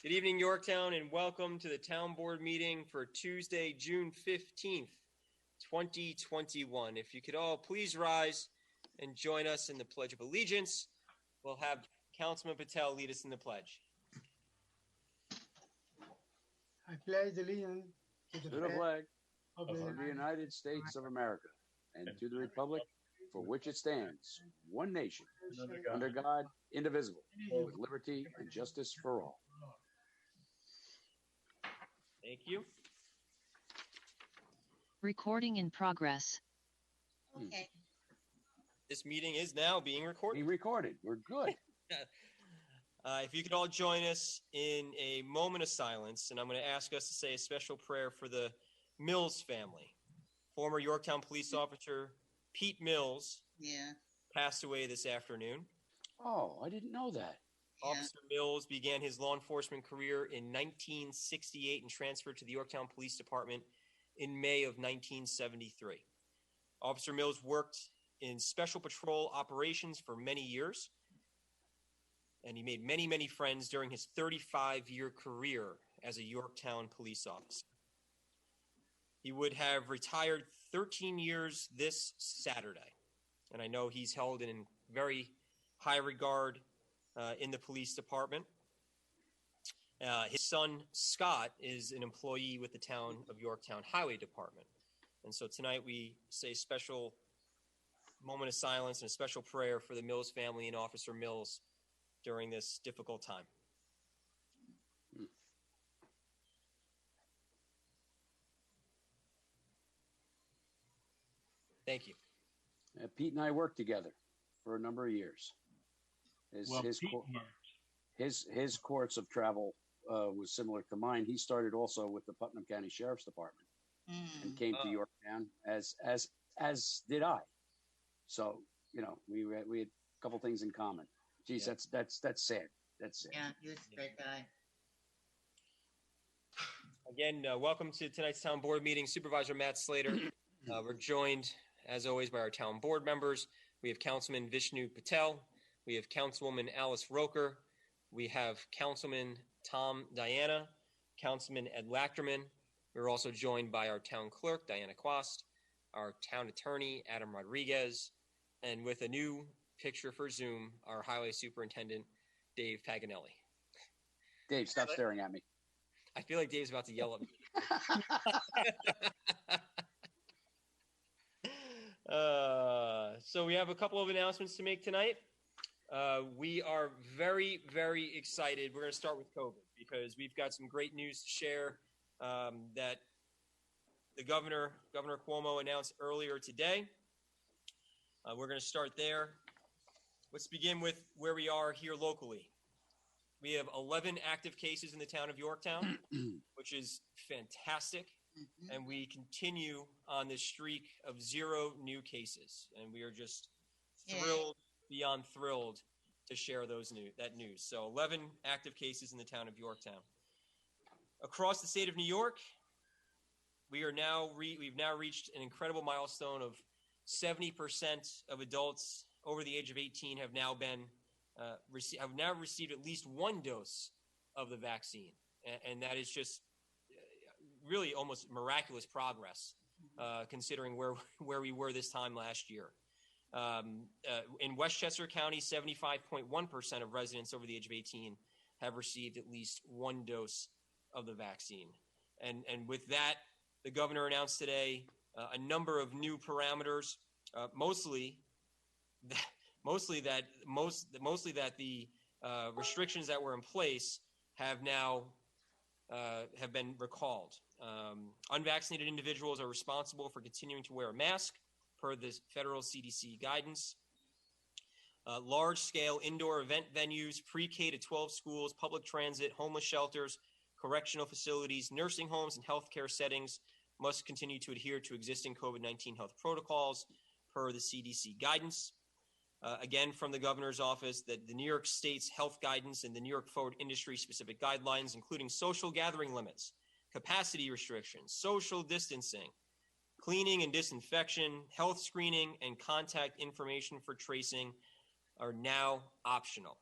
Good evening, Yorktown, and welcome to the Town Board meeting for Tuesday, June 15th, 2021. If you could all please rise and join us in the Pledge of Allegiance. We'll have Councilman Patel lead us in the pledge. I pledge allegiance to the flag of the United States of America and to the republic for which it stands, one nation, under God, indivisible, with liberty and justice for all. Thank you. Recording in progress. Okay. This meeting is now being recorded. Being recorded. We're good. If you could all join us in a moment of silence, and I'm going to ask us to say a special prayer for the Mills family. Former Yorktown police officer Pete Mills passed away this afternoon. Oh, I didn't know that. Officer Mills began his law enforcement career in 1968 and transferred to the Yorktown Police Department in May of 1973. Officer Mills worked in special patrol operations for many years, and he made many, many friends during his 35-year career as a Yorktown police officer. He would have retired 13 years this Saturday, and I know he's held in very high regard in the police department. His son, Scott, is an employee with the town of Yorktown Highway Department. And so tonight we say a special moment of silence and a special prayer for the Mills family and Officer Mills during this difficult time. Thank you. Pete and I worked together for a number of years. His course of travel was similar to mine. He started also with the Putnam County Sheriff's Department and came to Yorktown, as did I. So we had a couple things in common. Geez, that's sad. That's sad. Yeah, he was a great guy. Again, welcome to tonight's town board meeting. Supervisor Matt Slater. We're joined, as always, by our town board members. We have Councilman Vishnu Patel. We have Councilwoman Alice Roker. We have Councilman Tom Diana, Councilman Ed Lachterman. We're also joined by our town clerk, Diana Quast, our town attorney, Adam Rodriguez, and with a new picture for Zoom, our highway superintendent, Dave Paganelli. Dave, stop staring at me. I feel like Dave's about to yell at me. So we have a couple of announcements to make tonight. We are very, very excited. We're going to start with COVID because we've got some great news to share that the Governor Cuomo announced earlier today. We're going to start there. Let's begin with where we are here locally. We have 11 active cases in the town of Yorktown, which is fantastic. And we continue on this streak of 0 new cases. And we are just thrilled, beyond thrilled to share that news. So 11 active cases in the town of Yorktown. Across the state of New York, we've now reached an incredible milestone of 70% of adults over the age of 18 have now received at least one dose of the vaccine. And that is just really almost miraculous progress, considering where we were this time last year. In Westchester County, 75.1% of residents over the age of 18 have received at least one dose of the vaccine. And with that, the governor announced today a number of new parameters, mostly that the restrictions that were in place have been recalled. Unvaccinated individuals are responsible for continuing to wear a mask per the federal CDC guidance. Large-scale indoor event venues, pre-K to 12 schools, public transit, homeless shelters, correctional facilities, nursing homes, and healthcare settings must continue to adhere to existing COVID-19 health protocols per the CDC guidance. Again, from the governor's office, that the New York State's health guidance and the New York Forward industry-specific guidelines, including social gathering limits, capacity restrictions, social distancing, cleaning and disinfection, health screening, and contact information for tracing are now optional.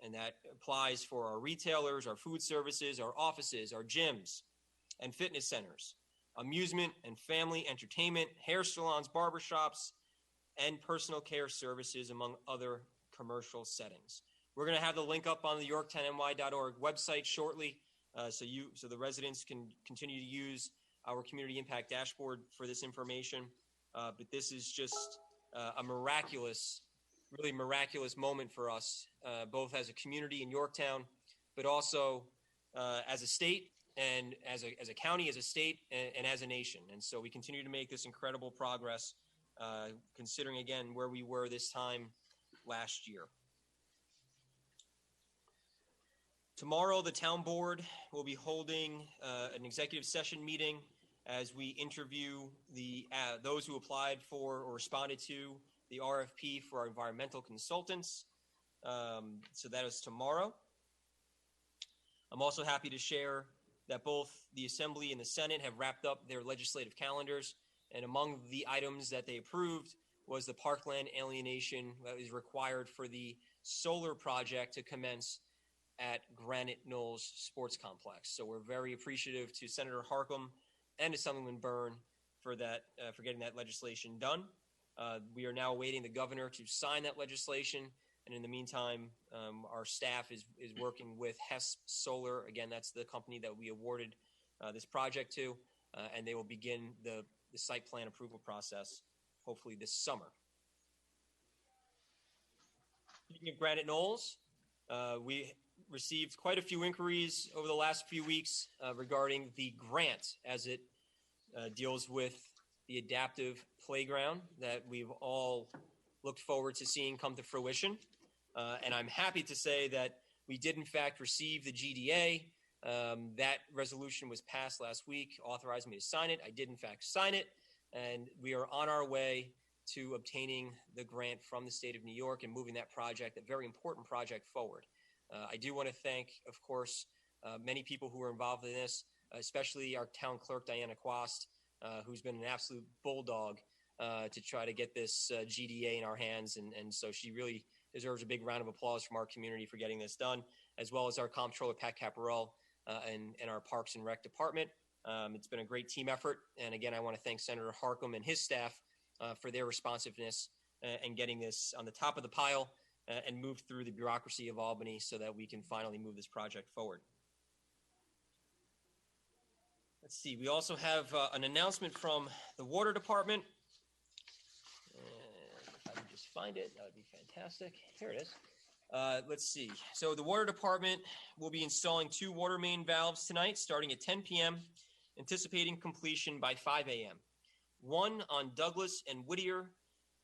and that applies for our retailers, our food services, our offices, our gyms and fitness centers, amusement and family entertainment, hair salons, barbershops, and personal care services, among other commercial settings. We're going to have the link up on the yorktownny.org website shortly, so the residents can continue to use our community impact dashboard for this information. But this is just a really miraculous moment for us, both as a community in Yorktown, but also as a state and as a county, as a state, and as a nation. And so we continue to make this incredible progress, considering, again, where we were this time last year. Tomorrow, the town board will be holding an executive session meeting as we interview those who applied for or responded to the RFP for our environmental consultants. So that is tomorrow. I'm also happy to share that both the Assembly and the Senate have wrapped up their legislative calendars, and among the items that they approved was the parkland alienation that is required for the solar project to commence at Granite Knolls Sports Complex. So we're very appreciative to Senator Harcum and Assemblyman Byrne for getting that legislation done. We are now awaiting the governor to sign that legislation, and in the meantime, our staff is working with Hess Solar. Again, that's the company that we awarded this project to, and they will begin the site plan approval process hopefully this summer. Speaking of Granite Knolls, we received quite a few inquiries over the last few weeks regarding the grant as it deals with the adaptive playground that we've all looked forward to seeing come to fruition. And I'm happy to say that we did, in fact, receive the GDA. That resolution was passed last week, authorizing me to sign it. I did, in fact, sign it. And we are on our way to obtaining the grant from the state of New York and moving that project, a very important project, forward. I do want to thank, of course, many people who were involved in this, especially our town clerk, Diana Quast, who's been an absolute bulldog to try to get this GDA in our hands. And so she really deserves a big round of applause from our community for getting this done, as well as our comptroller, Pat Caparel, and our Parks and Rec department. It's been a great team effort. And again, I want to thank Senator Harcum and his staff for their responsiveness and getting this on the top of the pile and move through the bureaucracy of Albany so that we can finally move this project forward. Let's see, we also have an announcement from the Water Department. If I can just find it, that would be fantastic. Here it is. Let's see. So the Water Department will be installing 2 water main valves tonight, starting at 10 p.m., anticipating completion by 5 a.m. One on Douglas and Whittier,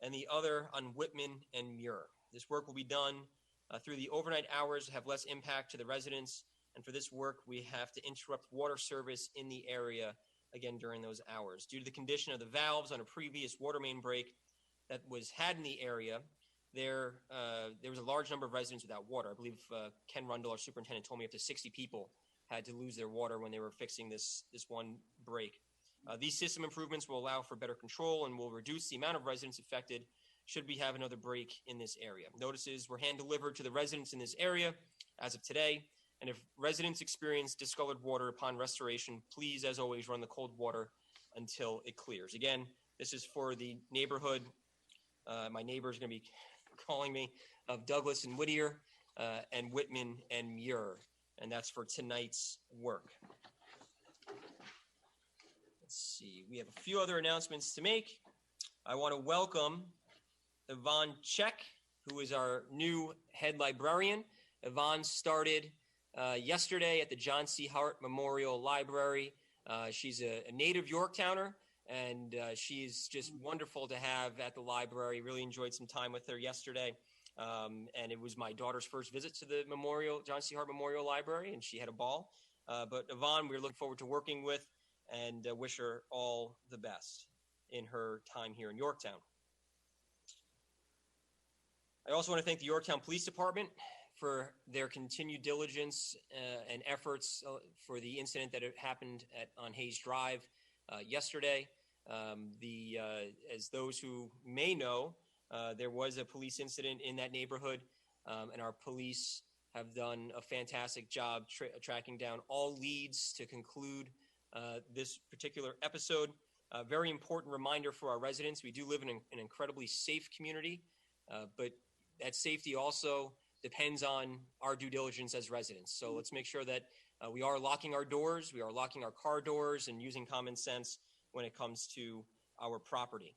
and the other on Whitman and Muir. This work will be done through the overnight hours, have less impact to the residents, and for this work, we have to interrupt water service in the area, again, during those hours. Due to the condition of the valves on a previous water main break that was had in the area, there was a large number of residents without water. I believe Ken Rundle, our superintendent, told me up to 60 people had to lose their water when they were fixing this one break. These system improvements will allow for better control and will reduce the amount of residents affected should we have another break in this area. Notices were hand-delivered to the residents in this area as of today, and if residents experience discolored water upon restoration, please, as always, run the cold water until it clears. Again, this is for the neighborhood. My neighbor is going to be calling me, of Douglas and Whittier and Whitman and Muir, and that's for tonight's work. Let's see, we have a few other announcements to make. I want to welcome Yvonne Check, who is our new head librarian. Yvonne started yesterday at the John C. Hart Memorial Library. She's a native Yorktowner, and she's just wonderful to have at the library. Really enjoyed some time with her yesterday. And it was my daughter's first visit to the John C. Hart Memorial Library, and she had a ball. But Yvonne, we're looking forward to working with, and wish her all the best in her time here in Yorktown. I also want to thank the Yorktown Police Department for their continued diligence and efforts for the incident that happened on Hayes Drive yesterday. As those who may know, there was a police incident in that neighborhood, and our police have done a fantastic job tracking down all leads to conclude this particular episode. Very important reminder for our residents. We do live in an incredibly safe community, but that safety also depends on our due diligence as residents. So let's make sure that we are locking our doors, we are locking our car doors, and using common sense when it comes to our property.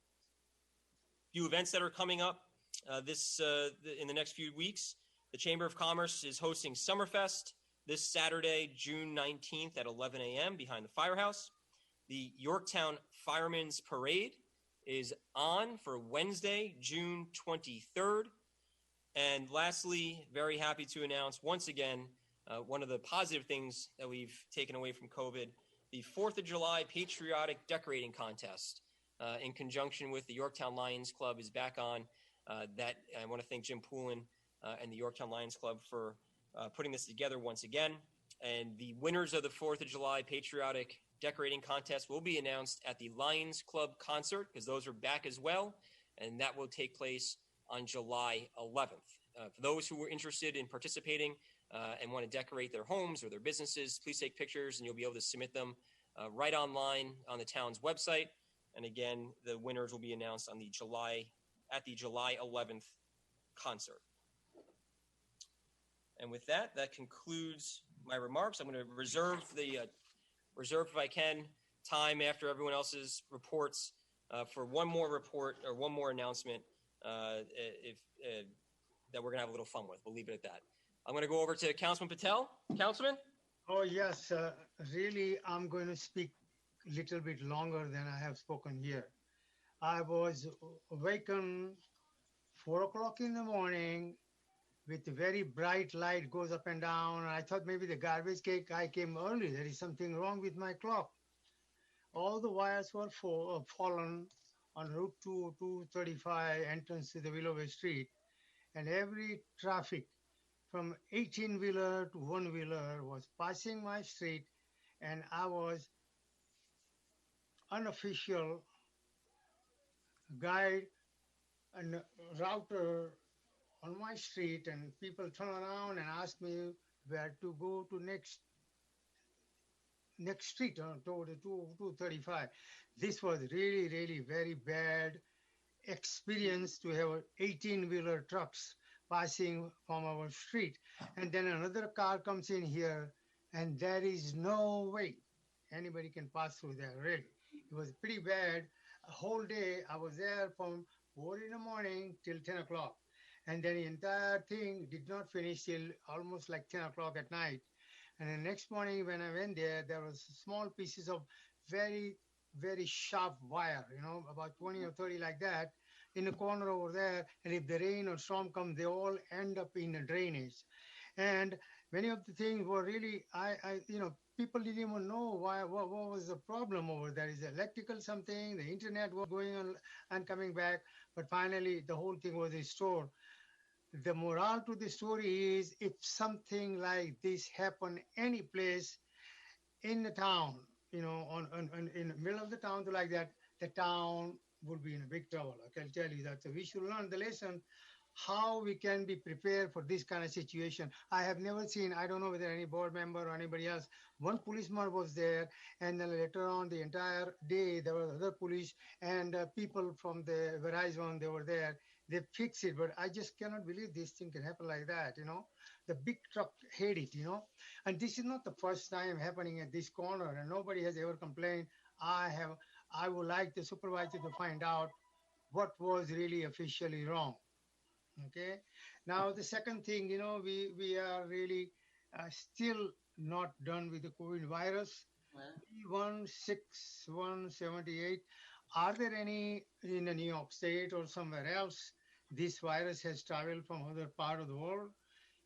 Few events that are coming up in the next few weeks. The Chamber of Commerce is hosting Summerfest this Saturday, June 19th at 11 a.m. behind the Firehouse. The Yorktown Firemen's Parade is on for Wednesday, June 23rd. And lastly, very happy to announce once again, one of the positive things that we've taken away from COVID, the 4th of July Patriotic Decorating Contest in conjunction with the Yorktown Lions Club is back on. That I want to thank Jim Poulin and the Yorktown Lions Club for putting this together once again. And the winners of the 4th of July Patriotic Decorating Contest will be announced at the Lions Club concert, because those are back as well. And that will take place on July 11th. For those who were interested in participating and want to decorate their homes or their businesses, please take pictures and you'll be able to submit them right online on the town's website. And again, the winners will be announced on the July 11th concert. And with that, that concludes my remarks. I'm going to reserve, if I can, time after everyone else's reports for one more report or one more announcement that we're going to have a little fun with. We'll leave it at that. I'm going to go over to Councilman Patel. Councilman? Oh, yes. Really, I'm going to speak a little bit longer than I have spoken here. I was awakened 4 o'clock in the morning with a very bright light goes up and down. And I thought maybe the garbage guy came early. There is something wrong with my clock. All the wires were fallen on Route 235 entrance to the Willowway Street. And every traffic from 18-wheeler to one-wheeler was passing my street. And I was unofficial guide and router on my street, and people turn around and ask me where to go to next street toward the 235. This was really, really very bad experience to have 18-wheeler trucks passing from our street. And then another car comes in here, and there is no way anybody can pass through there, really. It was pretty bad. A whole day, I was there from 4 in the morning till 10 o'clock. And then the entire thing did not finish till almost like 10 o'clock at night. And the next morning when I went there, there was small pieces of very, very sharp wire, about 20 or 30 like that in the corner over there. And if the rain or storm comes, they all end up in the drainage. And many of the things were really, people didn't even know what was the problem over there. Is electrical something, the internet was going on and coming back, but finally the whole thing was restored. The moral to the story is, if something like this happen any place in the town, in the middle of the town like that, the town would be in a big trouble. I can tell you that. So we should learn the lesson how we can be prepared for this kind of situation. I have never seen, I don't know whether any board member or anybody else, one policeman was there, and then later on the entire day there were other police and people from the Verizon, they were there. They fixed it, but I just cannot believe this thing can happen like that, The big truck hate it, And this is not the first time happening at this corner, and nobody has ever complained. I would like the supervisor to find out what was really officially wrong. Okay. Now, the second thing, we are really still not done with the COVID virus. B16178. Are there any in the New York State or somewhere else this virus has traveled from other part of the world?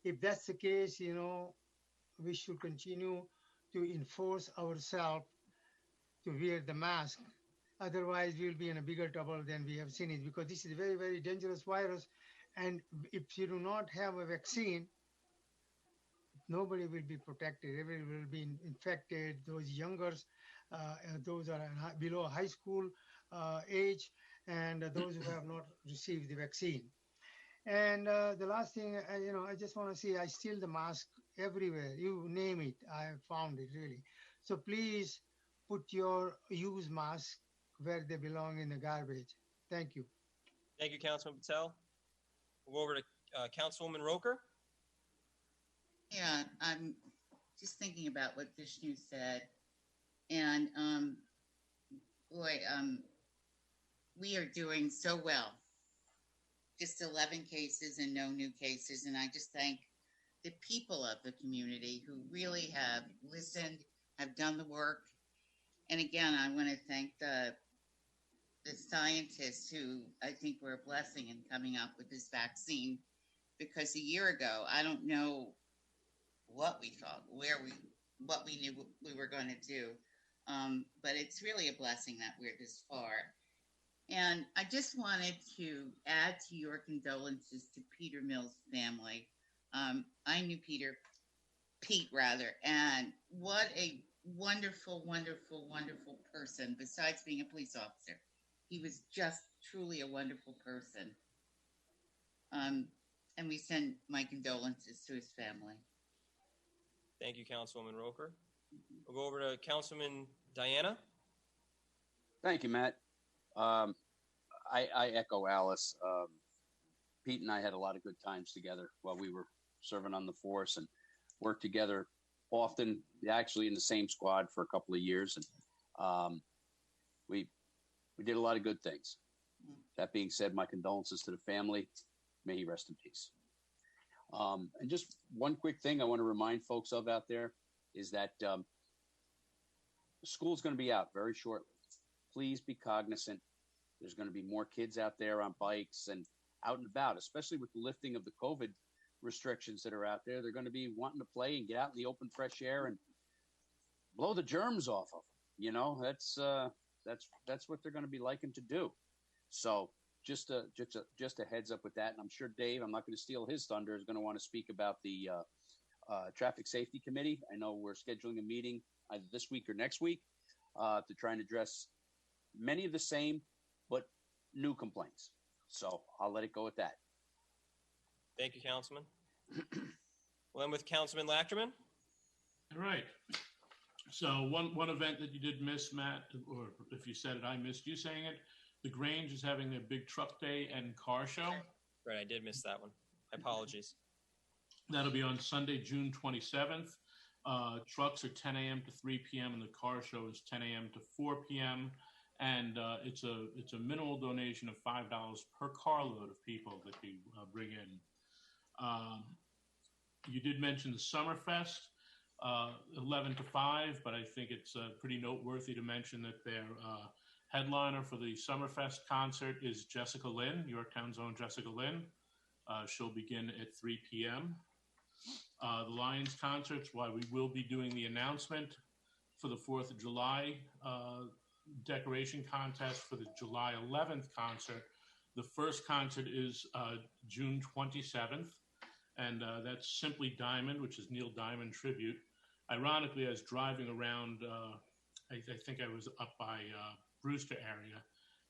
If that's the case, we should continue to enforce ourselves to wear the mask. Otherwise, we'll be in a bigger trouble than we have seen it, because this is a very, very dangerous virus. And if you do not have a vaccine, nobody will be protected. Everybody will be infected. Those younger, those are below high school age, and those who have not received the vaccine. And the last thing, I just want to say, I steal the mask everywhere. You name it, I have found it really. So please put your use mask where they belong in the garbage. Thank you. Thank you, Councilman Patel. We'll go over to Councilwoman Roker. Yeah, I'm just thinking about what Vishnu said, and boy, we are doing so well. Just 11 cases and no new cases, and I just thank the people of the community who really have listened, have done the work, and again, I want to thank the scientists who I think were a blessing in coming up with this vaccine, because a year ago, I don't know what we thought, what we knew we were going to do. But it's really a blessing that we're this far. And I just wanted to add to your condolences to Peter Mills' family. I knew Pete rather, and what a wonderful, wonderful, wonderful person, besides being a police officer. He was just truly a wonderful person. And we send my condolences to his family. Thank you, Councilwoman Roker. We'll go over to Councilman Diana. Thank you, Matt. I echo Alice. Pete and I had a lot of good times together while we were serving on the force and worked together often, actually in the same squad for a couple of years. And we did a lot of good things. That being said, my condolences to the family. May he rest in peace. And just one quick thing I want to remind folks of out there is that school's going to be out very shortly. Please be cognizant. There's going to be more kids out there on bikes and out and about, especially with the lifting of the COVID restrictions that are out there. They're going to be wanting to play and get out in the open, fresh air and blow the germs off of them. That's what they're going to be liking to do. So just a heads up with that. And I'm sure Dave, I'm not going to steal his thunder, is going to want to speak about the Traffic Safety Committee. I know we're scheduling a meeting either this week or next week to try and address many of the same but new complaints. So I'll let it go with that. Thank you, Councilman. We'll end with Councilman Lachterman. All right. So one event that you did miss, Matt, or if you said it, I missed you saying it. The Grange is having a big truck day and car show. Right, I did miss that one. Apologies. That'll be on Sunday, June 27th. Trucks are 10 a.m. to 3 p.m. and the car show is 10 a.m. to 4 p.m. And it's a minimal donation of $5 per carload of people that you bring in. You did mention the Summerfest, 11 to 5, but I think it's pretty noteworthy to mention that their headliner for the Summerfest concert is Jessica Lynn, Yorktown's own Jessica Lynn. She'll begin at 3 p.m. The Lions concerts, while we will be doing the announcement for the 4th of July decoration contest for the July 11th concert, the first concert is June 27th, and that's Simply Diamond, which is Neil Diamond tribute. Ironically, I was driving around, I think I was up by Brewster area,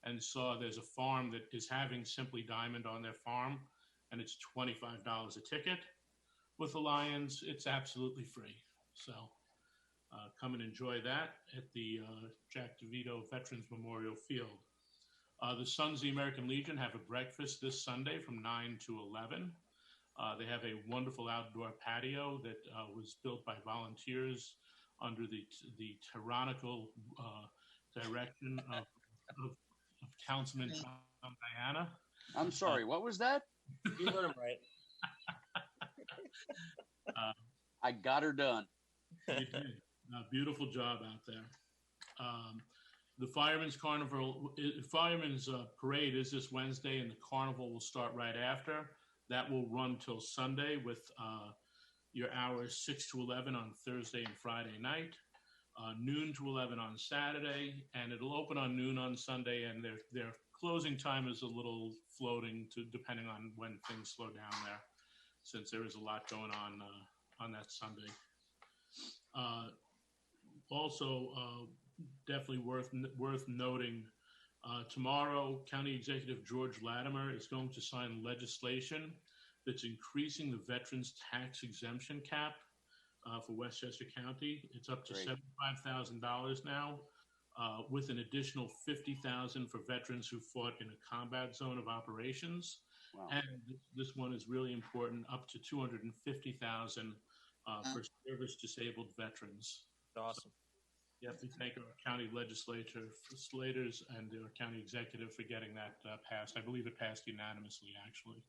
and saw there's a farm that is having Simply Diamond on their farm, and it's $25 a ticket. With the Lions, it's absolutely free. So come and enjoy that at the Jack DeVito Veterans Memorial Field. The Sons of the American Legion have a breakfast this Sunday from 9 to 11. They have a wonderful outdoor patio that was built by volunteers under the tyrannical direction of Councilman Tom Diana. I'm sorry, what was that? You heard him right. I got her done. You did. Beautiful job out there. The Fireman's Parade is this Wednesday, and the carnival will start right after. That will run till Sunday with your hours 6 to 11 on Thursday and Friday night, noon to 11 on Saturday, and it'll open on noon on Sunday, and their closing time is a little floating depending on when things slow down there, since there is a lot going on that Sunday. Also, definitely worth noting, Tomorrow, County Executive George Latimer is going to sign legislation that's increasing the veterans tax exemption cap for Westchester County. It's up to Great. $75,000 now, with an additional $50,000 for veterans who fought in a combat zone of operations. Wow. And this one is really important, up to $250,000 for service-disabled veterans. That's awesome. Yep, we thank our county legislators and our county executive for getting that passed. I believe it passed unanimously, actually.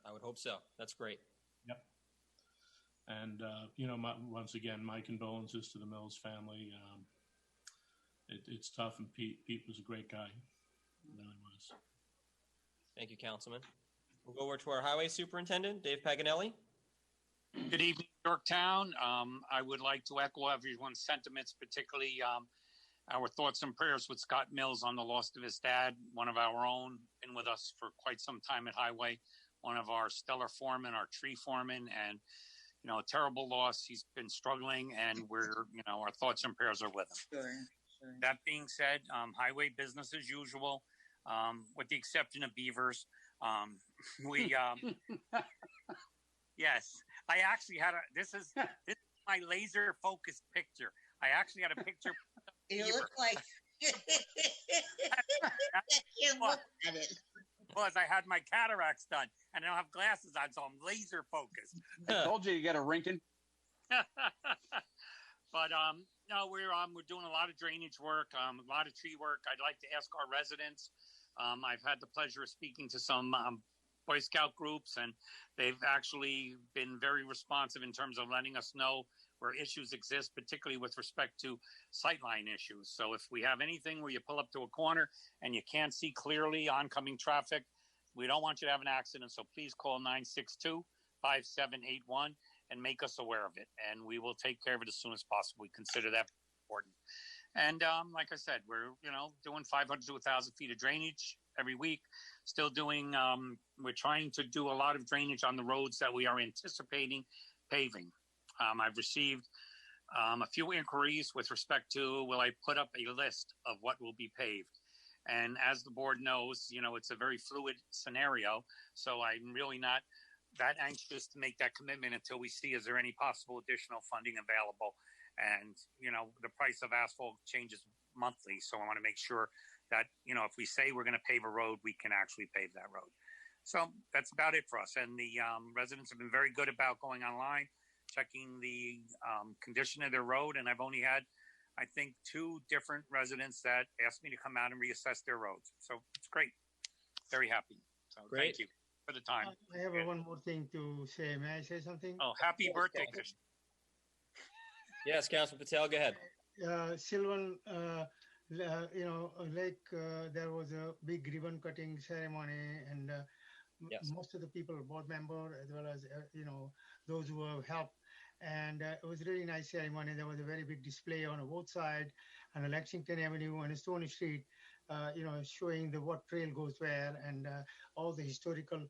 I would hope so. That's great. Yep. And, once again, my condolences to the Mills family. It's tough, and Pete was a great guy. He really was. Thank you, Councilman. We'll go over to our Highway Superintendent, Dave Paganelli. Good evening, Yorktown. I would like to echo everyone's sentiments, particularly our thoughts and prayers with Scott Mills on the loss of his dad, one of our own, been with us for quite some time at Highway, one of our stellar foremen, our tree foreman, and, a terrible loss. He's been struggling, and our thoughts and prayers are with him. Sure. That being said, Highway business as usual, with the exception of beavers. Yes, I actually had this is my laser focused picture. I actually had a picture. You look like you look at it. Because I had my cataracts done and I don't have glasses on, so I'm laser focused. I told you to get a Rinkin. But no, we're doing a lot of drainage work, a lot of tree work. I'd like to ask our residents. I've had the pleasure of speaking to some Boy Scout groups, and they've actually been very responsive in terms of letting us know where issues exist, particularly with respect to sightline issues. So if we have anything where you pull up to a corner and you can't see clearly oncoming traffic, we don't want you to have an accident. So please call 962-5781 and make us aware of it. And we will take care of it as soon as possible. We consider that important. And like I said, we're, doing 500 to 1,000 feet of drainage every week. Still doing, we're trying to do a lot of drainage on the roads that we are anticipating paving. I've received a few inquiries with respect to, will I put up a list of what will be paved? And as the board knows, it's a very fluid scenario. So I'm really not that anxious to make that commitment until we see, is there any possible additional funding available? And, the price of asphalt changes monthly. So I want to make sure that, if we say we're going to pave a road, we can actually pave that road. So that's about it for us. And the residents have been very good about going online, checking the condition of their road. And I've only had, I think, 2 different residents that asked me to come out and reassess their roads. So it's great. Very happy. So Great. Thank you for the time. I have one more thing to say. May I say something? Oh, happy birthday. Yes, Councilman Patel, go ahead. Sylvan, like there was a big ribbon cutting ceremony, and Yes. most of the people, board member, as well as those who have helped, and it was a really nice ceremony. There was a very big display on both sides, on Lexington Avenue and Stone Street, showing what trail goes where, and all the historical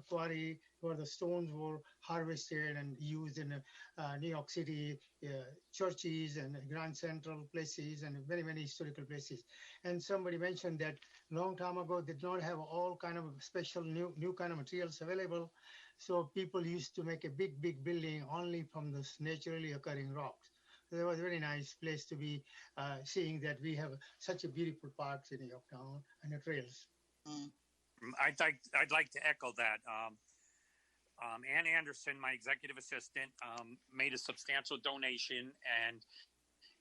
quarry where the stones were harvested and used in New York City, churches and Grand Central places, and very many historical places. And somebody mentioned that long time ago they did not have all kind of special new kind of materials available, so people used to make a big building only from this naturally occurring rocks. So it was a very nice place to be, seeing that we have such a beautiful parks in Yorktown and the trails. I'd like to echo that. Ann Anderson, my executive assistant, made a substantial donation, and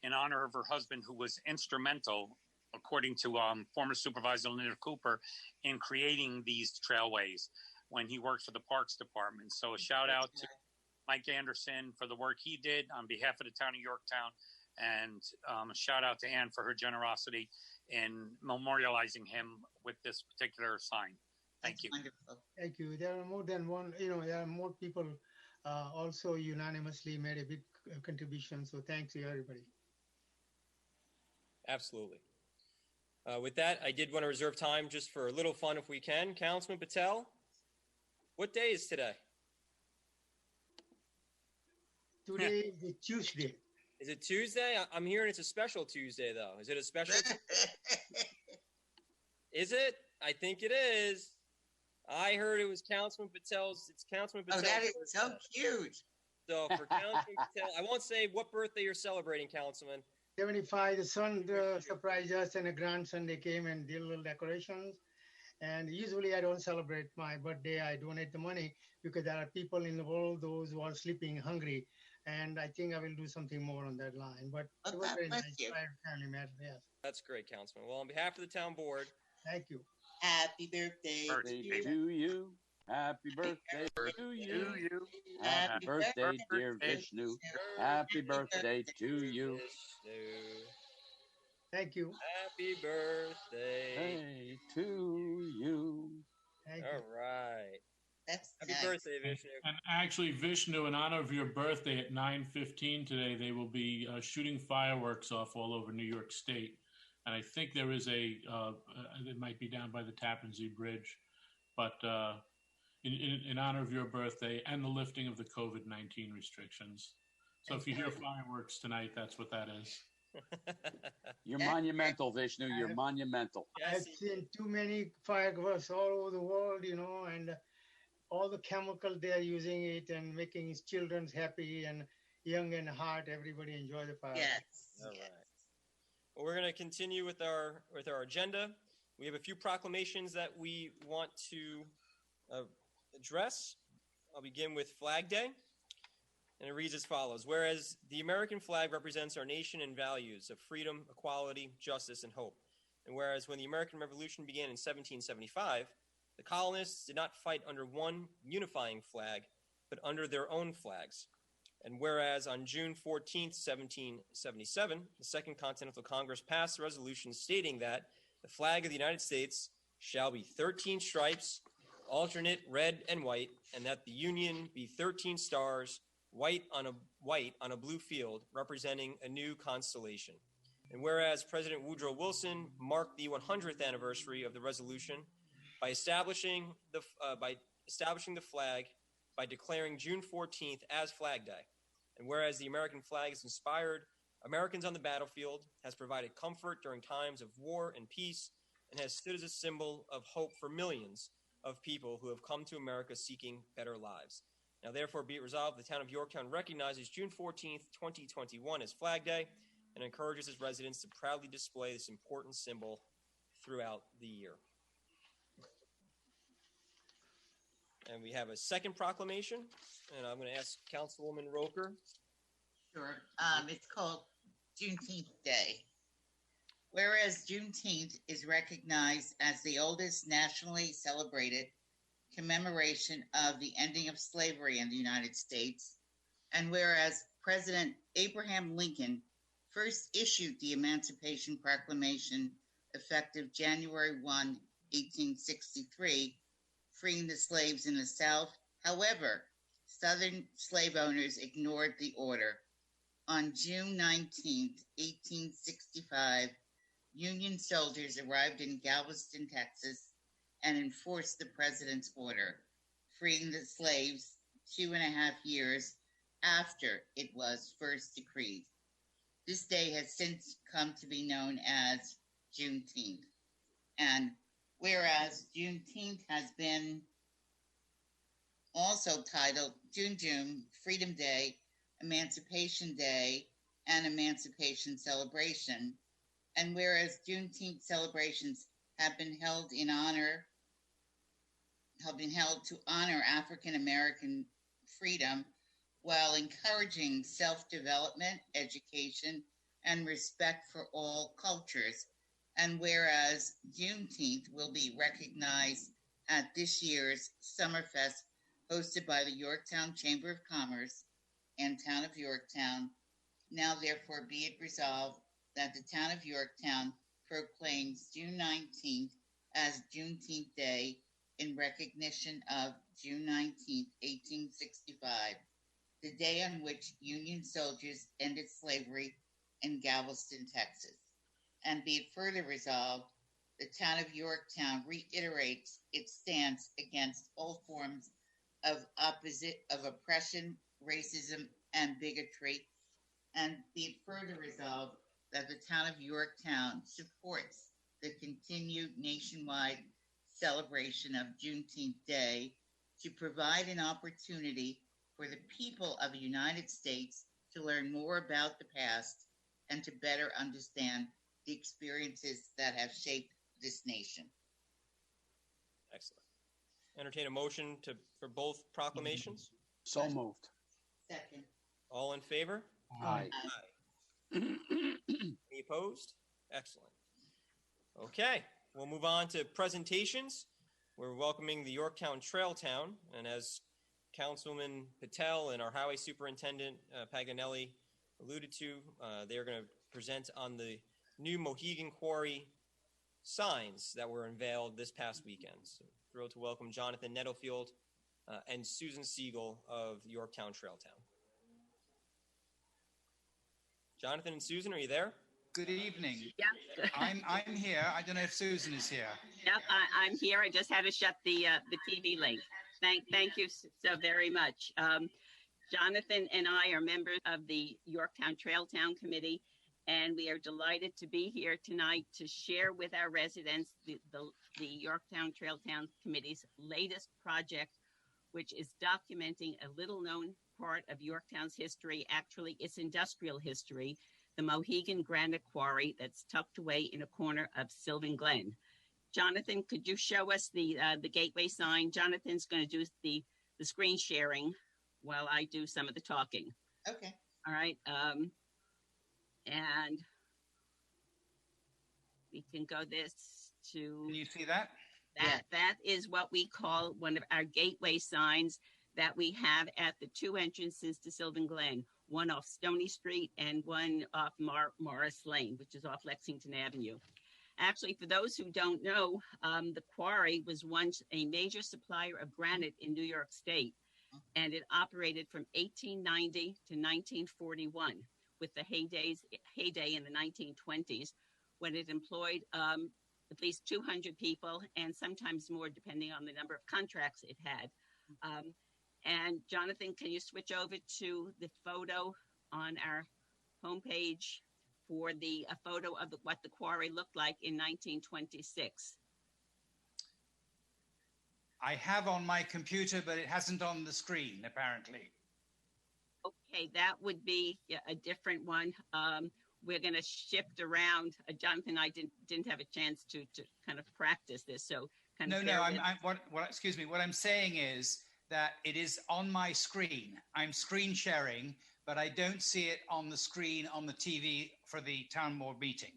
in honor of her husband, who was instrumental, according to former Supervisor Linda Cooper, in creating these trailways when he worked for the Parks Department. So a shout out to Mike Anderson for the work he did on behalf of the town of Yorktown, and a shout out to Ann for her generosity in memorializing him with this particular sign. Thank you. Wonderful. Thank you. There are more than one, there are more people also unanimously made a big contribution. So thanks to everybody. Absolutely. With that, I did want to reserve time just for a little fun if we can. Councilman Patel, what day is today? Today is Tuesday. Is it Tuesday? I'm hearing it's a special Tuesday, though. Is it a special? Is it? I think it is. I heard it was Councilman Patel's. It's Councilman Oh, Patel's. that is so cute. So for Councilman Patel, I won't say what birthday you're celebrating, Councilman. 75, the son surprised us, and a grandson, they came and did little decorations. And usually I don't celebrate my birthday. I donate the money because there are people in the world, those who are sleeping hungry. And I think I will do something more on that line. But Well, it was God very bless nice. you. Family matter, yes. That's great, Councilman. Well, on behalf of the town board, Thank you. Happy birthday Birthday To you. Happy birthday to you. Happy birthday, dear Vishnu. Happy birthday to you. Vishnu. Thank you. Happy birthday. Hey, to you. Thank you. All right. That's Happy nice. birthday, Vishnu. And actually, Vishnu, in honor of your birthday at 9:15 today, they will be shooting fireworks off all over New York State. And I think there is it might be down by the Tappan Zee Bridge, but in honor of your birthday and the lifting of the COVID-19 restrictions. So if you hear fireworks tonight, that's what that is. You're monumental, Vishnu. You're monumental. I've seen too many fireworks all over the world, and all the chemical they're using it and making his children happy and young and heart. Everybody enjoy the fireworks. Yes. All yes. right. Well, we're going to continue with our agenda. We have a few proclamations that we want to address. I'll begin with Flag Day, and it reads as follows. Whereas the American flag represents our nation and values of freedom, equality, justice, and hope. And whereas when the American Revolution began in 1775, the colonists did not fight under one unifying flag, but under their own flags. And whereas on June 14th, 1777, the Second Continental Congress passed a resolution stating that the flag of the United States shall be 13 stripes, alternate red and white, and that the Union be 13 stars, white on a blue field, representing a new constellation. And whereas President Woodrow Wilson marked the 100th anniversary of the resolution by establishing the flag by declaring June 14th as Flag Day. And whereas the American flag has inspired Americans on the battlefield, has provided comfort during times of war and peace, and has stood as a symbol of hope for millions of people who have come to America seeking better lives. Now, therefore, be it resolved, the town of Yorktown recognizes June 14th, 2021 as Flag Day and encourages its residents to proudly display this important symbol throughout the year. And we have a second proclamation, and I'm going to ask Councilwoman Roker. Sure. It's called Juneteenth Day. Whereas Juneteenth is recognized as the oldest nationally celebrated commemoration of the ending of slavery in the United States, and whereas President Abraham Lincoln first issued the Emancipation Proclamation effective January 1, 1863, freeing the slaves in the South. However, Southern slave owners ignored the order. On June 19, 1865, Union soldiers arrived in Galveston, Texas, and enforced the president's order, freeing the slaves 2.5 years after it was first decreed. This day has since come to be known as Juneteenth. And whereas Juneteenth has been also titled Junjun, Freedom Day, Emancipation Day, and Emancipation Celebration, and whereas Juneteenth celebrations have been held to honor African American freedom while encouraging self-development, education, and respect for all cultures. And whereas Juneteenth will be recognized at this year's Summerfest hosted by the Yorktown Chamber of Commerce and Town of Yorktown, now therefore be it resolved that the Town of Yorktown proclaims June 19th as Juneteenth Day in recognition of June 19th, 1865, the day on which Union soldiers ended slavery in Galveston, Texas. And be it further resolved, the Town of Yorktown reiterates its stance against all forms of oppression, racism, and bigotry. And be it further resolved that the Town of Yorktown supports the continued nationwide celebration of Juneteenth Day to provide an opportunity for the people of the United States to learn more about the past and to better understand the experiences that have shaped this nation. Excellent. Entertain a motion for both proclamations. So moved. Second. All in favor? Aye. Any opposed? Excellent. Okay, we'll move on to presentations. We're welcoming the Yorktown Trail Town, and as Councilman Patel and our Highway Superintendent Paganelli alluded to, they are going to present on the new Mohegan Quarry signs that were unveiled this past weekend. So thrilled to welcome Jonathan Nettlefield and Susan Siegel of Yorktown Trail Town. Jonathan and Susan, are you there? Good evening. Yeah. I'm here. I don't know if Susan is here. Yep, I'm here. I just had to shut the TV link. Thank you so very much. Jonathan and I are members of the Yorktown Trail Town Committee, and we are delighted to be here tonight to share with our residents the Yorktown Trail Town Committee's latest project, which is documenting a little-known part of Yorktown's history, actually its industrial history, the Mohegan Granite Quarry that's tucked away in a corner of Sylvan Glen. Jonathan, could you show us the gateway sign? Jonathan's going to do the screen sharing while I do some of the talking. Okay. All right. And we can go this to... Can you see that? That is what we call one of our gateway signs that we have at the two entrances to Sylvan Glen, one off Stony Street and one off Morris Lane, which is off Lexington Avenue. Actually, for those who don't know, the quarry was once a major supplier of granite in New York State, and it operated from 1890 to 1941, with the heyday in the 1920s, when it employed at least 200 people, and sometimes more, depending on the number of contracts it had. And Jonathan, can you switch over to the photo on our homepage for the photo of what the quarry looked like in 1926? I have on my computer, but it hasn't on the screen, apparently. Okay, that would be a different one. We're going to shift around. Jonathan and I didn't have a chance to kind of practice this, so kind of excuse me. What I'm saying is that it is on my screen. I'm screen sharing, but I don't see it on the screen on the TV for the town board meeting.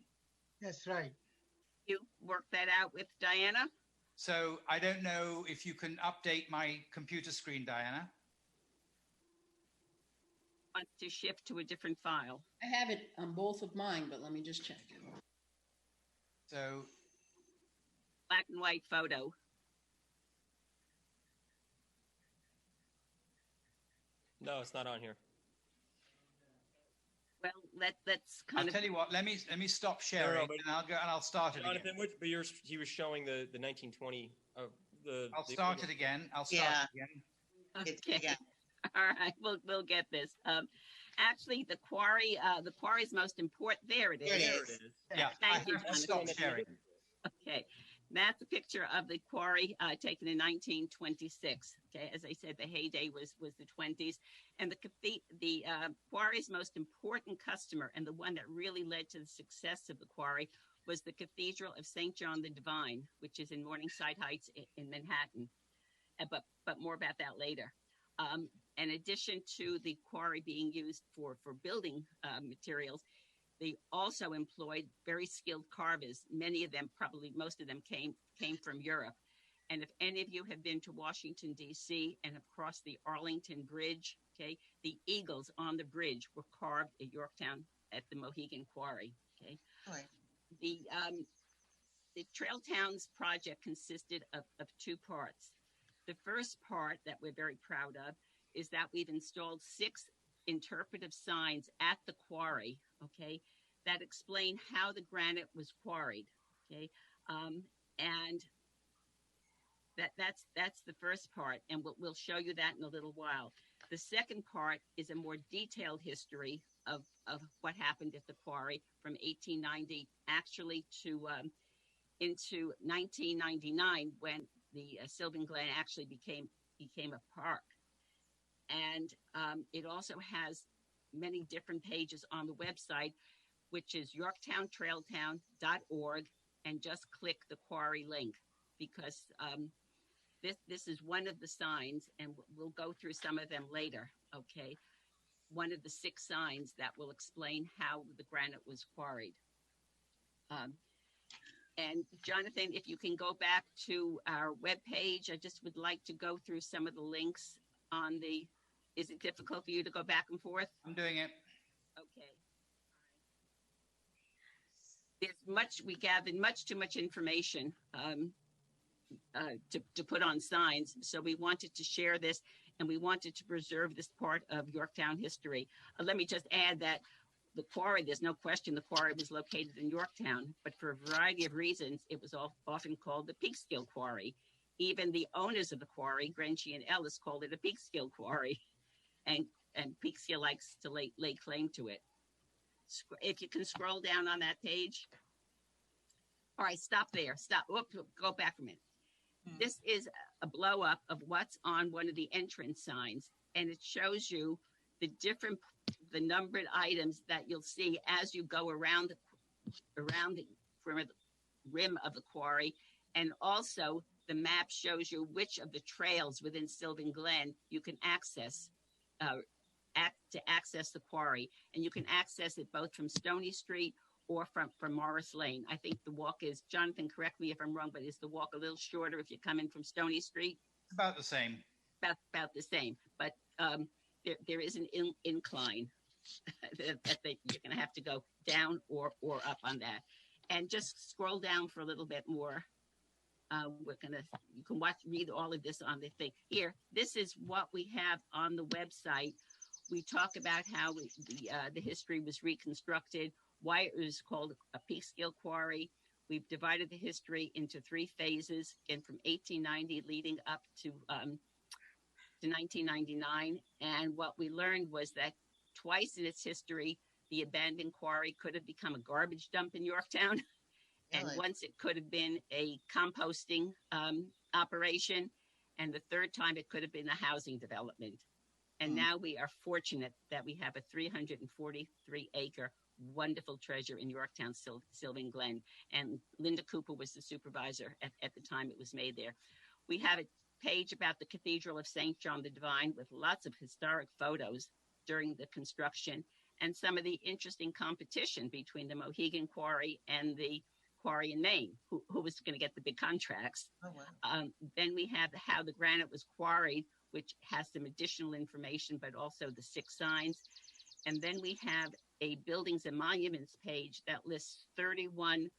That's right. You work that out with Diana? So I don't know if you can update my computer screen, Diana. Want to shift to a different file? I have it on both of mine, but let me just check it. So black and white photo. No, it's not on here. Well, let's kind of. I'll tell you what. Let me stop sharing, and I'll go and I'll start it Jonathan, again. but he was showing the 1920. I'll start it again. I'll start it again. Okay. All right, we'll get this. Actually, the quarry's most important. There it is. There it is. Yeah. Thank you, I'll stop sharing. Okay, that's a picture of the quarry taken in 1926. Okay, as I said, the heyday was the 20s, and the quarry's most important customer, and the one that really led to the success of the quarry, was the Cathedral of St. John the Divine, which is in Morningside Heights in Manhattan. But more about that later. In addition to the quarry being used for building materials, they also employed very skilled carvers. Many of them, probably most of them, came from Europe. And if any of you have been to Washington, D.C. and have crossed the Arlington Bridge, okay, the eagles on the bridge were carved at Yorktown at the Mohegan Quarry. Okay, Right. The Trail Towns project consisted of two parts. The first part that we're very proud of is that we've installed 6 interpretive signs at the quarry, okay, that explain how the granite was quarried, okay, and that's the first part, and we'll show you that in a little while. The second part is a more detailed history of what happened at the quarry from 1890 actually to into 1999 when the Sylvan Glen actually became a park. And it also has many different pages on the website, which is yorktowntrailtown.org, and just click the quarry link, because this is one of the signs, and we'll go through some of them later, okay? One of the 6 signs that will explain how the granite was quarried. And Jonathan, if you can go back to our webpage, I just would like to go through some of the links on the, is it difficult for you to go back and forth? I'm doing it. Okay. We gathered much too much information to put on signs. So we wanted to share this, and we wanted to preserve this part of Yorktown history. Let me just add that the quarry, there's no question the quarry was located in Yorktown, but for a variety of reasons, it was often called the Peekskill Quarry. Even the owners of the quarry, Grenchi and Ellis, called it a Peekskill Quarry, and Peekskill likes to lay claim to it. If you can scroll down on that page. All right, stop there. Stop. Oops, go back a minute. This is a blow up of what's on one of the entrance signs, and it shows you the numbered items that you'll see as you go around the rim of the quarry. And also the map shows you which of the trails within Sylvan Glen you can access to access the quarry. And you can access it both from Stony Street or from Morris Lane. I think the walk is, Jonathan, correct me if I'm wrong, but is the walk a little shorter if you're coming from Stony Street? About the same. About the same, but there is an incline that you're going to have to go down or up on that. And just scroll down for a little bit more. You can read all of this on the thing. Here, this is what we have on the website. We talk about how the history was reconstructed, why it was called a Peekskill Quarry. We've divided the history into 3 phases, and from 1890 leading up to 1999. And what we learned was that twice in its history, the abandoned quarry could have become a garbage dump in Yorktown. And once it could have been a composting operation. And the third time it could have been a housing development. And now we are fortunate that we have a 343-acre wonderful treasure in Yorktown, Sylvan Glen. And Linda Cooper was the supervisor at the time it was made there. We have a page about the Cathedral of St. John the Divine with lots of historic photos during the construction and some of the interesting competition between the Mohegan Quarry and the quarry in Maine, who was going to get the big contracts. Oh, wow. Then we have how the granite was quarried, which has some additional information, but also the 6 signs. And then we have a buildings and monuments page that lists 31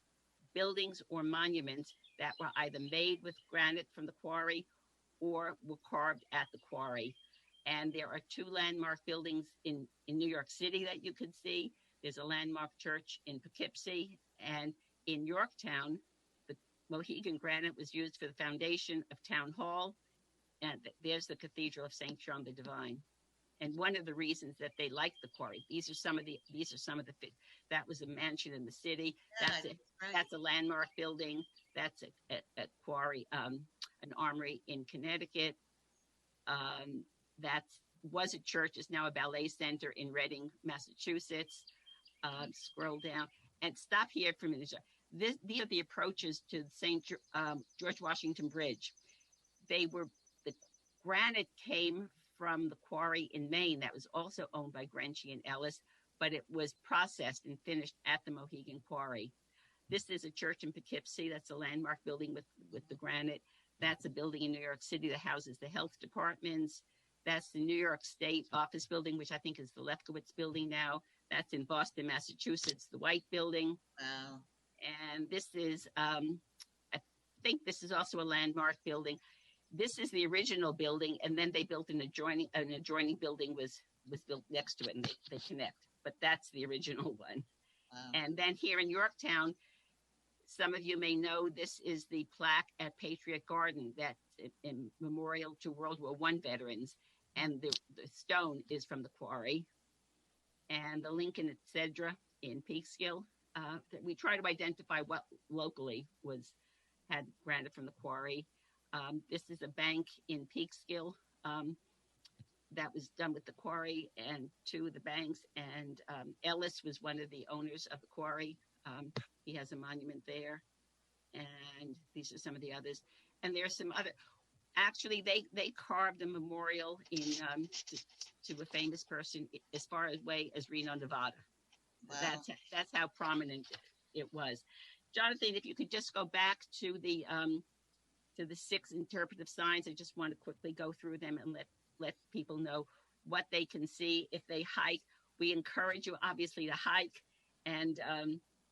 buildings or monuments that were either made with granite from the quarry or were carved at the quarry. And there are 2 landmark buildings in New York City that you can see. There's a landmark church in Poughkeepsie, and in Yorktown, the Mohegan granite was used for the foundation of Town Hall, and there's the Cathedral of St. John the Divine. And one of the reasons that they liked the quarry, these are some of the that was a mansion in the city. That's a landmark building. That's a quarry, an armory in Connecticut. That was a church, is now a ballet center in Reading, Massachusetts. Scroll down and stop here for a minute. These are the approaches to St. George Washington Bridge. The granite came from the quarry in Maine that was also owned by Grenchi and Ellis, but it was processed and finished at the Mohegan Quarry. This is a church in Poughkeepsie. That's a landmark building with the granite. That's a building in New York City that houses the health departments. That's the New York State office building, which I think is the Lefkowitz building now. That's in Boston, Massachusetts, the White Building. Wow. And this is, I think this is also a landmark building. This is the original building, and then they built an adjoining building was built next to it, and they connect. But that's the original one. Wow. And then here in Yorktown, some of you may know this is the plaque at Patriot Garden that's in memorial to World War I veterans. And the stone is from the quarry. And the Lincoln at Cedra in Peekskill we try to identify what locally had granted from the quarry. This is a bank in Peekskill that was done with the quarry and two of the banks. And Ellis was one of the owners of the quarry. He has a monument there. And these are some of the others. And there's some other. Actually, they carved a memorial to a famous person as far away as Reno, Nevada. Wow. That's how prominent it was. Jonathan, if you could just go back to the 6 interpretive signs, I just want to quickly go through them and let people know what they can see if they hike. We encourage you, obviously, to hike, and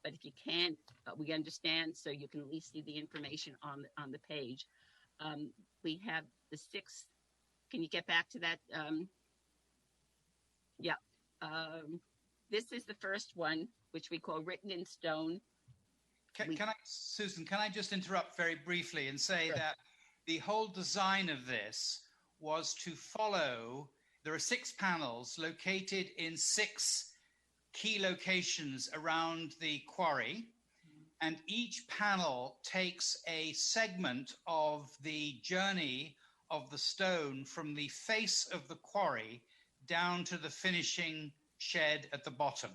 but if you can't, we understand. So you can at least see the information on the page. We have the 6. Can you get back to that? Yeah. This is the first one, which we call Written in Stone. Susan, can I just interrupt very briefly and say that the whole design of this was to follow, there are 6 panels located in 6 key locations around the quarry, and each panel takes a segment of the journey of the stone from the face of the quarry down to the finishing shed at the bottom.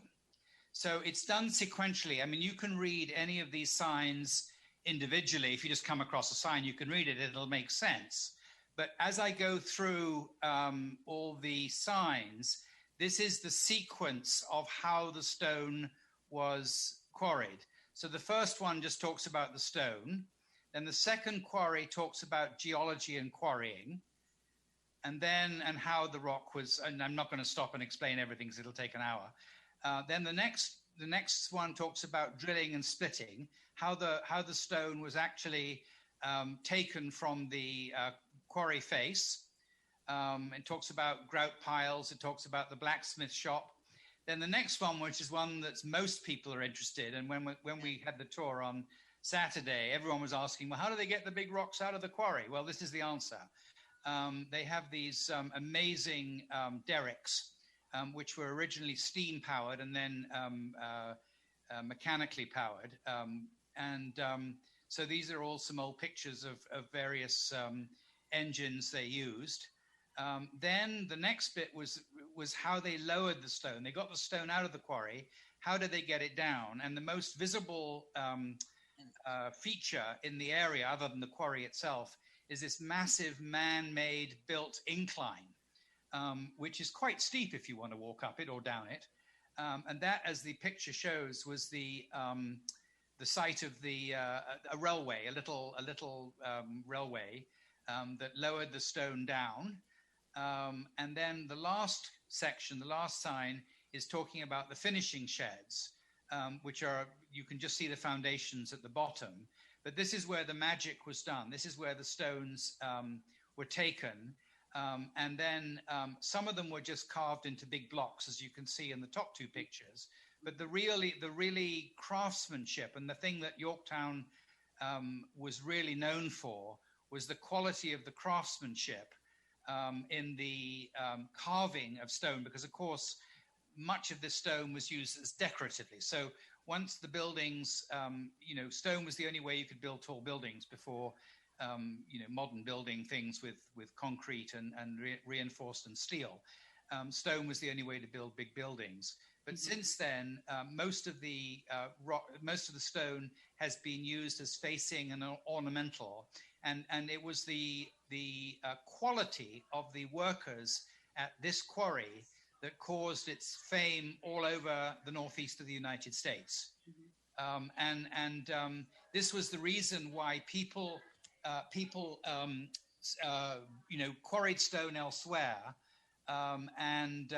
So it's done sequentially. I mean, you can read any of these signs individually. If you just come across a sign, you can read it, it'll make sense. But as I go through all the signs, this is the sequence of how the stone was quarried. So the first one just talks about the stone. Then the second quarry talks about geology and quarrying. And how the rock was, and I'm not going to stop and explain everything because it'll take an hour. Then the next one talks about drilling and splitting, how the stone was actually taken from the quarry face. It talks about grout piles. It talks about the blacksmith shop. Then the next one, which is one that most people are interested in, when we had the tour on Saturday, everyone was asking, well, how do they get the big rocks out of the quarry? Well, this is the answer. They have these amazing derricks, which were originally steam powered and then mechanically powered. So these are all some old pictures of various engines they used. Then the next bit was how they lowered the stone. They got the stone out of the quarry. How did they get it down? And the most visible feature in the area, other than the quarry itself, is this massive man-made built incline, which is quite steep if you want to walk up it or down it. And that, as the picture shows, was the site of a railway, a little railway that lowered the stone down. And then the last section, the last sign, is talking about the finishing sheds, which are, you can just see the foundations at the bottom. But this is where the magic was done. This is where the stones were taken. And then some of them were just carved into big blocks, as you can see in the top 2 pictures. But the really craftsmanship, and the thing that Yorktown was really known for, was the quality of the craftsmanship in the carving of stone, because of course much of this stone was used as decoratively. So once the buildings, stone was the only way you could build tall buildings before, modern building things with concrete and reinforced and steel. Stone was the only way to build big buildings. But since then, most of the stone has been used as facing and ornamental, and it was the quality of the workers at this quarry that caused its fame all over the northeast of the United States. This was the reason why people quarried stone elsewhere and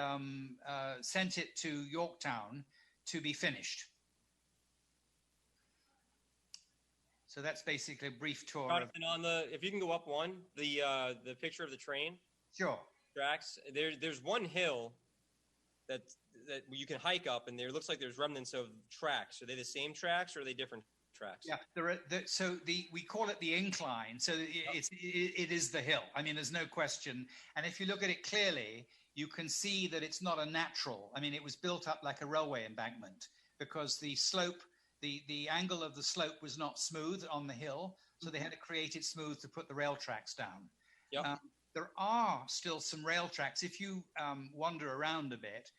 sent it to Yorktown to be finished. So that's basically a brief tour. Jonathan, if you can go up one, the picture of the train. Sure. Tracks. There's one hill that you can hike up, and there looks like there's remnants of tracks. Are they the same tracks, or are they different tracks? Yeah, we call it the incline. So it is the hill. I mean, there's no question. And if you look at it clearly, you can see that it's not a natural. I mean, it was built up like a railway embankment. because the slope, the angle of the slope was not smooth on the hill, so they had to create it smooth to put the rail tracks down. Yep. There are still some rail tracks. If you wander around a bit,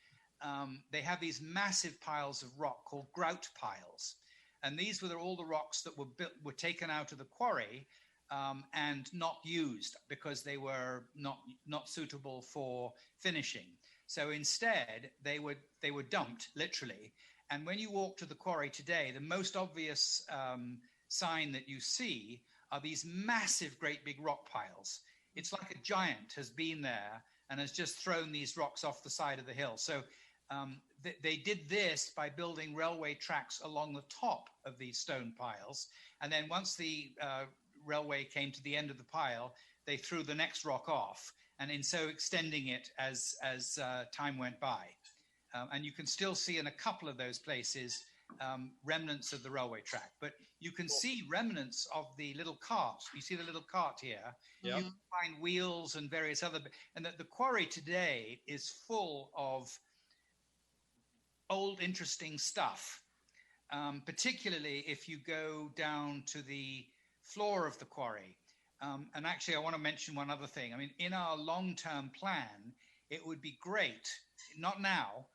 they have these massive piles of rock called grout piles. And these were all the rocks that were taken out of the quarry and not used because they were not suitable for finishing. So instead, they were dumped, literally. And when you walk to the quarry today, the most obvious sign that you see are these massive, great big rock piles. It's like a giant has been there and has just thrown these rocks off the side of the hill. So they did this by building railway tracks along the top of these stone piles. And then once the railway came to the end of the pile, they threw the next rock off, and in so extending it as time went by. And you can still see in a couple of those places remnants of the railway track. But you can see remnants of the little cart. You see the little cart here. Yep. You can find wheels and various other... And the quarry today is full of old, interesting stuff, particularly if you go down to the floor of the quarry. And actually, I want to mention one other thing. I mean, in our long-term plan, it would be great, not now,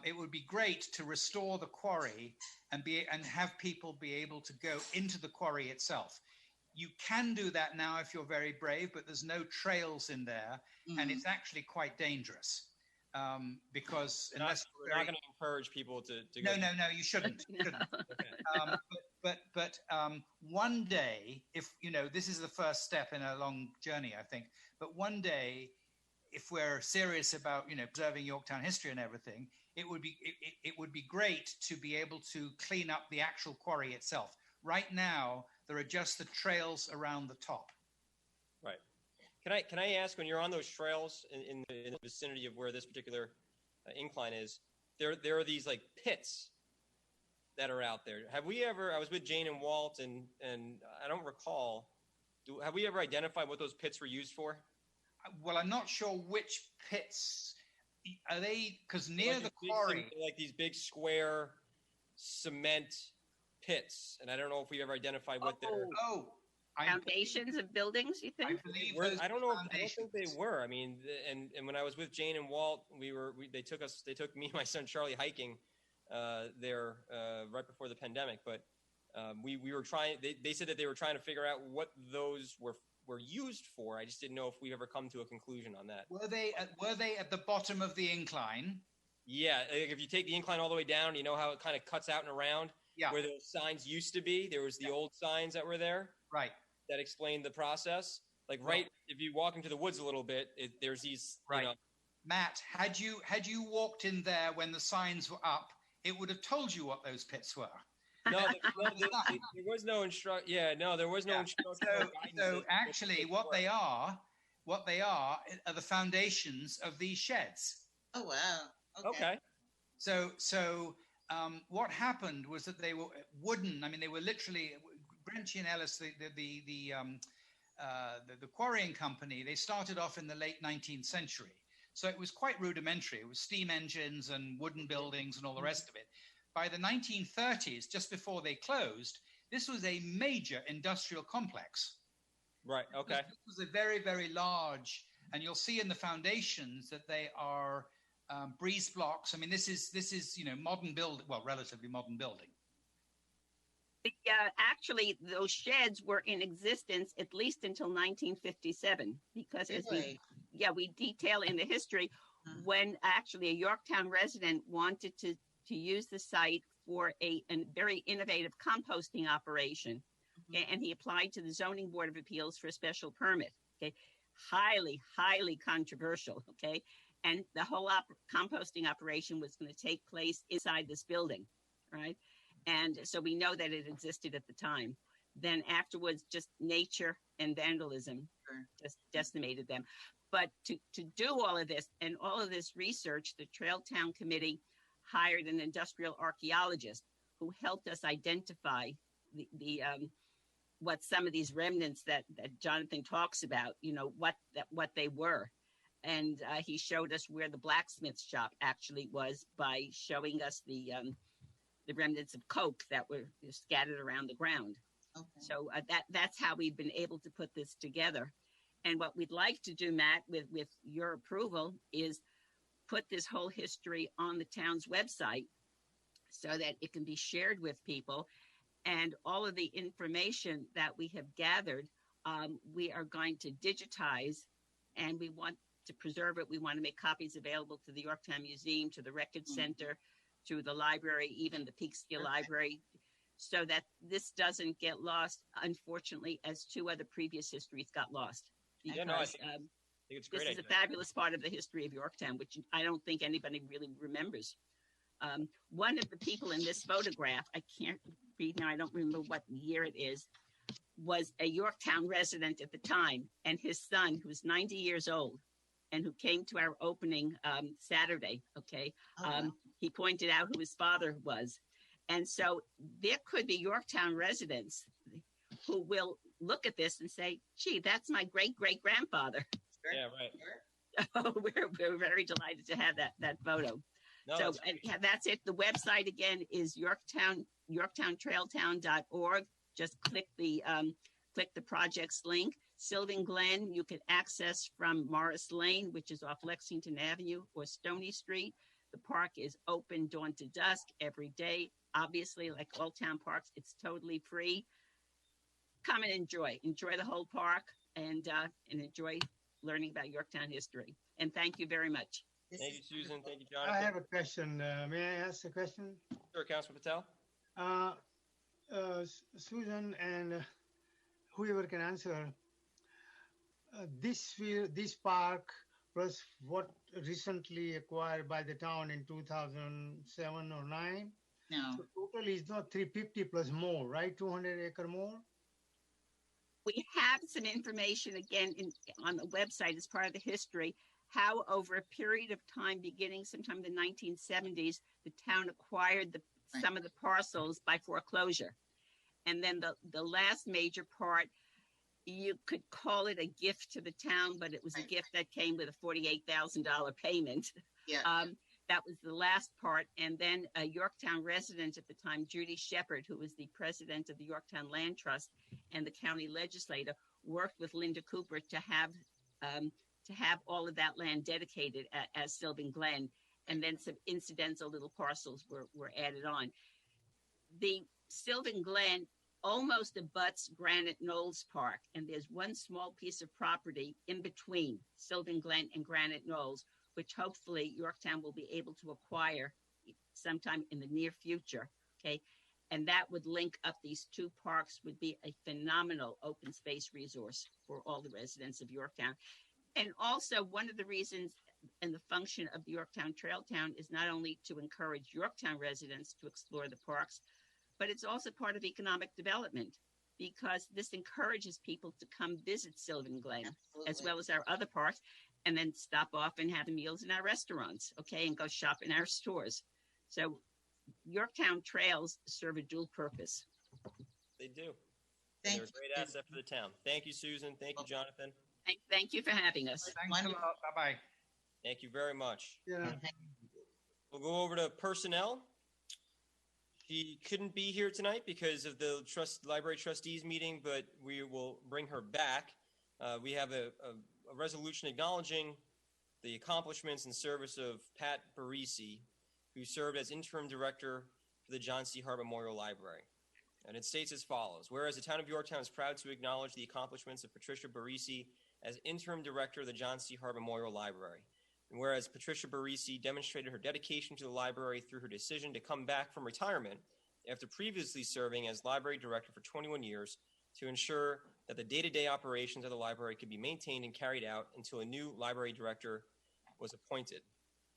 it would be great to restore the quarry and have people be able to go into the quarry itself. You can do that now if you're very brave, but there's no trails in there, and it's actually quite dangerous. Because we're not going to encourage people to no, go. no, you shouldn't. You shouldn't. Okay. But one day, if this is the first step in a long journey, I think. But one day, if we're serious about preserving Yorktown history and everything, it would be great to be able to clean up the actual quarry itself. Right now, there are just the trails around the top. Right. Can I ask, when you're on those trails in the vicinity of where this particular incline is, there are these like pits that are out there. Have we ever? I was with Jane and Walt, and I don't recall. Have we ever identified what those pits were used for? Well, I'm not sure which pits are they, because near the quarry, like these big square cement pits, and I don't know if we ever identified what they're. Foundations of buildings, you think? I don't know. I don't think they were. I mean, and when I was with Jane and Walt, they took me and my son Charlie hiking there right before the pandemic. But we were trying. They said that they were trying to figure out what those were used for. I just didn't know if we ever come to a conclusion on that. Were they at the bottom of the incline? Yeah, if you take the incline all the way down, you know how it kind of cuts out and around. Yeah. Where those signs used to be, there was the old signs that were there. Right. That explained the process. Like if you walk into the woods a little bit, there's these. Right. Matt, had you walked in there when the signs were up, it would have told you what those pits were. No, there was no instruction. Yeah, no, there was no instruction. So actually, what they are the foundations of these sheds. Oh wow. Okay. So what happened was that they were wooden. I mean, they were literally Brenty and Ellis, the quarrying company. They started off in the late 19th century, so it was quite rudimentary. It was steam engines and wooden buildings and all the rest of it. By the 1930s, just before they closed, this was a major industrial complex. Right. Okay. This was a very, very large, and you'll see in the foundations that they are breeze blocks. I mean, this is modern building, well, relatively modern building. Actually, those sheds were in existence at least until 1957, because as we detail in the history, when actually a Yorktown resident wanted to use the site for a very innovative composting operation, okay, and he applied to the Zoning Board of Appeals for a special permit. Okay, highly controversial. Okay, and the whole composting operation was going to take place inside this building, right? And so we know that it existed at the time. Then afterwards, just nature and vandalism just decimated them. But to do all of this and all of this research, the Trail Town Committee hired an industrial archaeologist who helped us identify the what some of these remnants that Jonathan talks about, what they were. And he showed us where the blacksmith shop actually was by showing us the the remnants of coke that were scattered around the ground. Okay. So that's how we've been able to put this together. And what we'd like to do, Matt, with your approval, is put this whole history on the town's website so that it can be shared with people. And all of the information that we have gathered, we are going to digitize, and we want to preserve it. We want to make copies available to the Yorktown Museum, to the Record Center, to the library, even the Peekskill Library, so that this doesn't get lost, unfortunately, as 2 other previous histories got lost. Because, Yeah, no, I think it's a great this is idea. a fabulous part of the history of Yorktown, which I don't think anybody really remembers. One of the people in this photograph, I can't read now, I don't remember what year it is, was a Yorktown resident at the time, and his son, who was 90 years old, and who came to our opening Saturday, okay? He pointed out who his father was. And so there could be Yorktown residents who will look at this and say, gee, that's my great-great-grandfather. Yeah, right. We're very delighted to have that photo. No, So that's great. that's it. The website again is yorktowntrailtown.org. Just click the projects link. Sylvan Glen, you can access from Morris Lane, which is off Lexington Avenue, or Stony Street. The park is open dawn to dusk every day. Obviously, like all town parks, it's totally free. Come and enjoy the whole park, and enjoy learning about Yorktown history. And thank you very much. Thank you, Susan. Thank you, I Jonathan. have a question. May I ask a question? Sure, Councilman Patel. Susan and whoever can answer, this park plus what recently acquired by the town in 2007 or 9. No. So total is not 350 plus more, right? 200 acre more. We have some information again on the website as part of the history, how over a period of time, beginning sometime in the 1970s, the town acquired some of the parcels by foreclosure. And then the last major part, you could call it a gift to the town, but it was a gift that came with a $48,000 payment. Yeah. That was the last part. And then a Yorktown resident at the time, Judy Shepard, who was the president of the Yorktown Land Trust and the county legislator, worked with Linda Cooper to have all of that land dedicated as Sylvan Glen. And then some incidental little parcels were added on. The Sylvan Glen almost abuts Granite Knolls Park, and there's one small piece of property in between Sylvan Glen and Granite Knolls, which hopefully Yorktown will be able to acquire sometime in the near future, okay? And that would link up these 2 parks, would be a phenomenal open space resource for all the residents of Yorktown. And also one of the reasons and the function of the Yorktown Trail Town is not only to encourage Yorktown residents to explore the parks, but it's also part of economic development, because this encourages people to come visit Sylvan Glen, as well as our other parks, and then stop off and have meals in our restaurants, okay, and go shop in our stores. So Yorktown trails serve a dual purpose. They do. Thank They're a great asset for the town. Thank you, Susan. Thank you, Jonathan. Thank you for having us. Thanks a lot. Bye-bye. Thank you very much. Yeah. We'll go over to personnel. She couldn't be here tonight because of the library trustees meeting, but we will bring her back. We have a resolution acknowledging the accomplishments and service of Pat Barisi, who served as interim director for the John C. Hart Memorial Library. And it states as follows: whereas the town of Yorktown is proud to acknowledge the accomplishments of Patricia Barisi as interim director of the John C. Hart Memorial Library. And whereas Patricia Barisi demonstrated her dedication to the library through her decision to come back from retirement after previously serving as library director for 21 years to ensure that the day-to-day operations of the library could be maintained and carried out until a new library director was appointed.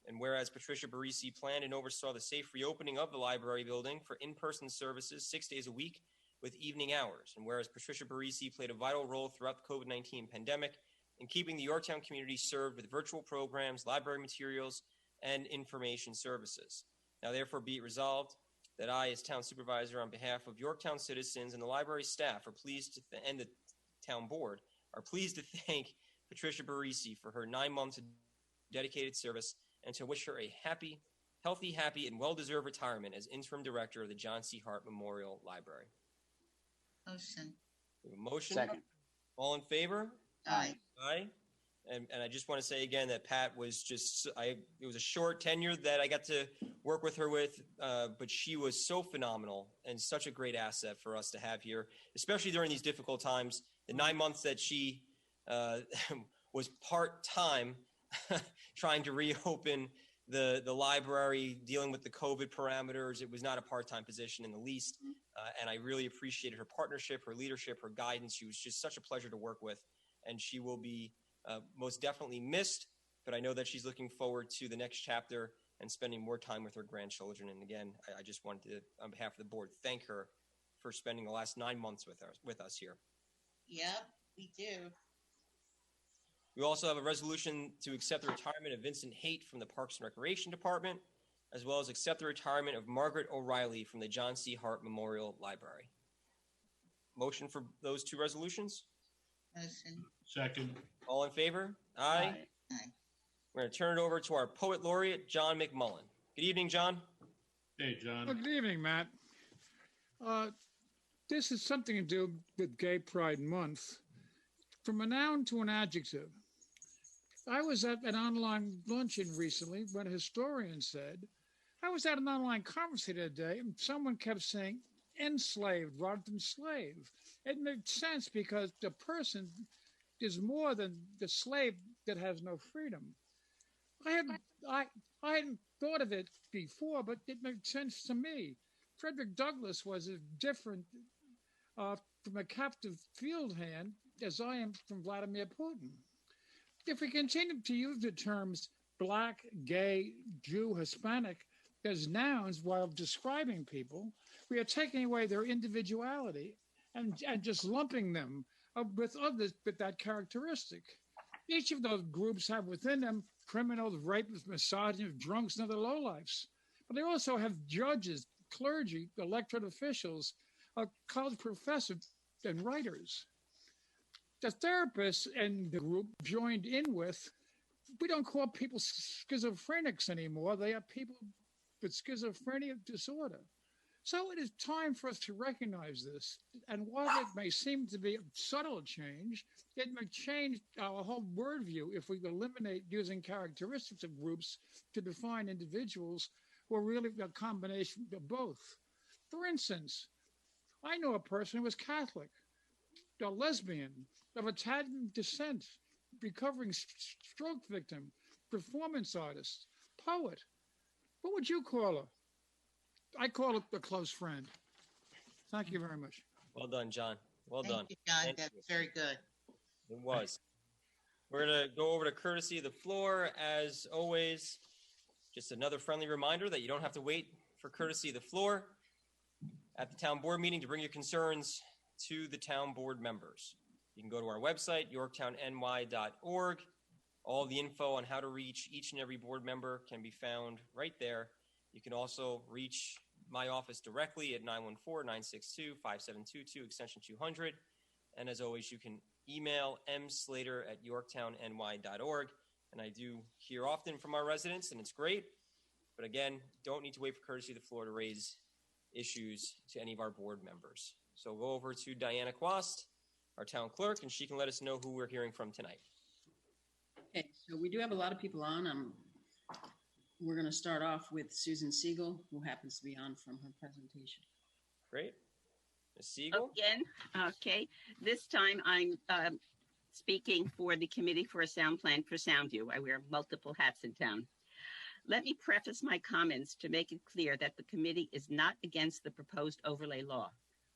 And whereas Patricia Barisi planned and oversaw the safe reopening of the library building for in-person services 6 days a week with evening hours. And whereas Patricia Barisi played a vital role throughout the COVID-19 pandemic in keeping the Yorktown community served with virtual programs, library materials, and information services. Now therefore be it resolved that I, as town supervisor, on behalf of Yorktown citizens and the library staff, and the town board, are pleased to thank Patricia Barisi for her 9 months of dedicated service and to wish her a happy healthy, happy, and well-deserved retirement as interim director of the John C. Hart Memorial Library. Motion. We have a motion. Second. All in favor? Aye. Aye. And I just want to say again that Pat was just, it was a short tenure that I got to work with her with, but she was so phenomenal and such a great asset for us to have here, especially during these difficult times. The 9 months that she was part-time trying to reopen the library, dealing with the COVID parameters. It was not a part-time position in the least. And I really appreciated her partnership, her leadership, her guidance. She was just such a pleasure to work with. And she will be most definitely missed. But I know that she's looking forward to the next chapter and spending more time with her grandchildren. And again, I just wanted to, on behalf of the board, thank her for spending the last 9 months with us here. Yep, we do. We also have a resolution to accept the retirement of Vincent Haight from the Parks and Recreation Department, as well as accept the retirement of Margaret O'Reilly from the John C. Hart Memorial Library. Motion for those two resolutions? Motion. Second. All in favor? Aye. Aye. We're going to turn it over to our poet laureate, John McMullen. Good evening, John. Hey, John. Well, good evening, Matt. This is something to do with Gay Pride Month. From a noun to an adjective. I was at an online luncheon recently when a historian said, I was at an online conference the other day and someone kept saying enslaved rather than slave. It made sense because the person is more than the slave that has no freedom. I hadn't thought of it before, but it made sense to me. Frederick Douglass was as different from a captive field hand as I am from Vladimir Putin. If we continue to use the terms black, gay, Jew, Hispanic as nouns while describing people, we are taking away their individuality and just lumping them with others with that characteristic. Each of those groups have within them criminals, rapists, misogynists, drunks, and other lowlifes. But they also have judges, clergy, elected officials, college professors, and writers. The therapists in the group joined in with, we don't call people schizophrenics anymore. They are people with schizophrenia disorder. So it is time for us to recognize this. And while it may seem to be a subtle change, it may change our whole worldview if we eliminate using characteristics of groups to define individuals who are really a combination of both. For instance, I know a person who was Catholic, a lesbian, of Italian descent, recovering stroke victim, performance artist, poet. What would you call her? I call it a close friend. Thank you very much. Well done, John. Well done. Thank you, John. Thank That's you. very good. It was. We're going to go over to courtesy of the floor. As always, just another friendly reminder that you don't have to wait for courtesy of the floor at the town board meeting to bring your concerns to the town board members. You can go to our website, yorktownny.org. All the info on how to reach each and every board member can be found right there. You can also reach my office directly at 914-962-5722, extension 200. And as always, you can email mslater@yorktownny.org. And I do hear often from our residents, and it's great. But again, don't need to wait for courtesy of the floor to raise issues to any of our board members. So we'll go over to Diana Quast, our town clerk, and she can let us know who we're hearing from tonight. Okay, so we do have a lot of people on. We're going to start off with Susan Siegel, who happens to be on from her presentation. Great. Ms. Siegel? Again, okay. This time I'm speaking for the Committee for a Sound Plan for Soundview. I wear multiple hats in town. Let me preface my comments to make it clear that the committee is not against the proposed overlay law.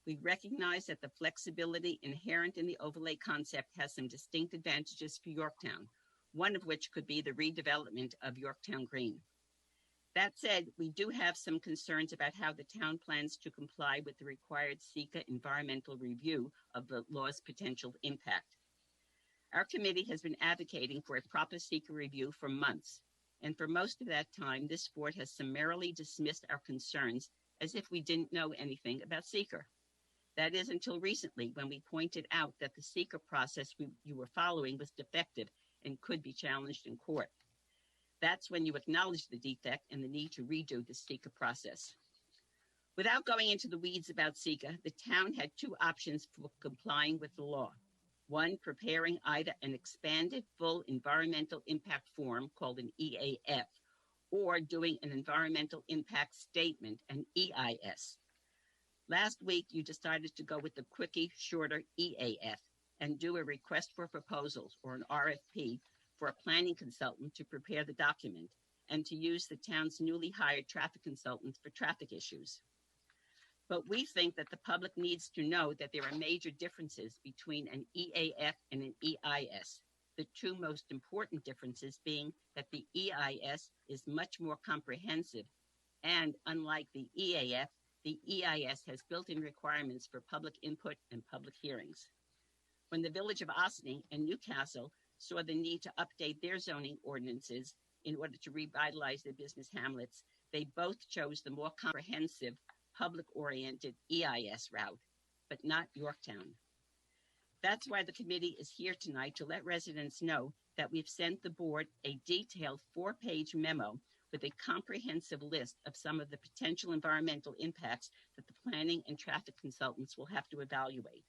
We recognize that the flexibility inherent in the overlay concept has some distinct advantages for Yorktown, one of which could be the redevelopment of Yorktown Green. That said, we do have some concerns about how the town plans to comply with the required SECA environmental review of the law's potential impact. Our committee has been advocating for a proper SECA review for months, and for most of that time, this board has summarily dismissed our concerns as if we didn't know anything about SECA. That is until recently, when we pointed out that the SECA process you were following was defective and could be challenged in court. That's when you acknowledge the defect and the need to redo the SECA process. Without going into the weeds about SECA, the town had two options for complying with the law. One, preparing either an expanded full environmental impact form called an EAF, or doing an environmental impact statement, an EIS. Last week, you decided to go with the quickie, shorter EAF and do a request for proposals, or an RFP, for a planning consultant to prepare the document and to use the town's newly hired traffic consultant for traffic issues. But we think that the public needs to know that there are major differences between an EAF and an EIS. The two most important differences being that the EIS is much more comprehensive, and unlike the EAF, the EIS has built-in requirements for public input and public hearings. When the village of Ossining and Newcastle saw the need to update their zoning ordinances in order to revitalize their business hamlets, they both chose the more comprehensive, public-oriented EIS route, but not Yorktown. That's why the committee is here tonight, to let residents know that we've sent the board a detailed 4-page memo with a comprehensive list of some of the potential environmental impacts that the planning and traffic consultants will have to evaluate.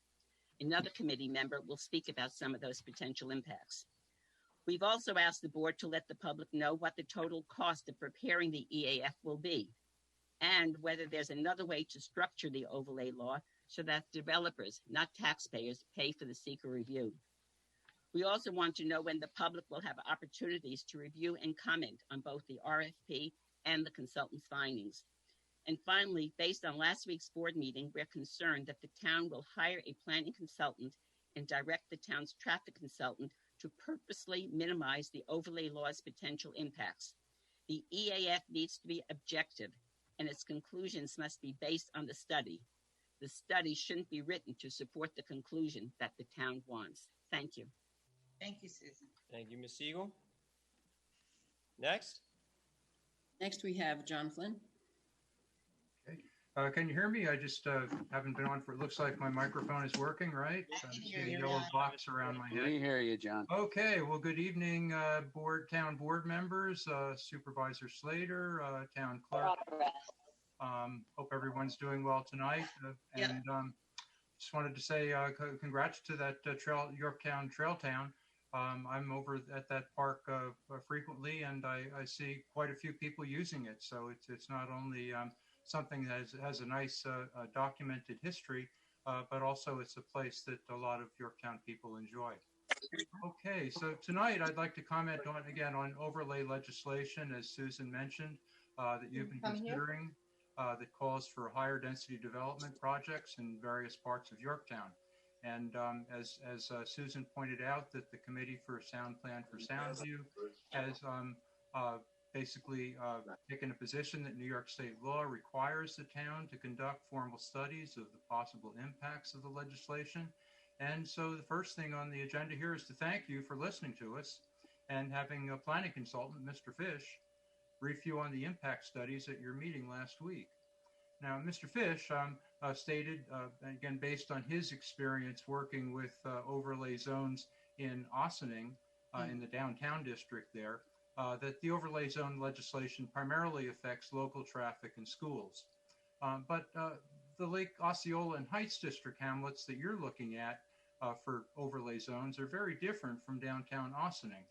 Another committee member will speak about some of those potential impacts. We've also asked the board to let the public know what the total cost of preparing the EAF will be, and whether there's another way to structure the overlay law so that developers, not taxpayers, pay for the SECA review. We also want to know when the public will have opportunities to review and comment on both the RFP and the consultant's findings. And finally, based on last week's board meeting, we're concerned that the town will hire a planning consultant and direct the town's traffic consultant to purposely minimize the overlay law's potential impacts. The EAF needs to be objective, and its conclusions must be based on the study. The study shouldn't be written to support the conclusion that the town wants. Thank you. Thank you, Susan. Thank you, Ms. Siegel. Next. Next, we have John Flynn. Can you hear me? I just haven't been on for, it looks like my microphone is working, right? I can I hear see you, a yellow yeah. box around my head. We hear you, John. Okay, well, good evening, town board members, Supervisor Slater, town clerk. Hope everyone's doing well tonight. And just wanted to say congrats to that Yorktown Trail Town. I'm over at that park frequently, and I see quite a few people using it. So it's not only something that has a nice documented history, but also it's a place that a lot of Yorktown people enjoy. Okay, so tonight I'd like to comment on overlay legislation, as Susan mentioned, that you've been considering, that calls for higher density development projects in various parts of Yorktown. And as Susan pointed out, that the Committee for a Sound Plan for Soundview has basically taken a position that New York State law requires the town to conduct formal studies of the possible impacts of the legislation. And so the first thing on the agenda here is to thank you for listening to us and having a planning consultant, Mr. Fish, brief you on the impact studies at your meeting last week. Now, Mr. Fish stated, again, based on his experience working with overlay zones in Ossining, in the downtown district there, that the overlay zone legislation primarily affects local traffic and schools. But the Lake Osceola and Heights district hamlets that you're looking at for overlay zones are very different from downtown Ossining.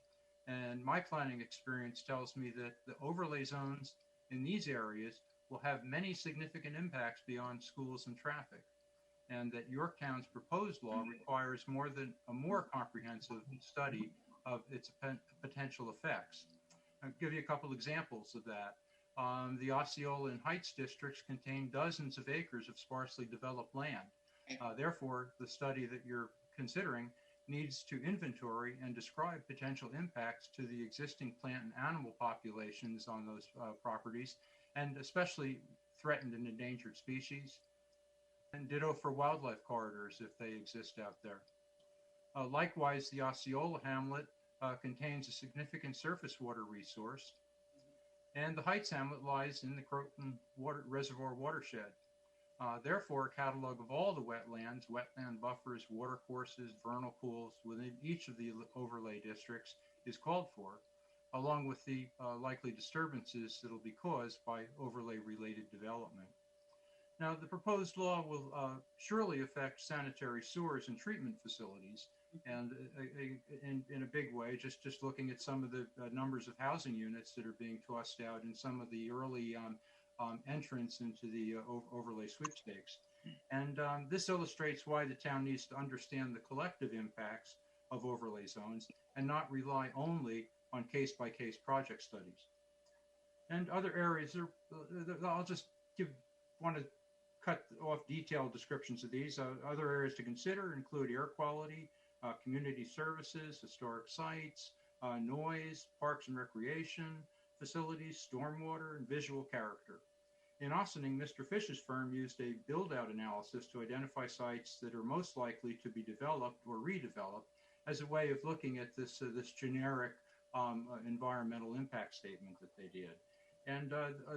And my planning experience tells me that the overlay zones in these areas will have many significant impacts beyond schools and traffic, and that Yorktown's proposed law requires a more comprehensive study of its potential effects. I'll give you a couple examples of that. The Osceola and Heights districts contain dozens of acres of sparsely developed land. Therefore, the study that you're considering needs to inventory and describe potential impacts to the existing plant and animal populations on those properties, and especially threatened and endangered species, and ditto for wildlife corridors if they exist out there. Likewise, the Osceola hamlet contains a significant surface water resource, and the Heights hamlet lies in the Croton Reservoir watershed. Therefore, a catalog of all the wetlands, wetland buffers, watercourses, vernal pools within each of the overlay districts is called for. along with the likely disturbances that will be caused by overlay-related development. Now, the proposed law will surely affect sanitary sewers and treatment facilities, and in a big way, just looking at some of the numbers of housing units that are being tossed out and some of the early entrance into the overlay sweepstakes. And this illustrates why the town needs to understand the collective impacts of overlay zones and not rely only on case-by-case project studies. And other areas, I'll just want to cut off detailed descriptions of these. Other areas to consider include air quality, community services, historic sites, noise, parks and recreation facilities, stormwater, and visual character. In Ossining, Mr. Fish's firm used a build-out analysis to identify sites that are most likely to be developed or redeveloped as a way of looking at this generic environmental impact statement that they did. And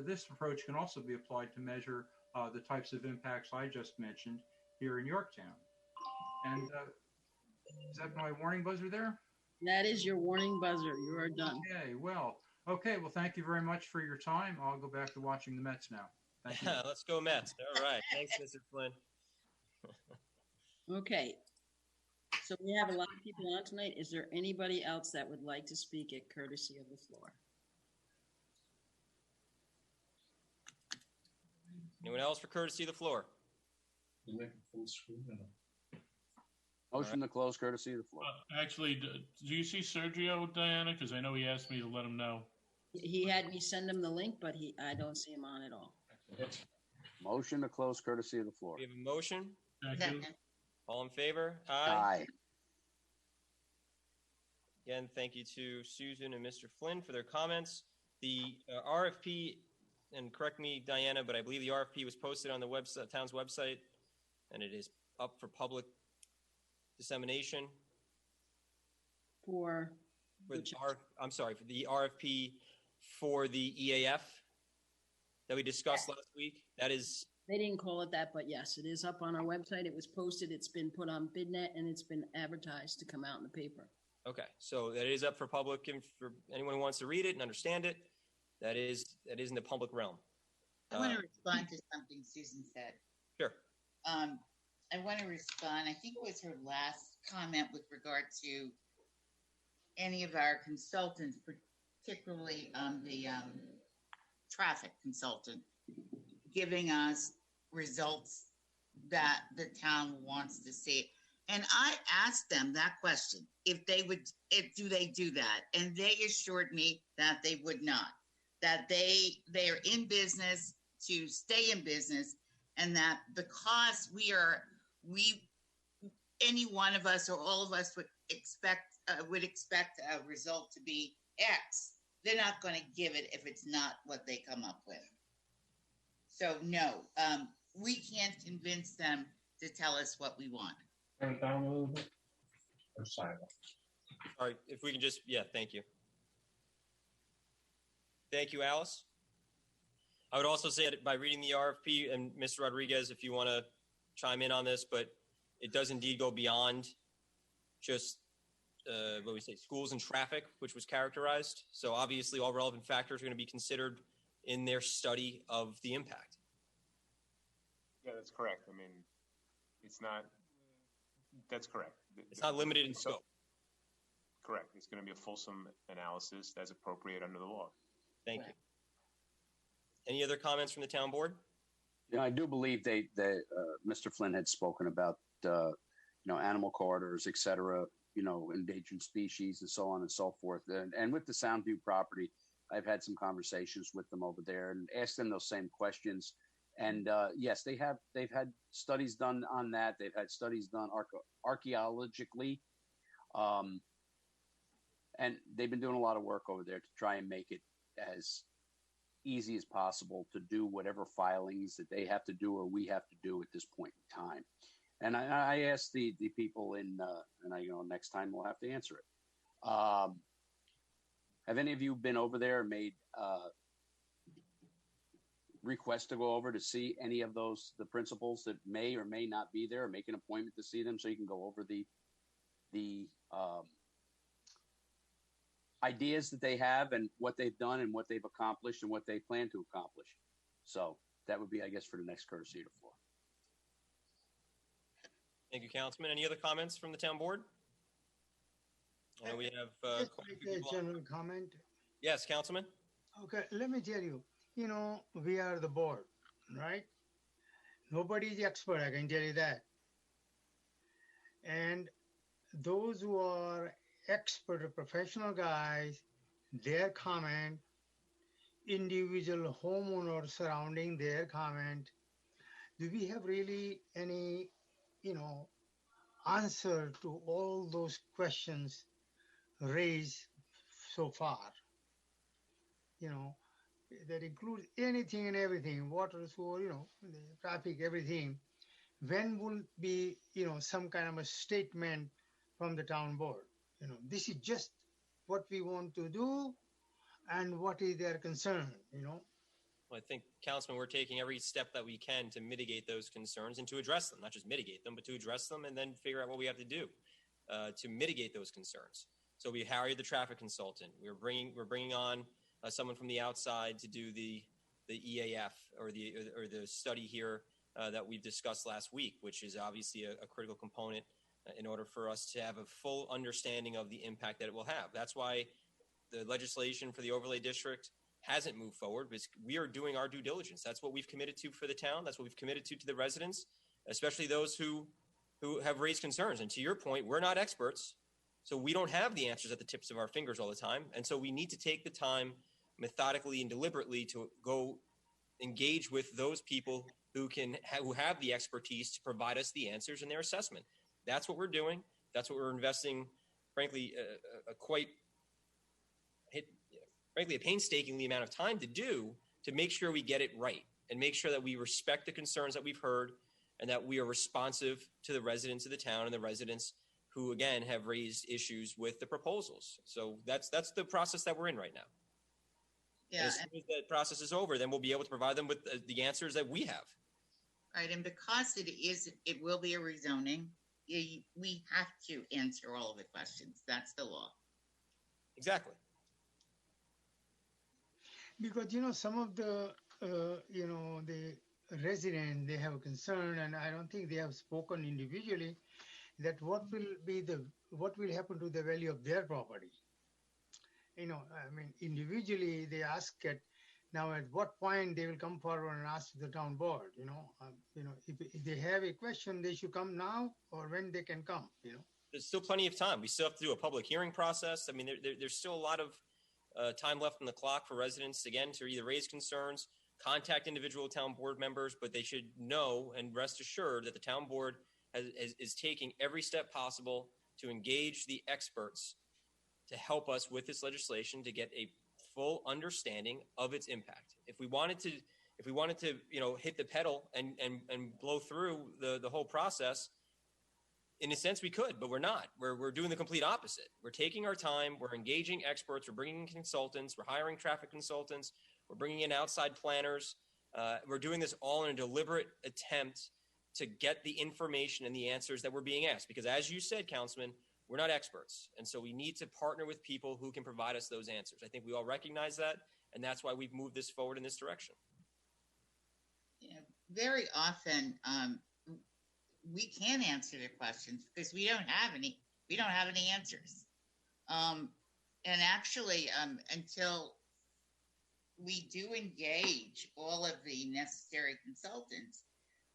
this approach can also be applied to measure the types of impacts I just mentioned here in Yorktown. And is that my warning buzzer there? That is your warning buzzer. You are done. Okay, well, thank you very much for your time. I'll go back to watching the Mets now. Thank you. Let's go Mets. All right. Thanks, Mr. Flynn. Okay. So we have a lot of people on tonight. Is there anybody else that would like to speak at courtesy of the floor? Anyone else for courtesy of the floor? Motion to close courtesy of the floor. Actually, do you see Sergio, Diana? Because I know he asked me to let him know. He had me send him the link, but I don't see him on at all. Motion to close courtesy of the floor. We have a motion. Second. All in favor? Aye. Again, thank you to Susan and Mr. Flynn for their comments. The RFP, and correct me, Diana, but I believe the RFP was posted on the website, town's website, and it is up for public dissemination. For the RFP for the EAF that we discussed last week. That is. They didn't call it that, but yes, it is up on our website. It was posted. It's been put on BidNet, and it's been advertised to come out in the paper. Okay, so that is up for public, and for anyone who wants to read it and understand it, that is in the public realm. I want to respond to something Susan said. Sure. I want to respond. I think it was her last comment with regard to any of our consultants, particularly the traffic consultant, giving us results that the town wants to see. And I asked them that question, do they do that? And they assured me that they would not, that they are in business to stay in business, and that because any one of us or all of us would expect a result to be X, they're not going to give it if it's not what they come up with. So no, we can't convince them to tell us what we want. Turn it down a little bit. Or silent. Sorry, if we can just, thank you. Thank you, Alice. I would also say that by reading the RFP, and Mr. Rodriguez, if you want to chime in on this, but it does indeed go beyond just schools and traffic, which was characterized. So obviously all relevant factors are going to be considered in their study of the impact. Yeah, that's correct. I mean, that's correct. It's not limited in scope. Correct. It's going to be a fulsome analysis as appropriate under the law. Thank you. Any other comments from the town board? Yeah, I do believe Mr. Flynn had spoken about, animal corridors, et cetera, endangered species and so on and so forth. And with the Soundview property, I've had some conversations with them over there and asked them those same questions. And yes, they've had studies done on that. They've had studies done archaeologically. And they've been doing a lot of work over there to try and make it as easy as possible to do whatever filings that they have to do or we have to do at this point in time. And I asked the people and next time we'll have to answer it. Have any of you been over there and made requests to go over to see any of the principals that may or may not be there, or make an appointment to see them so you can go over the ideas that they have and what they've done and what they've accomplished and what they plan to accomplish. So that would be, I guess, for the next courtesy to the floor. Thank you, Councilman. Any other comments from the town board? I know we have Just quite a make few a people on. general comment. Yes, Councilman. Okay, let me tell you, we are the board, right? Nobody is expert, I can tell you that. And those who are expert or professional guys, their comment, individual homeowners surrounding their comment, do we have really any, answer to all those questions raised so far? That includes anything and everything, water, sewer, the traffic, everything. When will be, some kind of a statement from the town board? This is just what we want to do and what is their concern, Well, I think, Councilman, we're taking every step that we can to mitigate those concerns and to address them, not just mitigate them, but to address them and then figure out what we have to do to mitigate those concerns. So we hired the traffic consultant. We're bringing on someone from the outside to do the EAF or the study here that we've discussed last week, which is obviously a critical component in order for us to have a full understanding of the impact that it will have. That's why the legislation for the overlay district hasn't moved forward, because we are doing our due diligence. That's what we've committed to for the town. That's what we've committed to the residents, especially those who have raised concerns. And to your point, we're not experts, so we don't have the answers at the tips of our fingers all the time. And so we need to take the time methodically and deliberately to go engage with those people who have the expertise to provide us the answers and their assessment. That's what we're doing. That's what we're investing, frankly, a painstakingly amount of time to do, to make sure we get it right and make sure that we respect the concerns that we've heard and that we are responsive to the residents of the town and the residents who, again, have raised issues with the proposals. So that's the process that we're in right now. Yeah. And as soon as that process is over, then we'll be able to provide them with the answers that we have. Right, and because it will be a rezoning, we have to answer all of the questions. That's the law. Exactly. Because some of the the residents, they have a concern, and I don't think they have spoken individually, that what will happen to the value of their property. Individually they ask it. Now, at what point they will come forward and ask the town board? If they have a question, they should come now, or when they can come. There's still plenty of time. We still have to do a public hearing process. There's still a lot of time left on the clock for residents, again, to either raise concerns, contact individual town board members, but they should know and rest assured that the town board is taking every step possible to engage the experts to help us with this legislation to get a full understanding of its impact. If we wanted to hit the pedal and blow through the whole process, in a sense we could, but we're not. We're doing the complete opposite. We're taking our time, we're engaging experts, we're bringing in consultants, we're hiring traffic consultants, we're bringing in outside planners. We're doing this all in a deliberate attempt to get the information and the answers that we're being asked. Because as you said, Councilman, we're not experts. And so we need to partner with people who can provide us those answers. I think we all recognize that, and that's why we've moved this forward in this direction. Yeah, very often, we can't answer the questions because we don't have any answers. And actually, until we do engage all of the necessary consultants,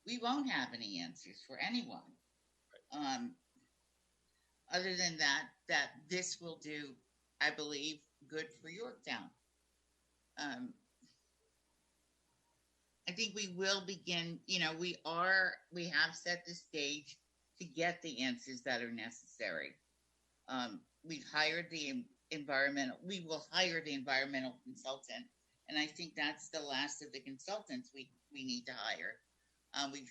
we won't have any answers for anyone. Other than that this will do, I believe, good for Yorktown. I think we will begin, we have set the stage to get the answers that are necessary. We will hire the environmental consultant, and I think that's the last of the consultants we need to hire. We've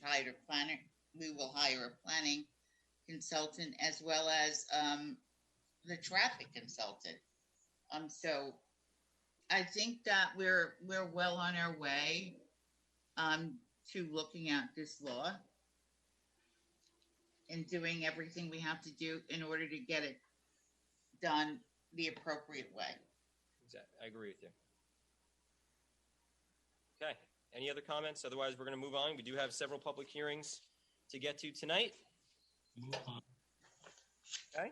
hired a planner. We will hire a planning consultant as well as the traffic consultant. So I think that we're well on our way to looking at this law and doing everything we have to do in order to get it done the appropriate way. Exactly. I agree with you. Okay. Any other comments? Otherwise, we're going to move on. We do have several public hearings to get to tonight. Move on. Okay.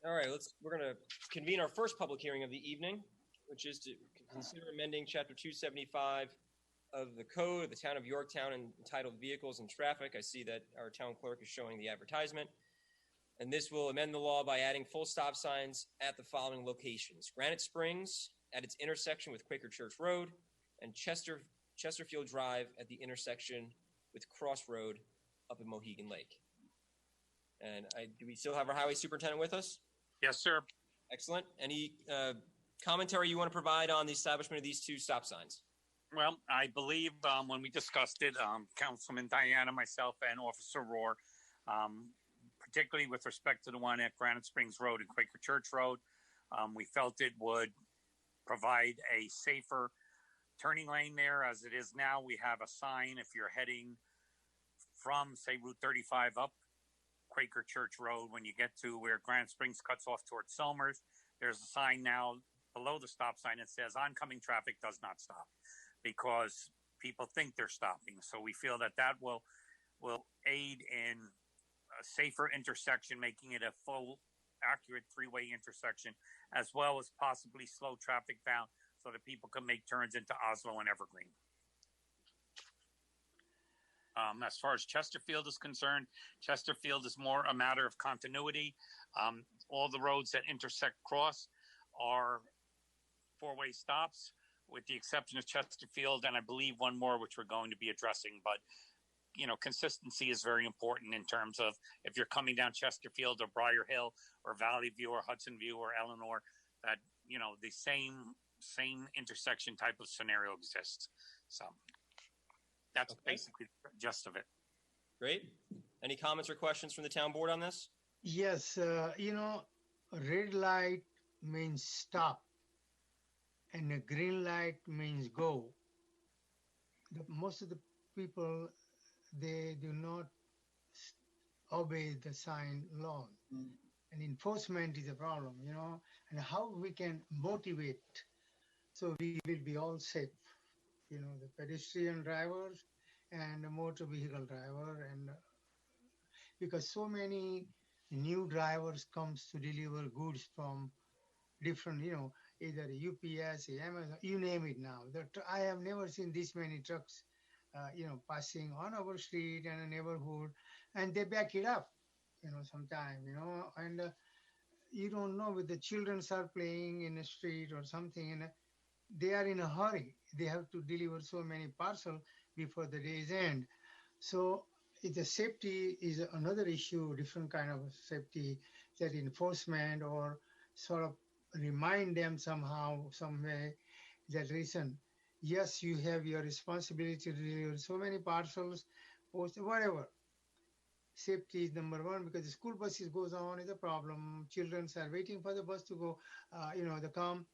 All right, we're going to convene our first public hearing of the evening, which is to consider amending Chapter 275 of the Code of the Town of Yorktown entitled Vehicles and Traffic. I see that our town clerk is showing the advertisement. And this will amend the law by adding full stop signs at the following locations: Granite Springs at its intersection with Quaker Church Road, and Chesterfield Drive at the intersection with Cross Road up in Mohegan Lake. And do we still have our highway superintendent with us? Yes, sir. Excellent. Any commentary you want to provide on the establishment of these two stop signs? Well, I believe when we discussed it, Councilman Diana, myself, and Officer Rohr, particularly with respect to the one at Granite Springs Road and Quaker Church Road, we felt it would provide a safer turning lane there. As it is now, we have a sign if you're heading from, say, Route 35 up Quaker Church Road. When you get to where Granite Springs cuts off towards Somers, there's a sign now below the stop sign that says oncoming traffic does not stop, because people think they're stopping. So we feel that will aid in a safer intersection, making it a full, accurate three-way intersection, as well as possibly slow traffic down so that people can make turns into Oslo and Evergreen. As far as Chesterfield is concerned, Chesterfield is more a matter of continuity. All the roads that intersect Cross are four-way stops, with the exception of Chesterfield, and I believe one more, which we're going to be addressing. But, consistency is very important in terms of if you're coming down Chesterfield or Briar Hill or Valley View or Hudson View or Eleanor, that, the same intersection type of scenario exists. So that's basically the gist of it. Great. Any comments or questions from the town board on this? Yes, red light means stop, and a green light means go. Most of the people, they do not obey the sign law, and enforcement is a problem, and how we can motivate so we will be all safe, the pedestrian drivers and the motor vehicle driver, and because so many new drivers comes to deliver goods from different, either UPS, Amazon, you name it now. I have never seen this many trucks, passing on our street and a neighborhood, and they back it up, sometime, and you don't know if the children are playing in the street or something, and they are in a hurry. They have to deliver so many parcels before the day's end. So the safety is another issue, different kind of safety, that enforcement or sort of remind them somehow, some way, that listen, yes, you have your responsibility to deliver so many parcels, post, whatever. Safety is number one, because the school buses goes on is a problem. Children are waiting for the bus to go, they come.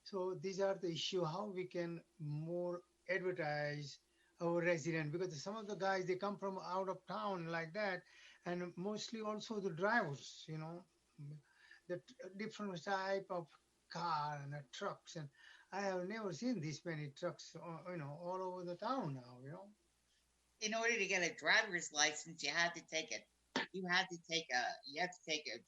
So these are the issue, how we can more advertise our resident, because some of the guys, they come from out of town like that, and mostly also the drivers, the different type of car and trucks, and I have never seen this many trucks, all over the town now, In order to get a driver's license, you have to take a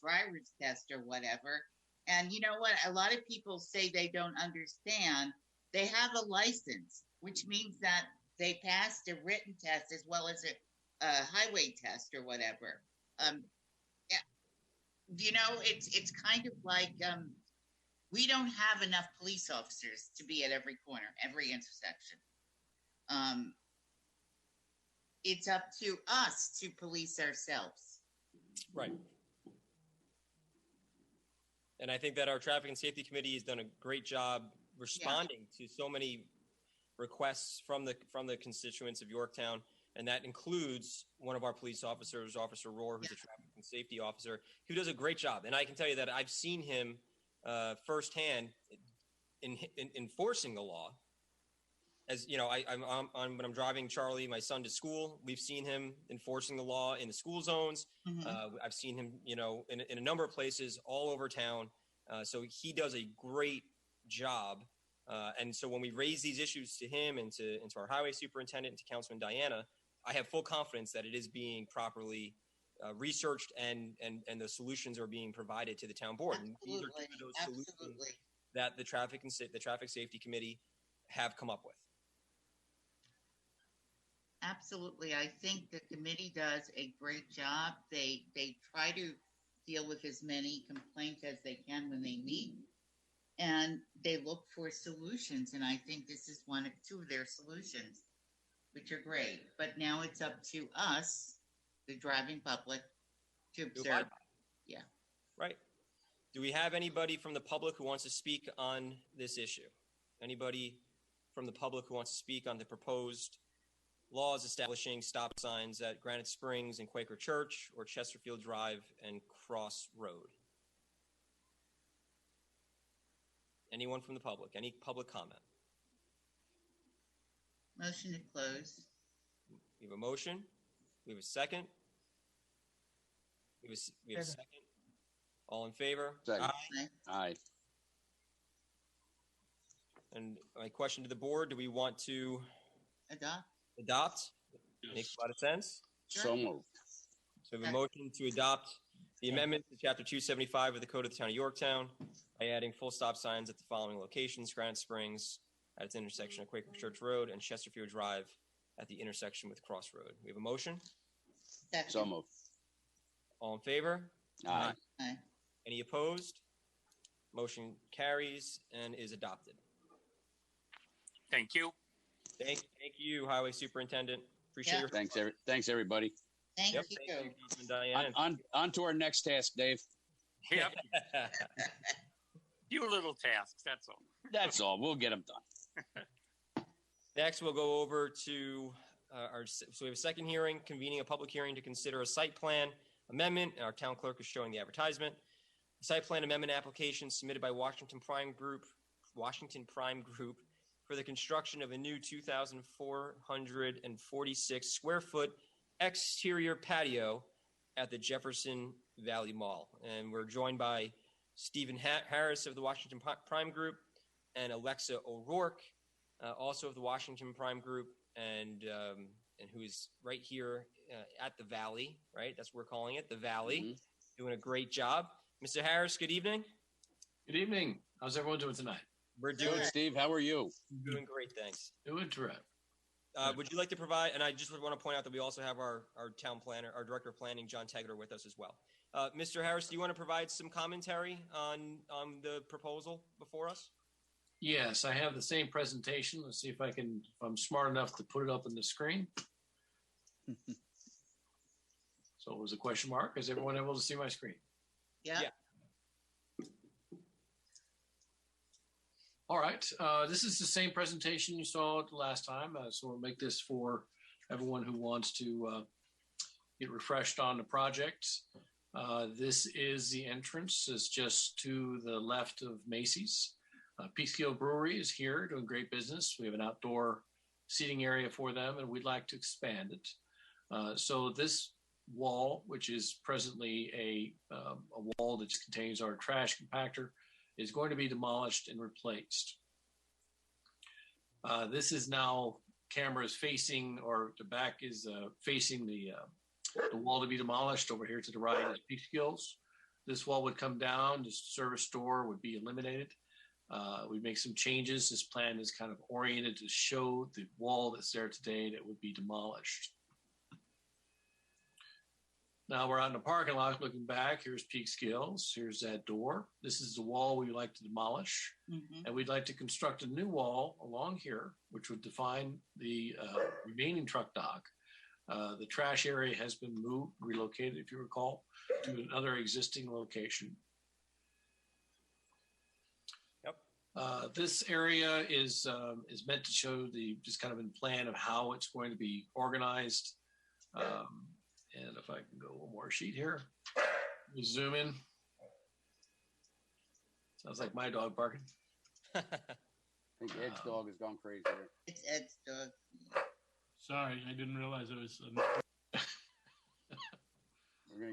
driver's test or whatever. And you know what? A lot of people say they don't understand. They have a license, which means that they passed a written test as well as a highway test or whatever. It's kind of like we don't have enough police officers to be at every corner, every intersection. It's up to us to police ourselves. Right. And I think that our Traffic and Safety Committee has done a great job responding to so many requests from the constituents of Yorktown, and that includes one of our police officers, Officer Rohr, who's a traffic and safety officer, who does a great job. And I can tell you that I've seen him firsthand in enforcing the law, as you know, when I'm driving Charlie, my son, to school, we've seen him enforcing the law in the school zones. I've seen him, you know, in a number of places all over town. So he does a great job. And so when we raise these issues to him and to our highway superintendent and to Councilman Diana, I have full confidence that it is being properly researched and the solutions are being provided to the town board. And these are two of those solutions that the Traffic Safety Committee have come up with. Absolutely. I think the committee does a great job. They try to deal with as many complaints as they can when they meet, and they look for solutions. And I think this is two of their solutions, which are great. But now it's up to us, the driving public, to observe. Yeah. Right. Do we have anybody from the public who wants to speak on this issue? Anybody from the public who wants to speak on the proposed laws establishing stop signs at Granite Springs and Quaker Church or Chesterfield Drive and Cross Road? Anyone from the public? Any public comment? Motion to close. We have a motion. We have a second. We have a second. All in favor? Second. Aye. Aye. And my question to the board, do we want to adopt? Makes a lot of sense. So moved. So we have a motion to adopt the amendment to Chapter 275 of the Code of the Town of Yorktown by adding full stop signs at the following locations: Granite Springs at its intersection of Quaker Church Road and Chesterfield Drive at the intersection with Cross Road. We have a motion? Second. So moved. All in favor? Aye. Aye. Any opposed? Motion carries and is adopted. Thank you. Thank you, Highway Superintendent. Appreciate your Thanks, everybody. Thank Yep. you. Thank you, Councilman Diane. On to our next task, Dave. Yep. Few little tasks, that's all. That's all. We'll get them done. Next, we'll go over to so we have a second hearing, convening a public hearing to consider a site plan amendment. Our town clerk is showing the advertisement. A site plan amendment application submitted by Washington Prime Group for the construction of a new 2,446 square foot exterior patio at the Jefferson Valley Mall. And we're joined by Stephen Harris of the Washington Prime Group and Alexa O'Rourke, also of the Washington Prime Group, and who is right here at the Valley, right? That's what we're calling it, the Valley, doing a great job. Mr. Harris, good evening. Good evening. How's everyone doing tonight? We're doing good. Steve, how are you? Doing great, thanks. Doing terrific. Would you like to provide, and I just want to point out that we also have our town planner, our director of planning, John Tegler, with us as well. Mr. Harris, do you want to provide some commentary on the proposal before us? Yes, I have the same presentation. Let's see if I'm smart enough to put it up on the screen. So it was a question mark. Is everyone able to see my screen? Yeah. All right. This is the same presentation you saw the last time. So we'll make this for everyone who wants to get refreshed on the project. This is the entrance. It's just to the left of Macy's. Peekskill Brewery is here doing great business. We have an outdoor seating area for them, and we'd like to expand it. So this wall, which is presently a wall that contains our trash compactor, is going to be demolished and replaced. This is now cameras facing, or the back is facing the wall to be demolished. Over here to the right is Peekskills. This wall would come down. The service door would be eliminated. We make some changes. This plan is kind of oriented to show the wall that's there today that would be demolished. Now we're out in the parking lot looking back. Here's Peekskills. Here's that door. This is the wall we would like to demolish. And we'd like to construct a new wall along here, which would define the remaining truck dock. The trash area has been moved, relocated, if you recall, to another existing location. This area is meant to show just kind of a plan of how it's going to be organized. And if I can go one more sheet here, we zoom in. Sounds like my dog barking. I think Ed's dog has gone crazy here. It's Ed's dog. Sorry, I didn't realize it was.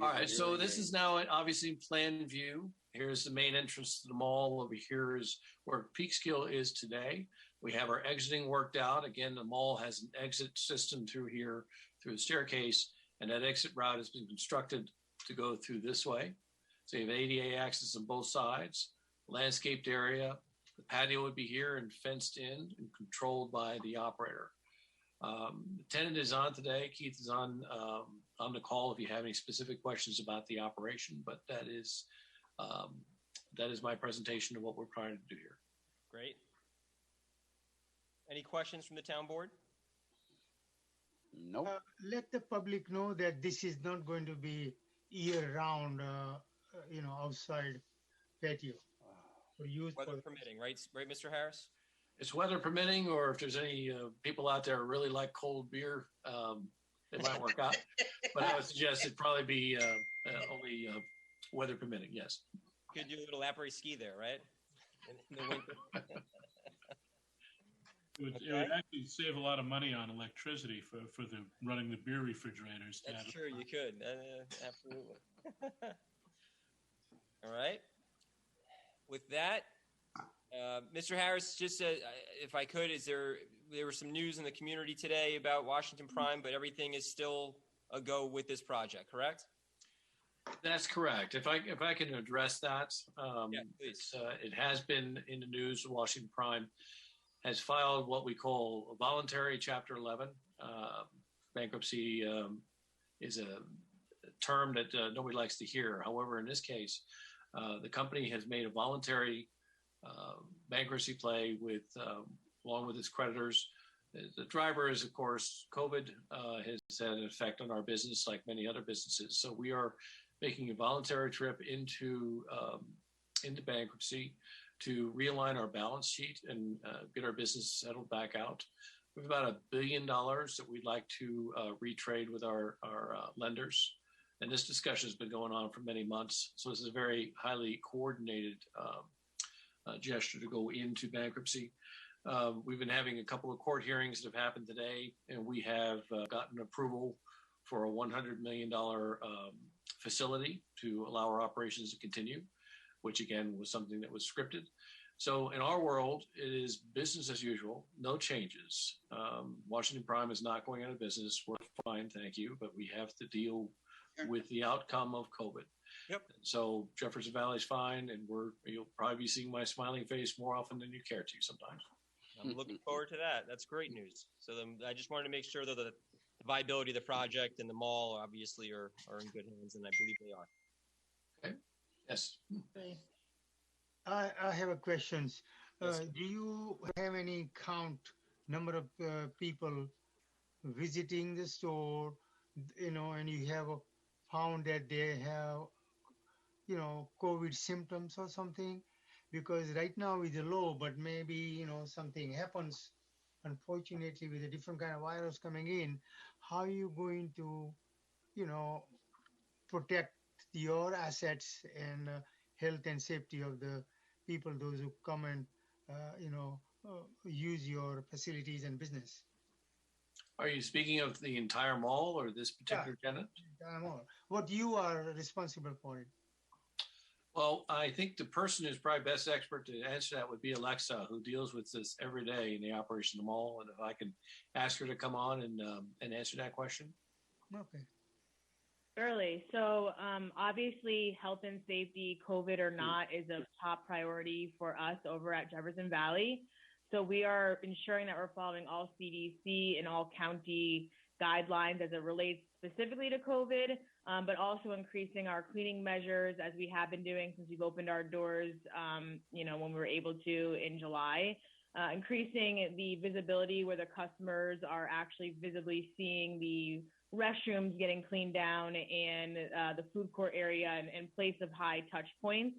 All right, so this is now obviously plan view. Here's the main entrance to the mall. Over here is where Peekskill is today. We have our exiting worked out. Again, the mall has an exit system through here, through the staircase, and that exit route has been constructed to go through this way. So you have ADA access on both sides, landscaped area. The patio would be here and fenced in and controlled by the operator. The tenant is on today. Keith is on the call if you have any specific questions about the operation, but that is my presentation of what we're trying to do here. Great. Any questions from the town board? Nope. Let the public know that this is not going to be year-round, outside patio for use. Weather permitting, right, Mr. Harris? It's weather permitting, or if there's any people out there who really like cold beer, it might work out. But I would suggest it'd probably be only weather permitting, yes. Could do a little après ski there, right? In the winter. It would actually save a lot of money on electricity for the running the beer refrigerators. That's true, you could. Absolutely. All right. With that, Mr. Harris, just if I could, there was some news in the community today about Washington Prime, but everything is still a go with this project, correct? That's correct. If I can address that, yeah, please. It has been in the news. Washington Prime has filed what we call a voluntary Chapter 11. Bankruptcy is a term that nobody likes to hear. However, in this case, the company has made a voluntary bankruptcy play with, along with its creditors. The driver is, of course, COVID has had an effect on our business like many other businesses. So we are making a voluntary trip into bankruptcy to realign our balance sheet and get our business settled back out. We have about $1 billion that we'd like to retrade with our lenders. And this discussion has been going on for many months. So this is a very highly coordinated gesture to go into bankruptcy. We've been having a couple of court hearings that have happened today, and we have gotten approval for a $100 million facility to allow our operations to continue, which again was something that was scripted. So in our world, it is business as usual, no changes. Washington Prime is not going out of business. We're fine, thank you, but we have to deal with the outcome of COVID. Yep. So Jefferson Valley's fine, and you'll probably be seeing my smiling face more often than you care to sometimes. I'm looking forward to that. That's great news. So I just wanted to make sure that the viability of the project and the mall obviously are in good hands, and I believe they are. Okay. Yes. I have a question. Yes. Do you have any number of people visiting the store, and you have found that they have, COVID symptoms or something? Because right now is low, but maybe, something happens, unfortunately, with a different kind of virus coming in. How are you going to, protect your assets and health and safety of the people, those who come and, use your facilities and business? Are you speaking of the entire mall or this particular tenant? Entire mall. What you are responsible for it? Well, I think the person who's probably best expert to answer that would be Alexa, who deals with this every day in the operation of the mall. And if I can ask her to come on and answer that question. Okay. Surely. So obviously health and safety, COVID or not, is a top priority for us over at Jefferson Valley. So we are ensuring that we're following all CDC and all county guidelines as it relates specifically to COVID, but also increasing our cleaning measures as we have been doing since we've opened our doors, when we were able to in July. Increasing the visibility where the customers are actually visibly seeing the restrooms getting cleaned down and the food court area in place of high touch points.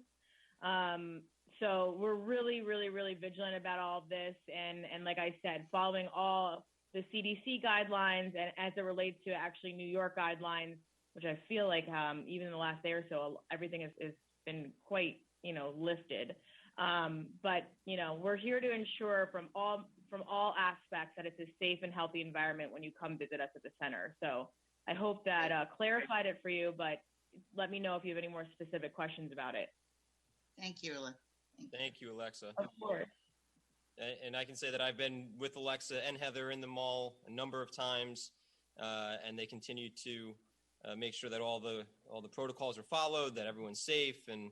So we're really, really, really vigilant about all of this. And like I said, following all the CDC guidelines and as it relates to actually New York guidelines, which I feel like even in the last day or so, everything has been quite, lifted. But we're here to ensure from all aspects that it's a safe and healthy environment when you come visit us at the center. So I hope that clarified it for you, but let me know if you have any more specific questions about it. Thank you, Alexa. Thank you, Alexa. Of course. And I can say that I've been with Alexa and Heather in the mall a number of times, and they continue to make sure that all the protocols are followed, that everyone's safe, and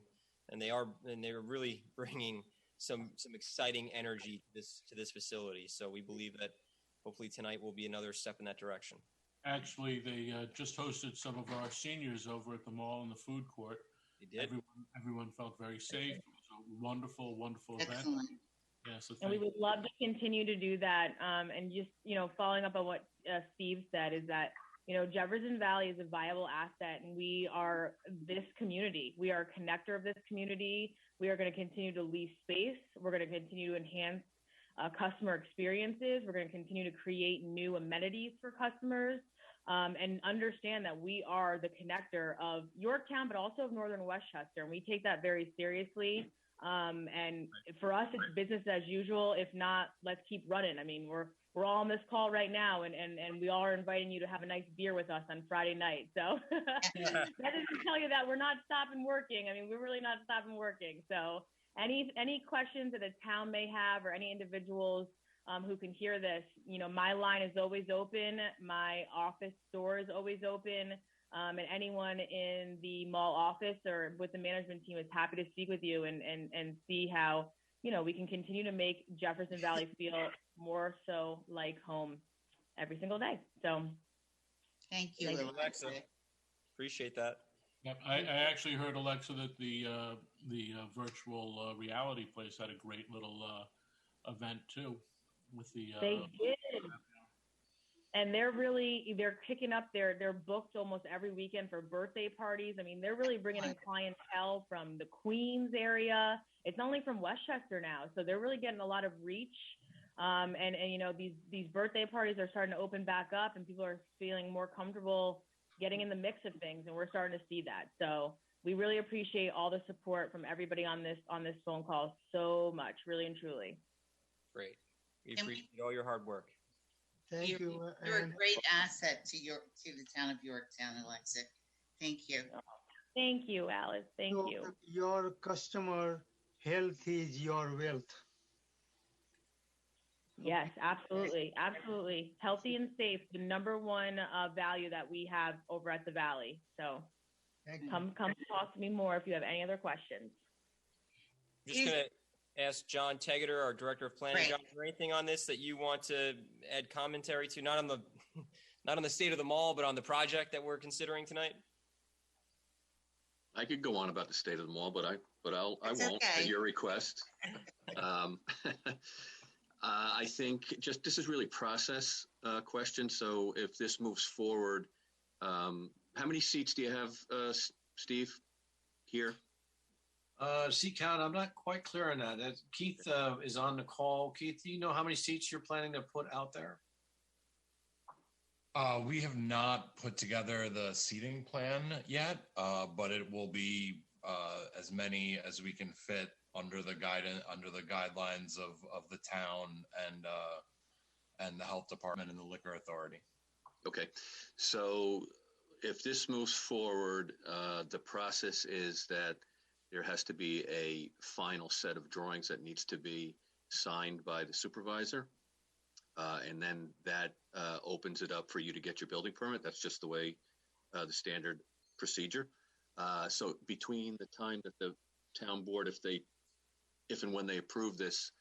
they're really bringing some exciting energy to this facility. So we believe that hopefully tonight will be another step in that direction. Actually, they just hosted some of our seniors over at the mall in the food court. They did. Everyone felt very safe. It was a wonderful event. Excellent. Yeah, so And we would love to continue to do that. And just, following up on what Steve said is that, Jefferson Valley is a viable asset, and we are this community. We are a connector of this community. We are going to continue to lease space. We're going to continue to enhance customer experiences. We're going to continue to create new amenities for customers, and understand that we are the connector of Yorktown, but also of Northern Westchester. And we take that very seriously. And for us, it's business as usual. If not, let's keep running. I mean, we're all on this call right now, and we all are inviting you to have a nice beer with us on Friday night. So that doesn't tell you that we're not stopping working. I mean, we're really not stopping working. So any questions that the town may have, or any individuals who can hear this, my line is always open. My office door is always open. And anyone in the mall office or with the management team is happy to speak with you and see how, we can continue to make Jefferson Valley feel more so like home every single day. So thank you, Alexa. Appreciate that. Yep, I actually heard, Alexa, that the virtual reality place had a great little event too with the. They did. And they're picking up they're booked almost every weekend for birthday parties. I mean, they're really bringing in clientele from the Queens area. It's only from Westchester now, so they're really getting a lot of reach. And these birthday parties are starting to open back up, and people are feeling more comfortable getting in the mix of things, and we're starting to see that. So we really appreciate all the support from everybody on this phone call so much, really and truly. Great. We appreciate all your hard work. Thank you. You're a great asset to the town of Yorktown, Alexa. Thank you. Thank you, Alice. Thank you. Your customer health is your wealth. Yes, absolutely. Absolutely. Healthy and safe, the number one value that we have over at the Valley. So come talk to me more if you have any other questions. Just going to ask John Tegeter, our Director of Planning. John, is there anything on this that you want to add commentary to? Not on the state of the mall, but on the project that we're considering tonight? I could go on about the state of the mall, but I won't at your request. I think this is really process question. So if this moves forward, how many seats do you have, Steve, here? Seat count, I'm not quite clear on that. Keith is on the call. Keith, do you know how many seats you're planning to put out there? We have not put together the seating plan yet, but it will be as many as we can fit under the guidelines of the town and the health department and the liquor authority. Okay, so if this moves forward, the process is that there has to be a final set of drawings that needs to be signed by the supervisor. And then that opens it up for you to get your building permit. That's just the way the standard procedure. So between the time that the town board, if and when they approve this,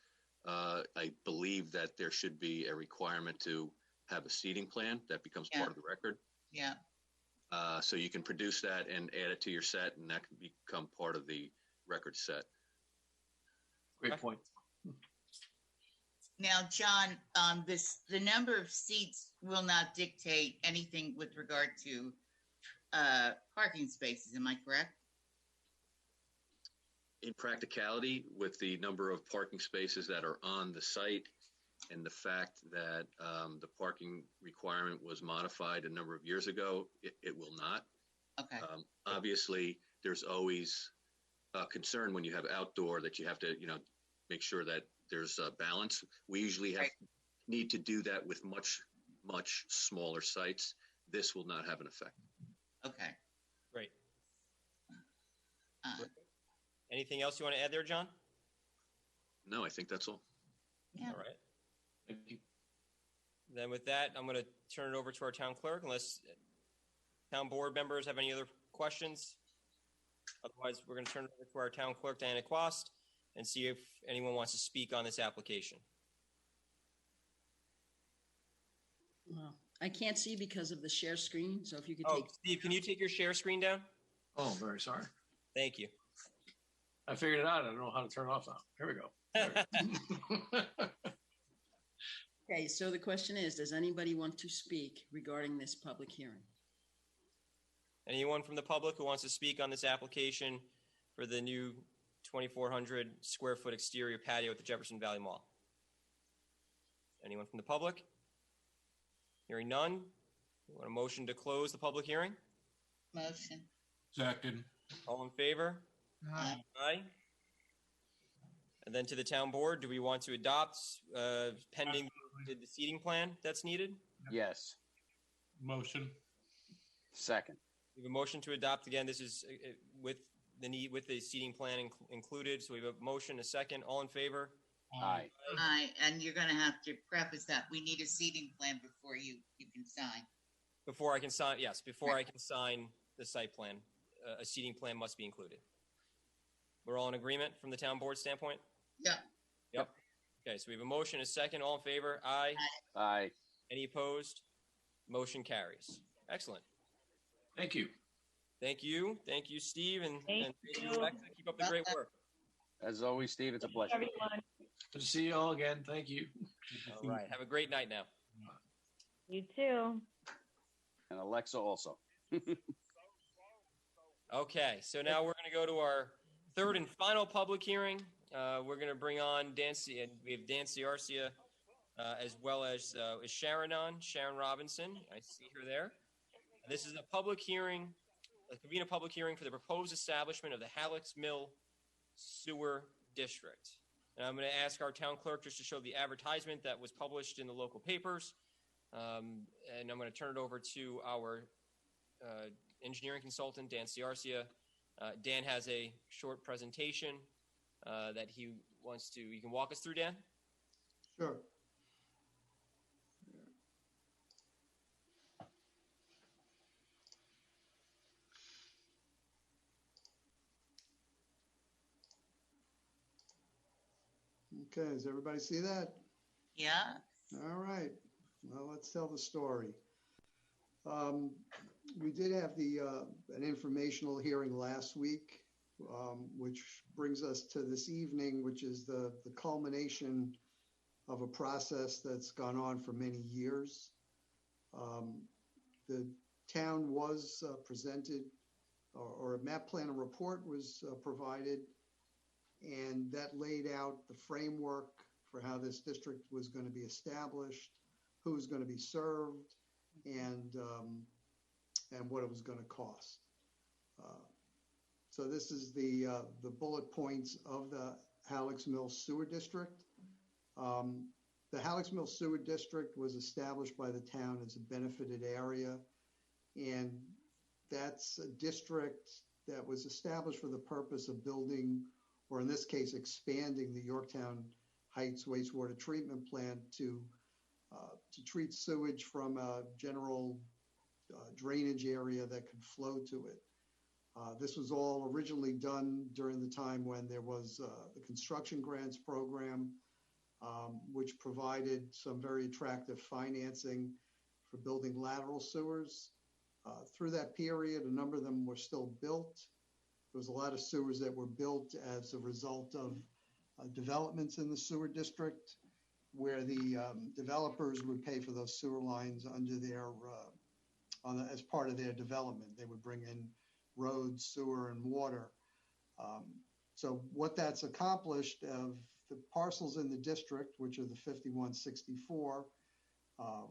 I believe that there should be a requirement to have a seating plan that becomes part of the record. Yeah. So you can produce that and add it to your set, and that can become part of the record set. Great point. Now, John, the number of seats will not dictate anything with regard to parking spaces. Am I correct? In practicality, with the number of parking spaces that are on the site and the fact that the parking requirement was modified a number of years ago, it will not. Okay. Obviously, there's always concern when you have outdoor that you have to, make sure that there's a balance. We usually need to do that with much, much smaller sites. This will not have an effect. Okay. Great. Anything else you want to add there, John? No, I think that's all. Yeah. All right. Thank you. Then with that, I'm going to turn it over to our town clerk, unless town board members have any other questions. Otherwise, we're going to turn it over to our town clerk, Diana Quast, and see if anyone wants to speak on this application. Well, I can't see because of the share screen, so if you could Oh, take. Steve, can you take your share screen down? Oh, very sorry. Thank you. I figured it out. I don't know how to turn it off now. Here we go. Okay, so the question is, does anybody want to speak regarding this public hearing? Anyone from the public who wants to speak on this application for the new 2,400 square foot exterior patio at the Jefferson Valley Mall? Anyone from the public? Hearing none. You want a motion to close the public hearing? Motion. Second. All in favor? Aye. Aye. And then to the town board, do we want to adopt pending the seating plan that's needed? Yes. Motion. Second. We have a motion to adopt. Again, this is with the seating plan included. So we have a motion, a second. All in favor? Aye. Aye, and you're going to have to preface that. We need a seating plan before you can sign. Before I can sign, yes, before I can sign the site plan, a seating plan must be included. We're all in agreement from the town board standpoint? Yeah. Yep. Okay, so we have a motion, a second. All in favor? Aye. Aye. Any opposed? Motion carries. Excellent. Thank you. Thank you. Thank you, Steve, and Thank thank you. you, Rebecca. Keep up the great work. As always, Steve, it's a pleasure. Everyone, Good to see you all again. Thank you. All right. Have a great night now. you too. And Alexa also. Okay, so now we're going to go to our third and final public hearing. We're going to bring on and we have Dan Ciarcia, as well as is Sharon on, Sharon Robinson. I see her there. This is a public hearing, convene a public hearing for the proposed establishment of the Halleck's Mill Sewer District. And I'm going to ask our town clerk just to show the advertisement that was published in the local papers. And I'm going to turn it over to our engineering consultant, Dan Ciarcia. Dan has a short presentation that he wants to, you can walk us through, Dan? Sure. Okay, does everybody see that? Yeah. All right. Well, let's tell the story. We did have an informational hearing last week, which brings us to this evening, which is the culmination of a process that's gone on for many years. The town was presented, or a map plan and report was provided, and that laid out the framework for how this district was going to be established, who was going to be served, and what it was going to cost. So this is the bullet points of the Halleck's Mill Sewer District. The Halleck's Mill Sewer District was established by the town as a benefited area, and that's a district that was established for the purpose of building, or in this case, expanding the Yorktown Heights wastewater treatment plant to treat sewage from a general drainage area that could flow to it. This was all originally done during the time when there was the construction grants program, which provided some very attractive financing for building lateral sewers. Through that period, a number of them were still built. There was a lot of sewers that were built as a result of developments in the sewer district, where the developers would pay for those sewer lines under their as part of their development. They would bring in roads, sewer, and water. So what that's accomplished, of the parcels in the district, which are the 5164,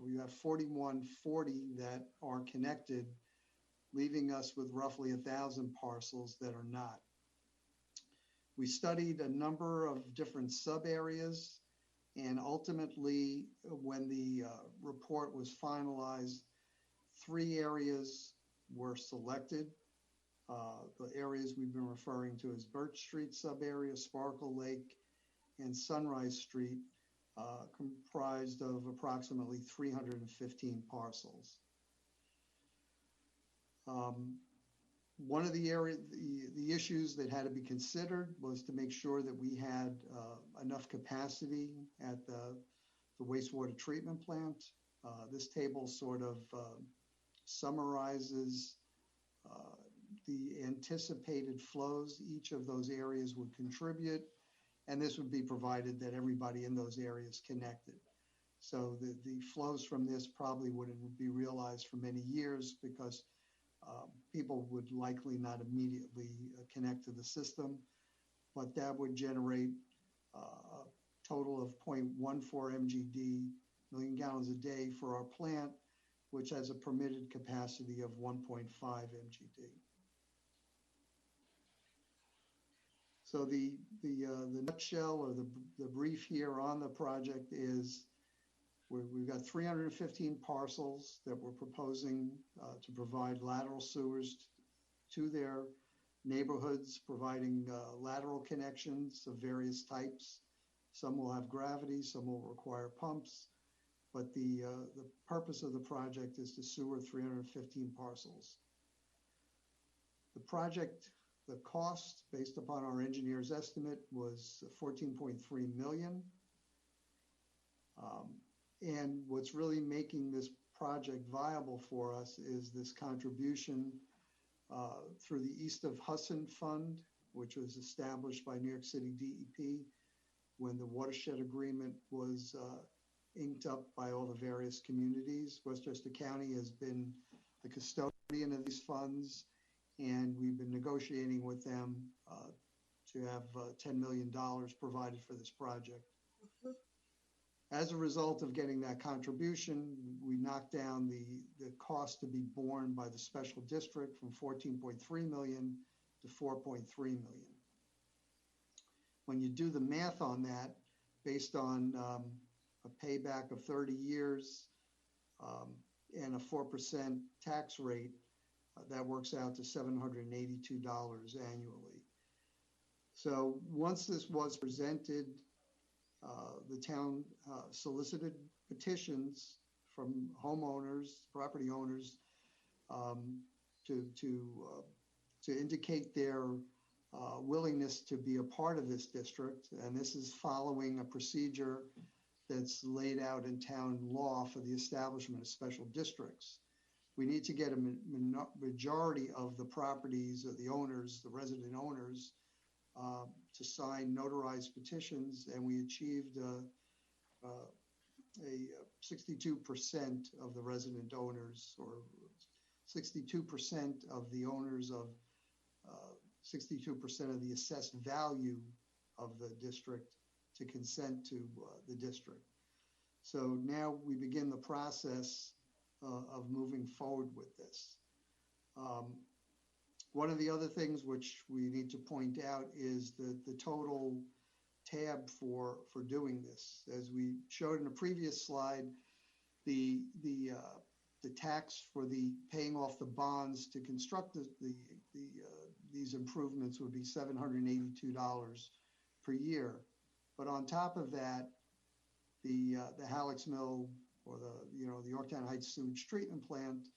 we have 4140 that are connected, leaving us with roughly 1,000 parcels that are not. We studied a number of different sub areas, and ultimately, when the report was finalized, 3 areas were selected. The areas we've been referring to as Birch Street sub area, Sparkle Lake, and Sunrise Street, comprised of approximately 315 parcels. One of the issues that had to be considered was to make sure that we had enough capacity at the wastewater treatment plant. This table sort of summarizes the anticipated flows each of those areas would contribute, and this would be provided that everybody in those areas connected. So the flows from this probably wouldn't be realized for many years because people would likely not immediately connect to the system, but that would generate a total of 0.14 MGD, million gallons a day for our plant, which has a permitted capacity of 1.5 MGD. So the nutshell or the brief here on the project is we've got 315 parcels that we're proposing to provide lateral sewers to their neighborhoods, providing lateral connections of various types. Some will have gravity, some will require pumps, but the purpose of the project is to sewer 315 parcels. The project, the cost based upon our engineer's estimate was 14.3 million. And what's really making this project viable for us is this contribution through the East of Hudson Fund, which was established by New York City DEP when the watershed agreement was inked up by all the various communities. Westchester County has been the custodian of these funds, and we've been negotiating with them to have $10 million provided for this project. As a result of getting that contribution, we knocked down the cost to be borne by the special district from 14.3 million to 4.3 million. When you do the math on that, based on a payback of 30 years and a 4% tax rate, that works out to $782 annually. So once this was presented, the town solicited petitions from homeowners, property owners, to indicate their willingness to be a part of this district. And this is following a procedure that's laid out in town law for the establishment of special districts. We need to get a majority of the properties or the owners, the resident owners, to sign notarized petitions, and we achieved a 62% of the resident owners, or 62% of the owners of 62% of the assessed value of the district to consent to the district. So now we begin the process of moving forward with this. One of the other things which we need to point out is the total tab for doing this. As we showed in a previous slide, the tax for the paying off the bonds to construct these improvements would be $782 per year. But on top of that, the Halleck's Mill or the Yorktown Heights sewage treatment plant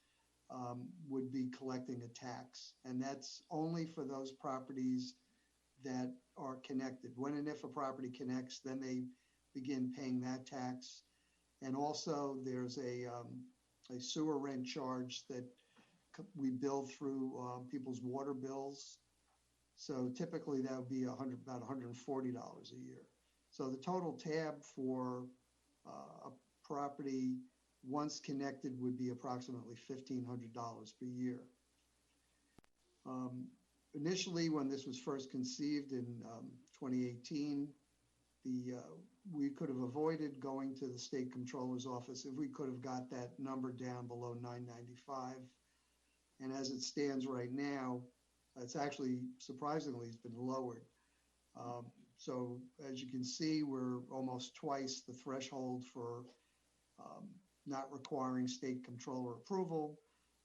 would be collecting a tax, and that's only for those properties that are connected. When and if a property connects, then they begin paying that tax. And also there's a sewer rent charge that we bill through people's water bills. So typically that would be about $140 a year. So the total tab for a property once connected would be approximately $1,500 per year. Initially, when this was first conceived in 2018, we could have avoided going to the state comptroller's office if we could have got that number down below 995. And as it stands right now, it's actually surprisingly has been lowered. So as you can see, we're almost twice the threshold for not requiring state controller approval.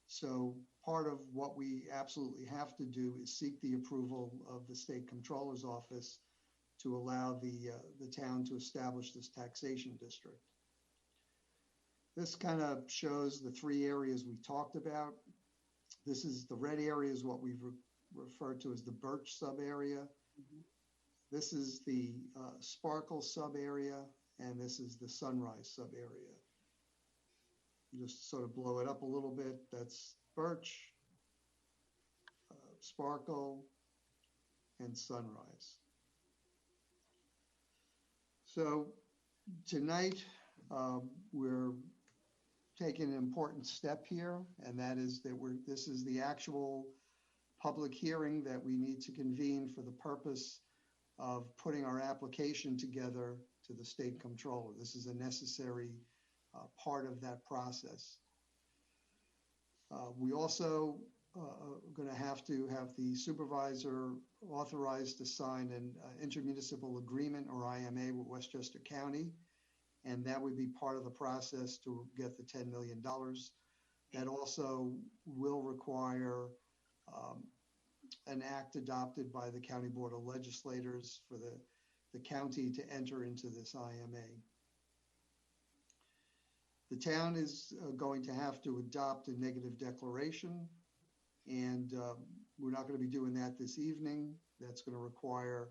So part of what we absolutely have to do is seek the approval of the state controller's office to allow the town to establish this taxation district. This kind of shows the three areas we talked about. This is the red area is what we've referred to as the Birch sub area. This is the Sparkle sub area, and this is the Sunrise sub area. Just sort of blow it up a little bit. That's Birch, Sparkle, and Sunrise. So tonight we're taking an important step here, and that is that this is the actual public hearing that we need to convene for the purpose of putting our application together to the state controller. This is a necessary part of that process. We also are going to have the supervisor authorized to sign an intermunicipal agreement, or IMA, with Westchester County, and that would be part of the process to get the $10 million. That also will require an act adopted by the County Board of Legislators for the county to enter into this IMA. The town is going to have to adopt a negative declaration, and we're not going to be doing that this evening. That's going to require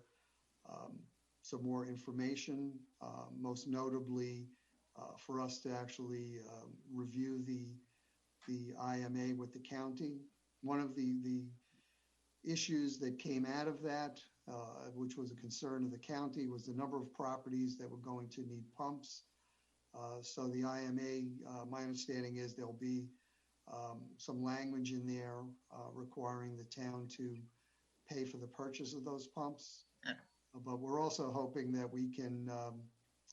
some more information, most notably for us to actually review the IMA with the county. One of the issues that came out of that, which was a concern of the county, was the number of properties that were going to need pumps. So the IMA, my understanding is there'll be some language in there requiring the town to pay for the purchase of those pumps. But we're also hoping that we can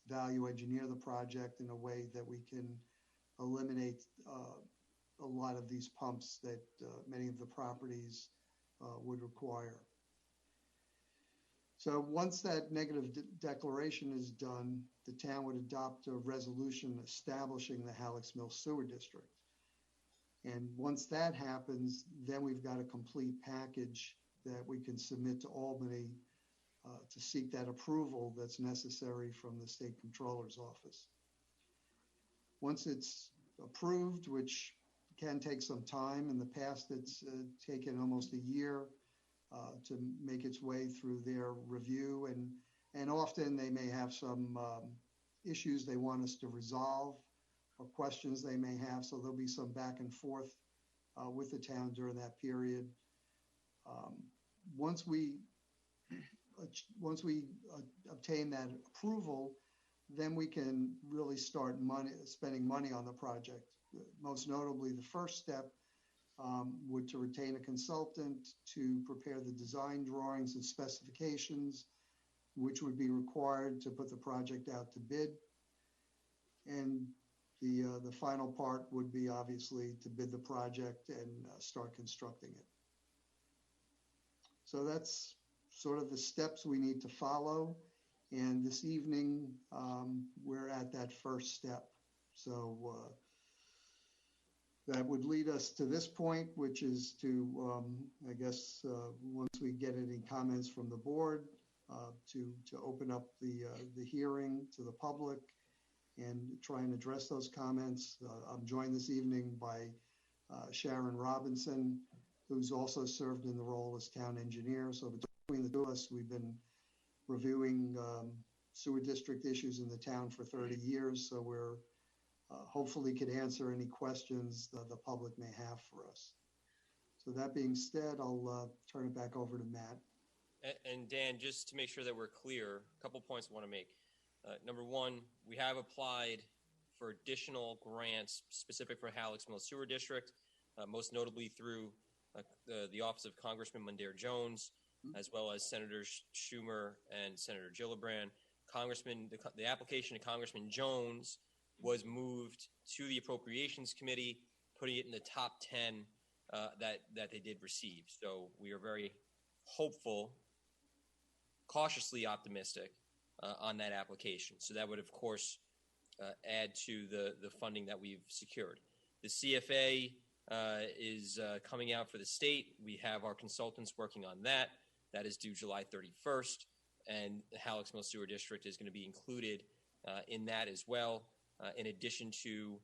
value engineer the project in a way that we can eliminate a lot of these pumps that many of the properties would require. So once that negative declaration is done, the town would adopt a resolution establishing the Halleck's Mill Sewer District. And once that happens, then we've got a complete package that we can submit to Albany to seek that approval that's necessary from the state controller's office. Once it's approved, which can take some time, in the past it's taken almost a year to make its way through their review, and often they may have some issues they want us to resolve or questions they may have, so there'll be some back and forth with the town during that period. Once we obtain that approval, then we can really start spending money on the project. Most notably, the first step would to retain a consultant to prepare the design drawings and specifications, which would be required to put the project out to bid. And the final part would be obviously to bid the project and start constructing it. So that's sort of the steps we need to follow. And this evening, we're at that first step. So that would lead us to this point, which is to, I guess, once we get any comments from the board, to open up the hearing to the public and try and address those comments. I'm joined this evening by Sharon Robinson, who's also served in the role as town engineer. So between the two of us, we've been reviewing sewer district issues in the town for 30 years. So we're hopefully could answer any questions the public may have for us. So that being said, I'll turn it back over to Matt. And Dan, just to make sure that we're clear, a couple points I want to make. Number one, we have applied for additional grants specific for Halleck's Mill Sewer District, most notably through the Office of Congressman Mondaire Jones, as well as Senator Schumer and Senator Gillibrand. The application to Congressman Jones was moved to the Appropriations Committee, putting it in the top 10 that they did receive. So we are very hopeful, cautiously optimistic on that application. So that would, of course, add to the funding that we've secured. The CFA is coming out for the state. We have our consultants working on that. That is due July 31st, and the Halleck's Mill Sewer District is going to be included in that as well, in addition to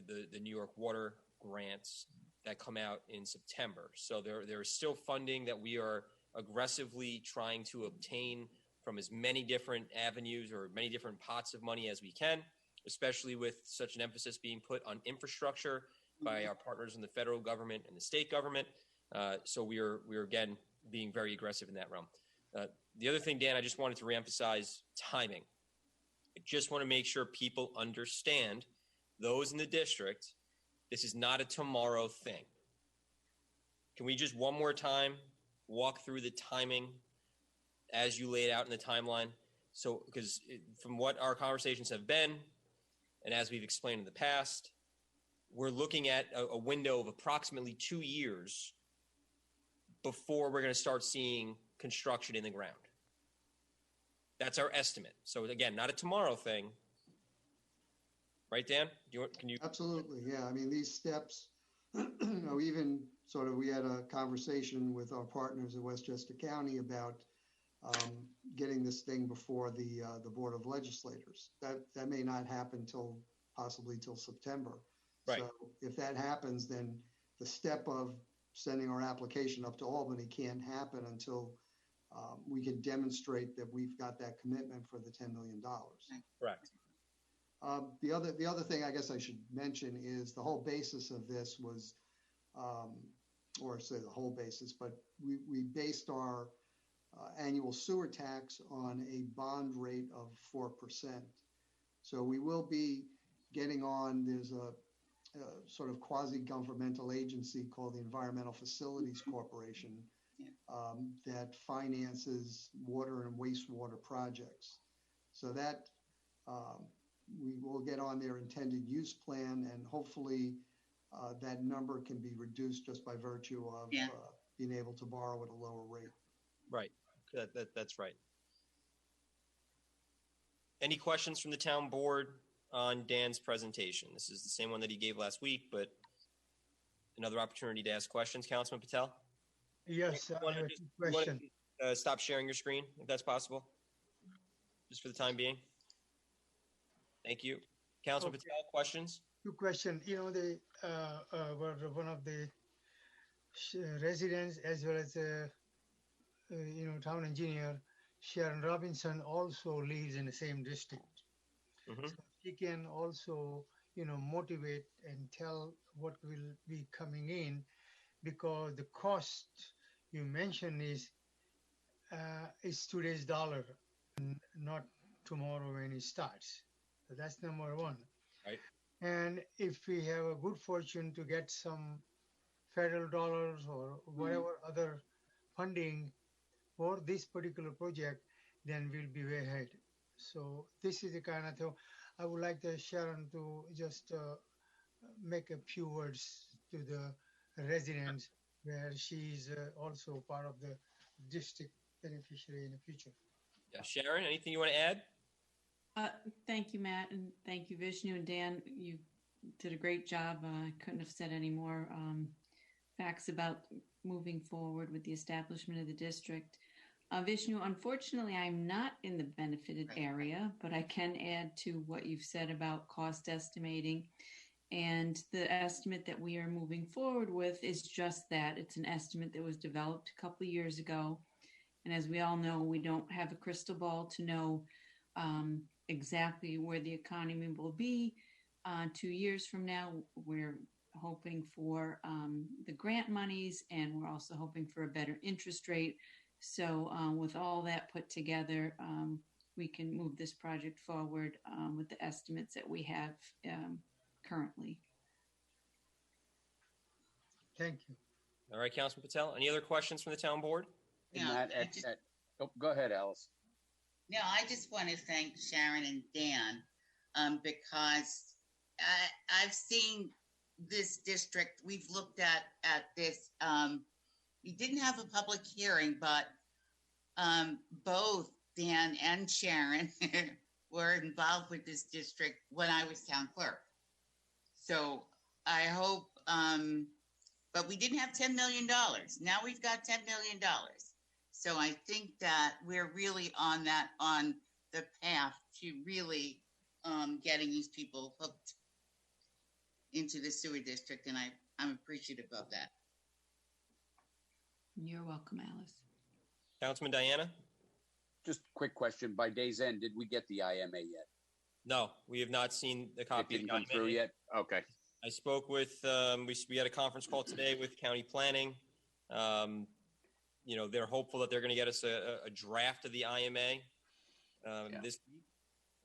the New York Water grants that come out in September. So there is still funding that we are aggressively trying to obtain from as many different avenues or many different pots of money as we can, especially with such an emphasis being put on infrastructure by our partners in the federal government and the state government. So we are again being very aggressive in that realm. The other thing, Dan, I just wanted to reemphasize timing. I just want to make sure people understand, those in the district, this is not a tomorrow thing. Can we just one more time walk through the timing as you laid out in the timeline? So, because from what our conversations have been, and as we've explained in the past, we're looking at a window of approximately 2 years before we're going to start seeing construction in the ground. That's our estimate. So again, not a tomorrow thing. Right, Dan? Can you? Absolutely, yeah. I mean, these steps, even sort of, we had a conversation with our partners in Westchester County about getting this thing before the Board of Legislators. That may not happen possibly till September. Right. So if that happens, then the step of sending our application up to Albany can't happen until we can demonstrate that we've got that commitment for the $10 million. Correct. The other thing I guess I should mention is the whole basis of this was, or say the whole basis, but we based our annual sewer tax on a bond rate of 4%. So we will be getting on, there's a sort of quasi-governmental agency called the Environmental Facilities Corporation that finances water and wastewater projects. So that we will get on their intended use plan, and hopefully that number can be reduced just by virtue of being able to borrow at a lower rate. Right. That's right. Any questions from the town board on Dan's presentation? This is the same one that he gave last week, but another opportunity to ask questions. Councilman Patel? Yes, I have a question. Stop sharing your screen, if that's possible, just for the time being. Thank you. Councilman Patel, questions? Two questions. You know, one of the residents as well as town engineer Sharon Robinson also lives in the same district. Mm-hmm. So she can also, motivate and tell what will be coming in, because the cost you mentioned is today's dollar, not tomorrow when it starts. So that's number one. Right. And if we have a good fortune to get some federal dollars or whatever other funding for this particular project, then we'll be way ahead. So this is the kind of thing I would like Sharon to just make a few words to the residents, where she's also part of the district beneficiary in the future. Yeah. Sharon, anything you want to add? Thank you, Matt, and thank you, Vishnu and Dan. You did a great job. I couldn't have said any more facts about moving forward with the establishment of the district. Vishnu, unfortunately, I'm not in the benefited area, but I can add to what you've said about cost estimating. And the estimate that we are moving forward with is just that. It's an estimate that was developed a couple of years ago. And as we all know, we don't have a crystal ball to know exactly where the economy will be 2 years from now. We're hoping for the grant monies, and we're also hoping for a better interest rate. So with all that put together, we can move this project forward with the estimates that we have currently. Thank you. All right, Councilman Patel. Any other questions from the town board? Yeah, go ahead, Alice. No, I just want to thank Sharon and Dan because I've seen this district. We've looked at this. We didn't have a public hearing, but both Dan and Sharon were involved with this district when I was town clerk. So I hope, but we didn't have $10 million. Now we've got $10 million. So I think that we're really on the path to really getting these people hooked into the sewer district, and I'm appreciative of that. You're welcome, Alice. Councilman Diana? Just quick question. By day's end, did we get the IMA yet? No, we have not seen the copy. It didn't come through yet? Okay. I spoke with, we had a conference call today with county planning. They're hopeful that they're going to get us a draft of the IMA this week,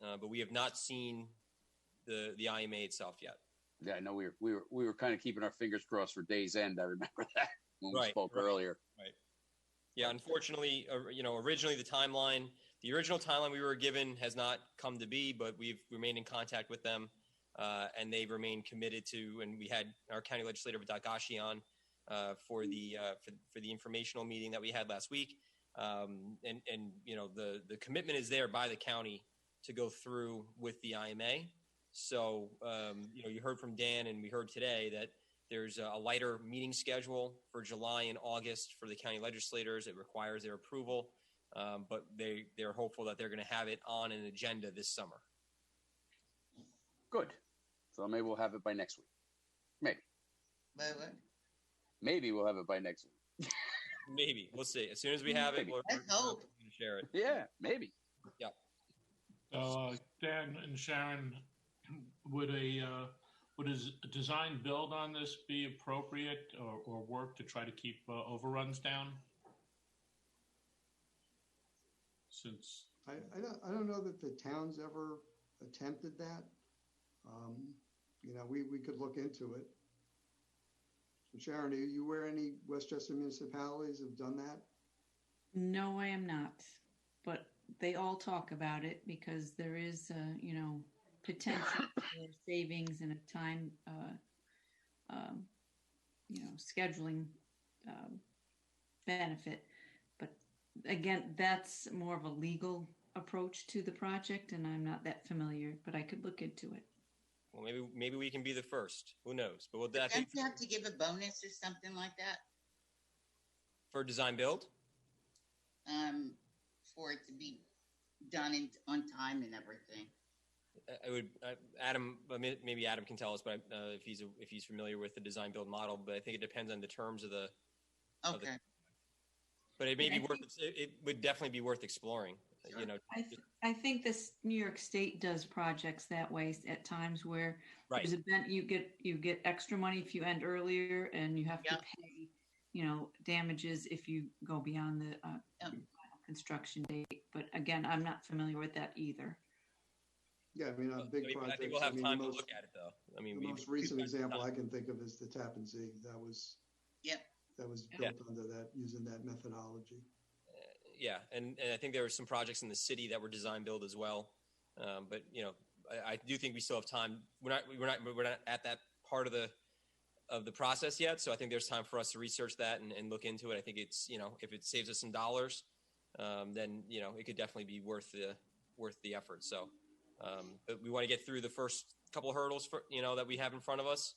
but we have not seen the IMA itself yet. Yeah, I know we were kind of keeping our fingers crossed for day's end. I remember that when we spoke earlier. Right. Yeah, unfortunately, originally the original timeline we were given has not come to be, but we've remained in contact with them, and they've remained committed to. And we had our county legislator Dagashi on for the informational meeting that we had last week, the commitment is there by the county to go through with the IMA. So you heard from Dan, and we heard today that there's a lighter meeting schedule for July and August for the county legislators. It requires their approval, but they're hopeful that they're going to have it on an agenda this summer. Good. So maybe we'll have it by next week. Maybe. Maybe we'll have it by next week. Maybe. We'll see. As soon as we have it, we're going to share it. Yeah, maybe. Yeah. Dan and Sharon, would a design build on this be appropriate or work to try to keep overruns down? Since I don't know that the town's ever attempted that. We could look into it. So Sharon, are you aware any Westchester municipalities have done that? No, I am not. But they all talk about it because there is, potential for savings and a time, scheduling benefit. But again, that's more of a legal approach to the project, and I'm not that familiar, but I could look into it. Well, maybe we can be the first. Who knows? But Don't you have to give a bonus or something like that? For design build? For it to be done on time and everything. Adam, maybe Adam can tell us, but if he's familiar with the design build model, but I think it depends on the terms of the. Okay. But it may be worth. It would definitely be worth exploring. Sure. I think this New York State does projects that way at times where there's you get extra money if you end earlier, and you have to pay, damages if you go beyond the final construction date. But again, I'm not familiar with that either. Yeah, I mean, on big projects. I think we'll have time to look at it, though. I mean, the most recent example I can think of is the Tappan Zee. That was built under that, using that methodology. Yeah, and I think there were some projects in the city that were design build as well. But I do think we still have time. We're not at that part of the process yet. So I think there's time for us to research that and look into it. I think it's if it saves us some dollars, then it could definitely be worth the effort. So. But we want to get through the first couple of hurdles that we have in front of us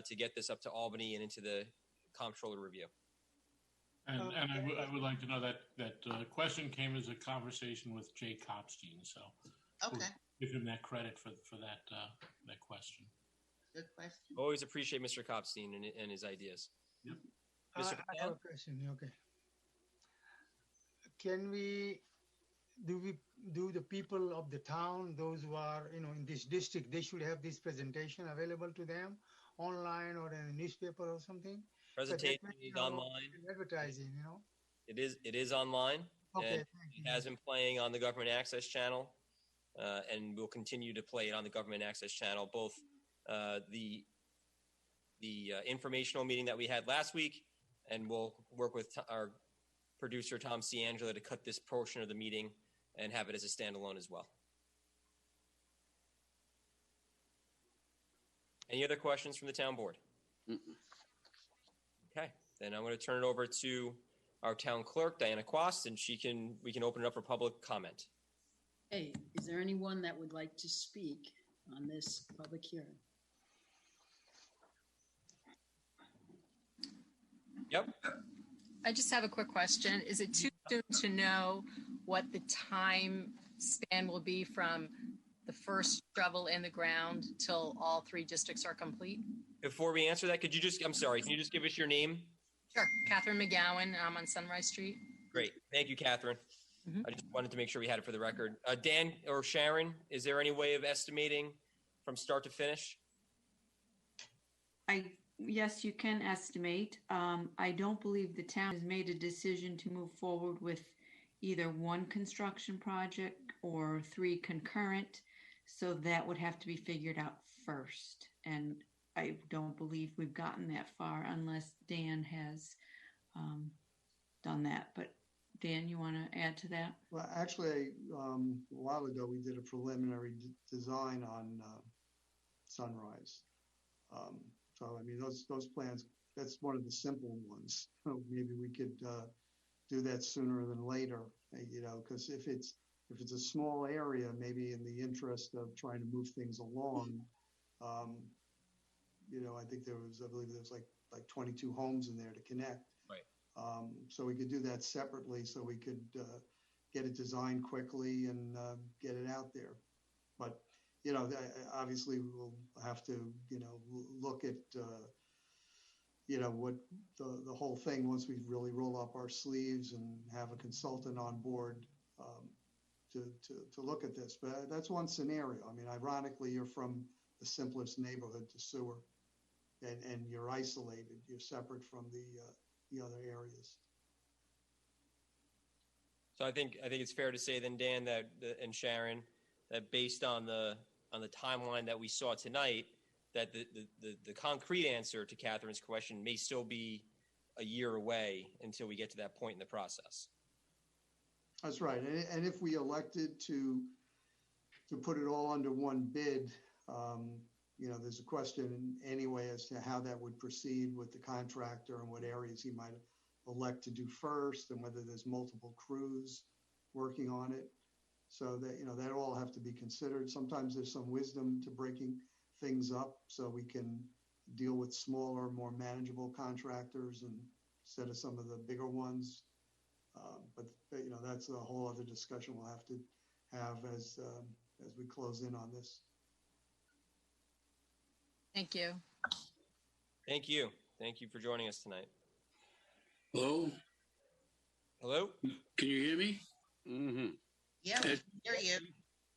to get this up to Albany and into the comptroller review. And I would like to know that question came as a conversation with Jay Kopstein, so we'll give him that credit for that question. Good question. Always appreciate Mr. Kopstein and his ideas. Yep. Mr. I have a question. Okay. Do the people of the town, those who are in this district, they should have this presentation available to them online or in a newspaper or something? Presentation is online. Advertising, It is online. Okay. And it has been playing on the Government Access Channel, and we'll continue to play it on the Government Access Channel. Both the informational meeting that we had last week, and we'll work with our producer Tom Ciangela to cut this portion of the meeting and have it as a standalone as well. Any other questions from the town board? Okay, then I'm going to turn it over to our town clerk, Diana Quast, and we can open it up for public comment. Hey, is there anyone that would like to speak on this public hearing? Yep. I just have a quick question. Is it too soon to know what the time span will be from the first shovel in the ground till all 3 districts are complete? Before we answer that, could you just, I'm sorry, can you just give us your name? Sure. Catherine McGowan. I'm on Sunrise Street. Great. Thank you, Catherine. I just wanted to make sure we had it for the record. Dan or Sharon, is there any way of estimating from start to finish? Yes, you can estimate. I don't believe the town has made a decision to move forward with either one construction project or 3 concurrent. So that would have to be figured out first. And I don't believe we've gotten that far unless Dan has done that. But Dan, you want to add to that? Well, actually, a while ago, we did a preliminary design on Sunrise. So, I mean, those plans, that's one of the simple ones. Maybe we could do that sooner than later, because if it's a small area, maybe in the interest of trying to move things along, I think I believe there was like 22 homes in there to connect. Right. So we could do that separately so we could get it designed quickly and get it out there. But, obviously we'll have to, look at, what the whole thing once we really roll up our sleeves and have a consultant on board to look at this. But that's one scenario. I mean, ironically, you're from the simplest neighborhood to sewer, and you're isolated. You're separate from the other areas. So I think it's fair to say then, Dan, and Sharon, that based on the timeline that we saw tonight, that the concrete answer to Catherine's question may still be a year away until we get to that point in the process. That's right. And if we elected to put it all under one bid, there's a question anyway as to how that would proceed with the contractor and what areas he might elect to do first, and whether there's multiple crews working on it. So that, that all have to be considered. Sometimes there's some wisdom to breaking things up so we can deal with smaller, more manageable contractors instead of some of the bigger ones. But that's a whole other discussion we'll have to have as we close in on this. Thank you. Thank you. Thank you for joining us tonight. Hello? Hello? Can you hear me? Mm-hmm. Yeah, we can hear you.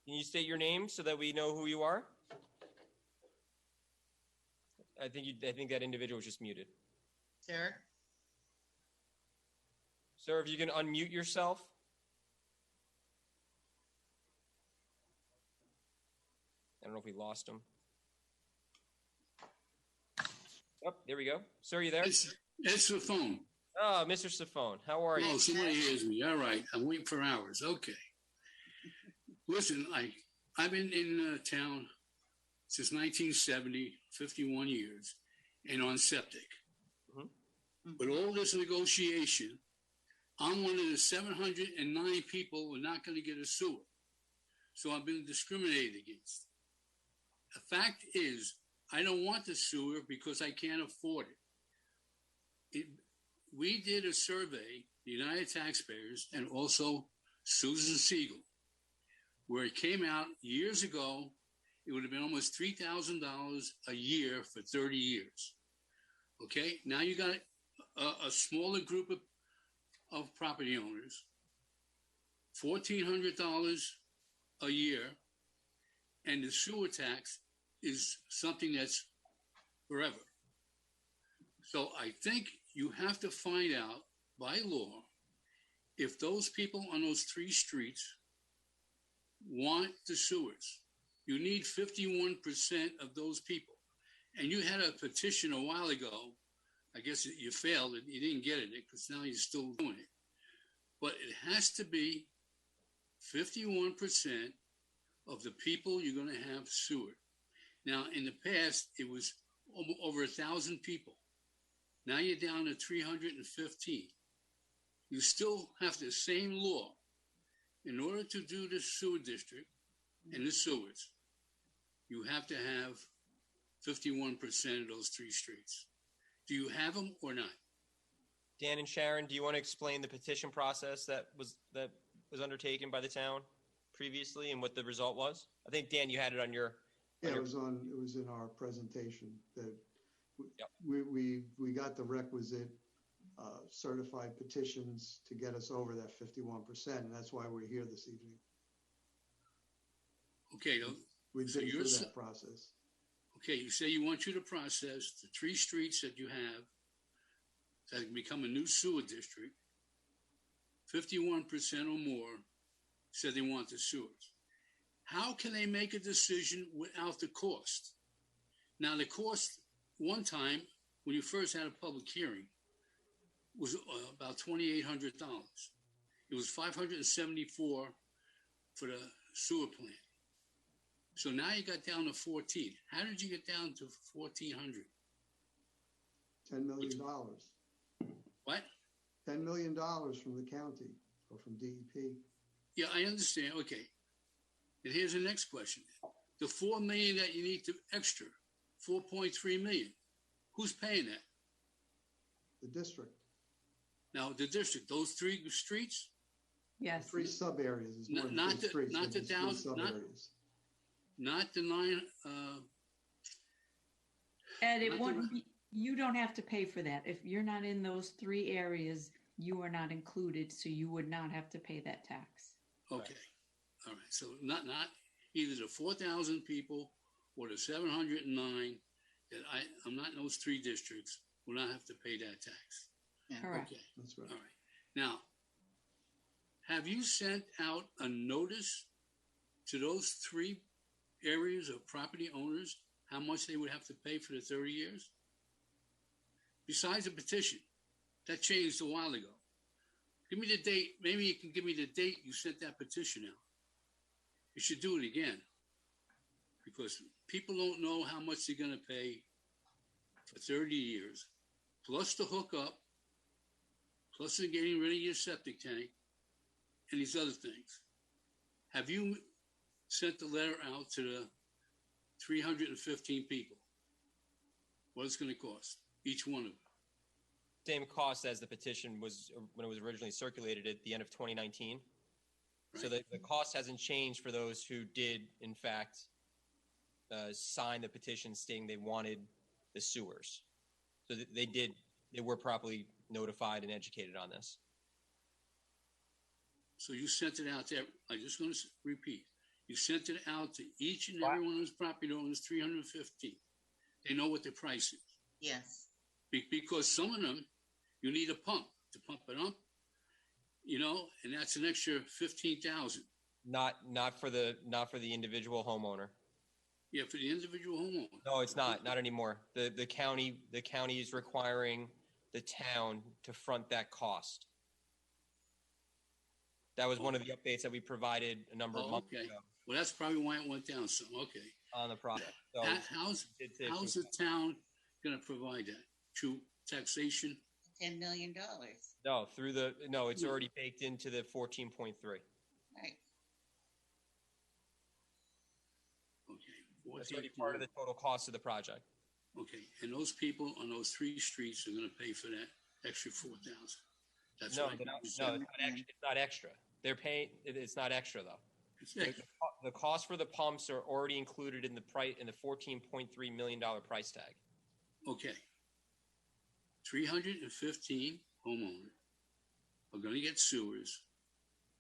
Can you state your name so that we know who you are? I think that individual was just muted. Sir? Sir, if you can unmute yourself. I don't know if we lost him. Oh, there we go. Sir, are you there? It's the phone. Oh, Mr. Safone, how are you? Oh, somebody hears me. All right. I'm waiting for hours. Okay. Listen, I've been in town since 1970, 51 years, and on septic. Mm-hmm. But all this negotiation, I'm one of the 709 people who are not going to get a sewer. So I've been discriminated against. The fact is, I don't want the sewer because I can't afford it. We did a survey, the United Taxpayers, and also Susan Siegel, where it came out years ago, it would have been almost $3,000 a year for 30 years. Okay, now you got a smaller group of property owners, $1,400 a year, and the sewer tax is something that's forever. So I think you have to find out by law if those people on those 3 streets want the sewers. You need 51% of those people. And you had a petition a while ago. I guess you failed it. You didn't get it because now you're still doing it. But it has to be 51% of the people you're going to have sewer. Now, in the past, it was over 1,000 people. Now you're down to 315. you still have the same law. In order to do the sewer district and the sewers, you have to have 51% of those 3 streets. Do you have them or not? Dan and Sharon, do you want to explain the petition process that was undertaken by the town previously and what the result was? I think Dan, you had it on your. Yeah, it was in our presentation that we got the requisite certified petitions to get us over that 51%, and that's why we're here this evening. Okay, We've been through that process. Okay, you say you want you to process the 3 streets that you have that can become a new sewer district. 51% or more said they want the sewers. How can they make a decision without the cost? Now, the cost one time when you first had a public hearing was about $2,800. It was $574 for the sewer plant. So now you got down to 14. How did you get down to 1,400? $10 million. What? $10 million from the county or from DEP. Yeah, I understand. Okay. And here's the next question. The $4 million that you need to extra, $4.3 million. Who's paying that? The district. Now, the district, those 3 streets? Yes. 3 sub areas. Not the down, not the 9. Ed, it wouldn't be, you don't have to pay for that. If you're not in those 3 areas, you are not included, so you would not have to pay that tax. Okay. All right. So not either the 4,000 people or the 709 that I'm not in those 3 districts will not have to pay that tax. Yeah. Correct. Okay. That's right. All right. Now, have you sent out a notice to those 3 areas of property owners how much they would have to pay for the 30 years? Besides a petition, that changed a while ago. Give me the date. Maybe you can give me the date you sent that petition out. You should do it again because people don't know how much they're going to pay for 30 years, plus the hookup, plus they're getting rid of your septic tank and these other things. Have you sent the letter out to the 315 people? What it's going to cost, each one of them? Same cost as the petition was when it was originally circulated at the end of 2019. Right. So the cost hasn't changed for those who did, in fact, sign the petition stating they wanted the sewers. So they were properly notified and educated on this. So you sent it out there. I'm just going to repeat. You sent it out to each and every one of those property owners, 315. They know what the price is. Yes. Because some of them, you need a pump to pump it up, and that's an extra $15,000. Not for the individual homeowner. Yeah, for the individual homeowner. No, it's not anymore. The county is requiring the town to front that cost. That was one of the updates that we provided a number of months ago. Well, that's probably why it went down some. Okay. On the project. So how's the town going to provide that? Through taxation? $10 million. No, it's already baked into the 14.3. Right. Okay. That's already part of the total cost of the project. Okay. And those people on those 3 streets are going to pay for that extra $4,000. That's right. It's not extra. They're paying. It's not extra though. The cost for the pumps are already included in the price in the $14.3 million price tag. Okay. 315 homeowners are going to get sewers.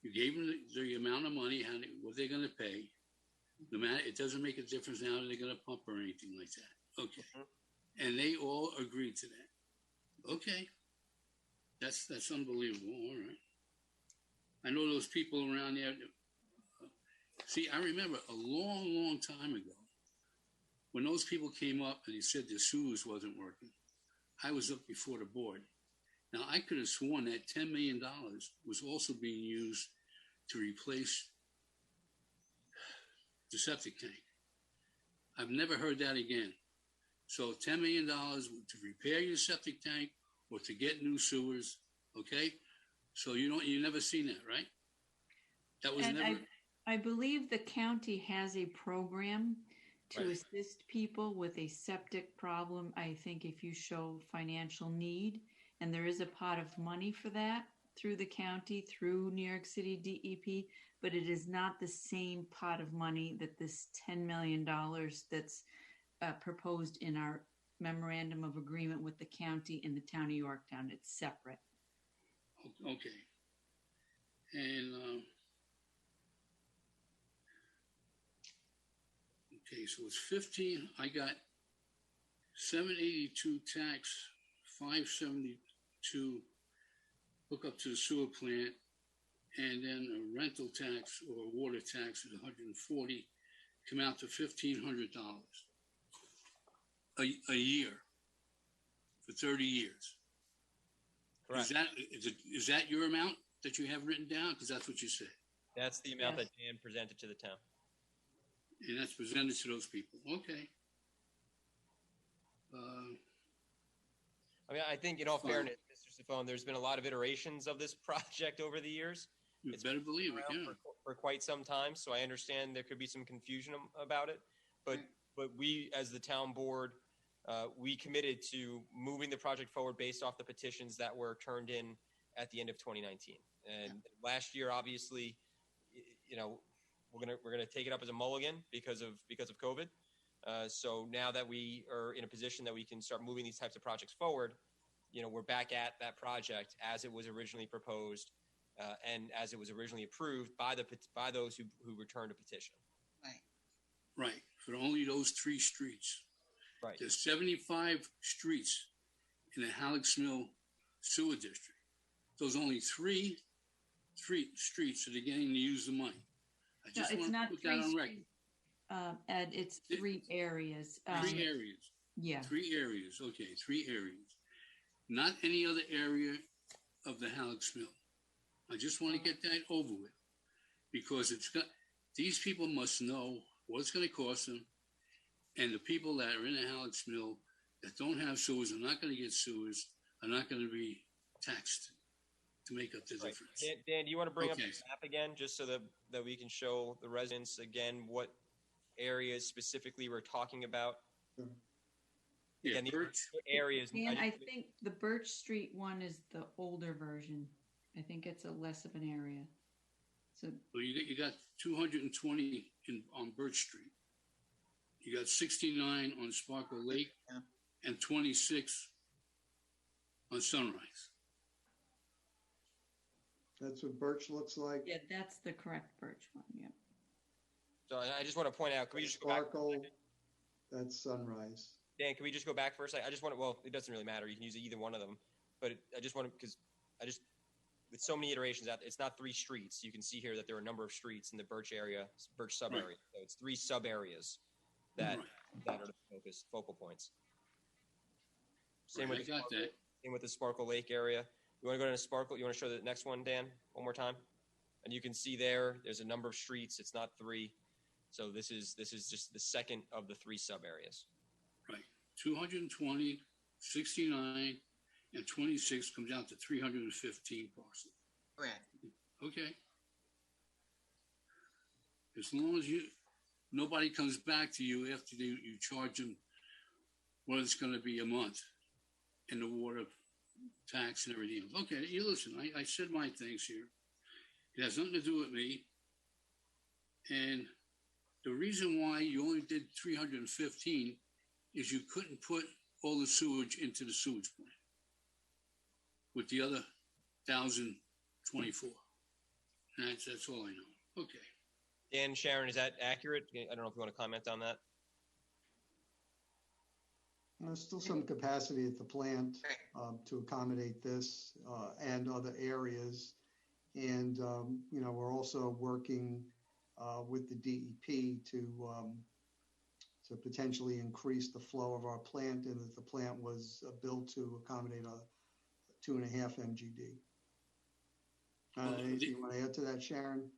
You gave them the amount of money, what they're going to pay. No matter, it doesn't make a difference now that they're going to pump or anything like that. Okay. Mm-hmm. And they all agreed to that. Okay. That's unbelievable. All right. I know those people around there. See, I remember a long, long time ago when those people came up and they said the sewers wasn't working. I was up before the board. Now, I could have sworn that $10 million was also being used to replace the septic tank. I've never heard that again. So $10 million to repair your septic tank or to get new sewers, okay? So you never seen that, right? That was And never. I believe the county has a program to Right. assist people with a septic problem. I think if you show financial need, and there is a pot of money for that through the county, through New York City DEP, but it is not the same pot of money that this $10 million that's proposed in our memorandum of agreement with the county and the town of Yorktown. It's separate. Okay. And okay, so it's 15. I got 782 tax, 572 hook up to the sewer plant, and then a rental tax or a water tax at 140, come out to $1,500 a year for 30 years. Correct. Is that your amount that you have written down? Because that's what you said. That's the amount that Dan presented to the town. And that's presented to those people. Okay. I mean, I think in all fairness, Mr. Sifone, there's been a lot of iterations of this project over the years. You better believe it, yeah. For quite some time, so I understand there could be some confusion about it. But we, as the town board, we committed to moving the project forward based off the petitions that were turned in at the end of 2019. And last year, obviously, you know, we're gonna take it up as a mulligan because of COVID. So now that we are in a position that we can start moving these types of projects forward, you know, we're back at that project as it was originally proposed and as it was originally approved by those who returned a petition. Right. For only those 3 streets. Right. There's 75 streets in the Halleck's Mill sewer district. Those only 3 streets that are getting to use the money. I just want to put that on record. Ed, it's 3 areas. 3 areas. Yeah. 3 areas. Okay, 3 areas. Not any other area of the Halleck's Mill. I just want to get that over with because these people must know what it's going to cost them, and the people that are in the Halleck's Mill that don't have sewers are not going to get sewers, are not going to be taxed to make up the difference. Dan, do you want to bring up the map again, just so that we can show the residents again what areas specifically we're talking about? Yeah, again, the areas. And I think the Birch Street one is the older version. I think it's a less of an area. So you got 220 on Birch Street. You got 69 on Sparkle Lake and 26 on Sunrise. That's what Birch looks like. Yeah, that's the correct Birch one. Yeah. So I just want to point out, can we just go Sparkle, back? that's Sunrise. Dan, can we just go back for a second? I just want to, well, it doesn't really matter. You can use either one of them. But I just want to, because with so many iterations out, it's not 3 streets. You can see here that there are a number of streets in the Birch area, Birch sub area. Right. So it's 3 sub areas that are the focal points. Same with the Sparkle Lake area. You want to go to Sparkle? You want to show the next one, Dan, one more time? And you can see there's a number of streets. It's not 3. So this is just the second of the 3 sub areas. Right. 220, 69, and 26 comes out to 315 parcels. Correct. Okay. As long as nobody comes back to you after you charge them what it's going to be a month in the water tax and everything else. Okay, you listen, I said my things here. It has nothing to do with me. And the reason why you only did 315 is you couldn't put all the sewage into the sewage plant with the other 1,024. That's all I know. Okay. Dan, Sharon, is that accurate? I don't know if you want to comment on that. There's still some capacity at the plant to accommodate this and other areas. And, you know, we're also working with the DEP to potentially increase the flow of our plant, and that the plant was built to accommodate a 2.5 MGD. Anything you want to add to that, Sharon?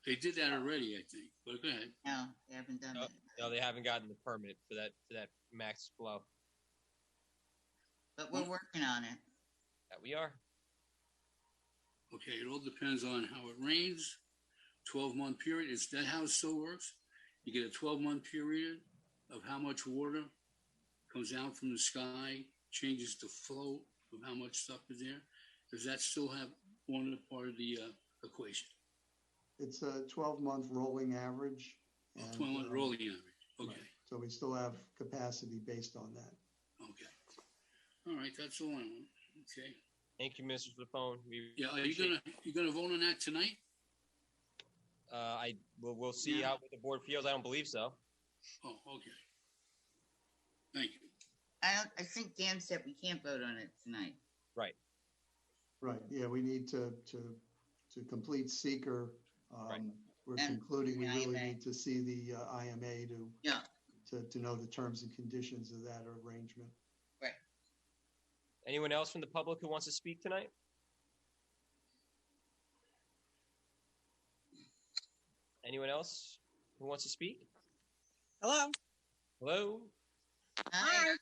They did that already, I think. But go ahead. No, they haven't done that. No, they haven't gotten the permit for that max flow. But we're working on it. That we are. Okay, it all depends on how it rains. 12-month period. Is that how it still works? You get a 12-month period of how much water comes out from the sky, changes the flow of how much stuff is there. Does that still have one part of the equation? It's a 12-month rolling average. And, 12-month rolling average. Okay. Right. So we still have capacity based on that. Okay. All right, that's all I want. Okay. Thank you, Mr. Lafone. Yeah, are you gonna vote on that tonight? We'll see how the board feels. I don't believe so. Oh, okay. Thank you. I think Dan said we can't vote on it tonight. Right. Right. Yeah, we need to complete seeker. We're concluding we really need to see the IMA to know the terms and conditions of that arrangement. Right. Anyone else from the public who wants to speak tonight? Anyone else who wants to speak? Hello. Hello. Hi.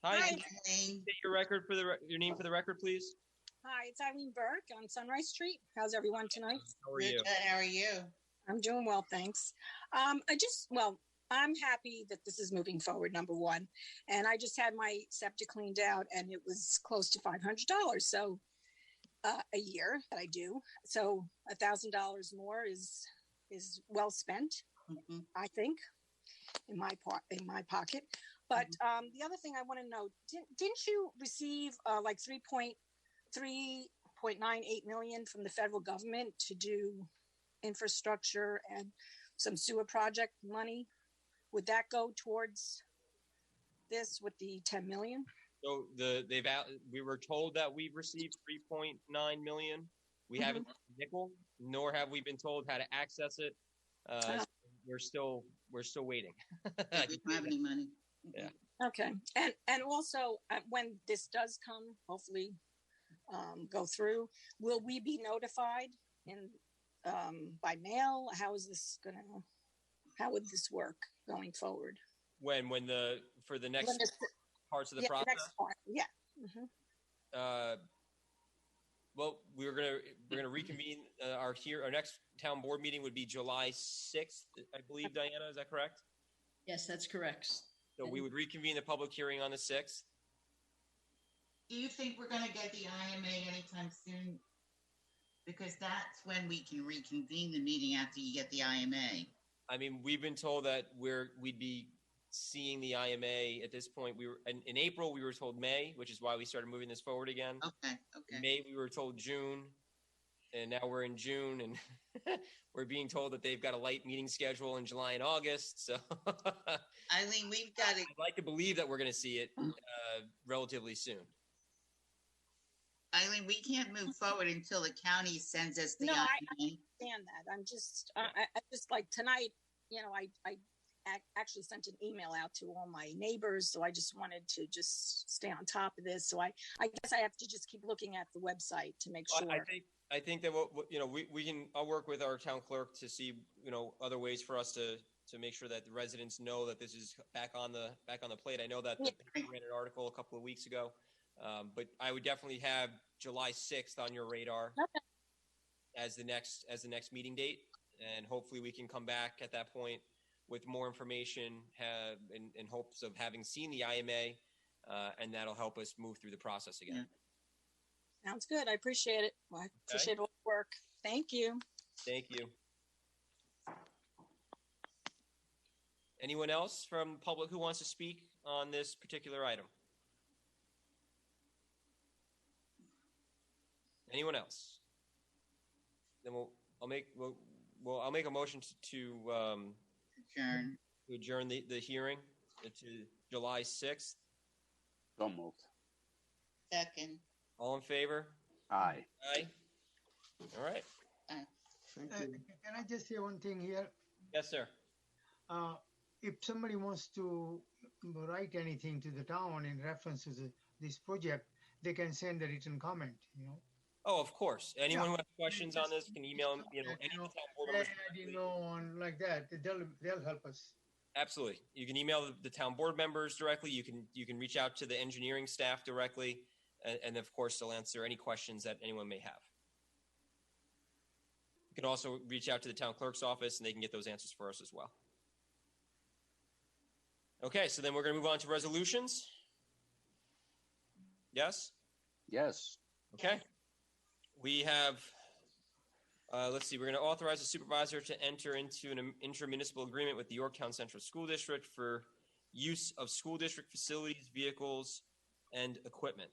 Hi. Hi. Can you state your name for the record, please? Hi, it's Eileen Burke on Sunrise Street. How's everyone tonight? How are you? How are you? I'm doing well, thanks. I'm happy that this is moving forward, number one. And I just had my septic cleaned out and it was close to $500. So a year that I do. So $1,000 more is well spent, I think, in my pocket. But the other thing I want to know, didn't you receive like 3.98 million from the federal government to do infrastructure and some sewer project money? Would that go towards this with the 10 million? So we were told that we've received 3.9 million. We haven't nickel, nor have we been told how to access it. So we're still waiting. We don't have any money. Yeah. Okay. And also when this does come, hopefully go through, will we be notified by mail? How would this work going forward? For the next parts of the process? The next part. Yeah. Well, we're gonna reconvene our next town board meeting would be July 6th, I believe, Diana, is that correct? Yes, that's correct. So we would reconvene the public hearing on the 6th. Do you think we're going to get the IMA anytime soon? Because that's when we can reconvene the meeting after you get the IMA. I mean, we've been told that we'd be seeing the IMA at this point. We were in April. We were told May, which is why we started moving this forward again. Okay. May we were told June, and now we're in June, and we're being told that they've got a light meeting schedule in July and August. So, Eileen, we've got to. I'd like to believe that we're going to see it relatively soon. Eileen, we can't move forward until the county sends us the No, IMA. I understand that. I'm just, I just like tonight, I actually sent an email out to all my neighbors. So I just wanted to just stay on top of this. So I guess I have to just keep looking at the website to make sure. I think that I'll work with our town clerk to see, other ways for us to make sure that the residents know that this is back on the plate. I know that the paper ran an article a couple of weeks ago. But I would definitely have July 6th on your radar as the next meeting date, and hopefully we can come back at that point with more information in hopes of having seen the IMA, and that'll help us move through the process again. Yeah. Sounds good. I appreciate it. Well, I appreciate all the work. Thank you. Thank you. Anyone else from the public who wants to speak on this particular item? Anyone else? Then I'll make a motion to adjourn the hearing to July 6th. So moved. Second. All in favor? Aye. Aye. All right. Thank you. Can I just say one thing here? Yes, sir. If somebody wants to write anything to the town in reference to this project, they can send a written comment, Oh, of course. Anyone who has questions on this can email them, any of the town board members. On like that, they'll help us. Absolutely. You can email the town board members directly. You can reach out to the engineering staff directly, and of course they'll answer any questions that anyone may have. You can also reach out to the town clerk's office and they can get those answers for us as well. Okay, so then we're going to move on to resolutions. Yes? Yes. Okay. We have, let's see, we're going to authorize the supervisor to enter into an intermunicipal agreement with the Yorktown Central School District for use of school district facilities, vehicles, and equipment.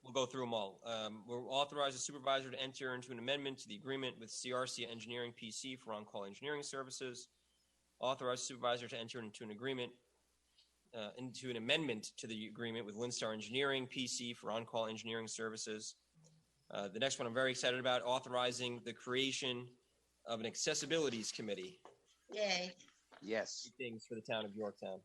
We'll go through them all. We'll authorize the supervisor to enter into an amendment to the agreement with CRC Engineering PC for on-call engineering services. Authorize the supervisor to enter into an agreement, into an amendment to the agreement with Lindstar Engineering PC for on-call engineering services. The next one I'm very excited about, authorizing the creation of an accessibilities committee. Yay. Yes. Things for the town of Yorktown.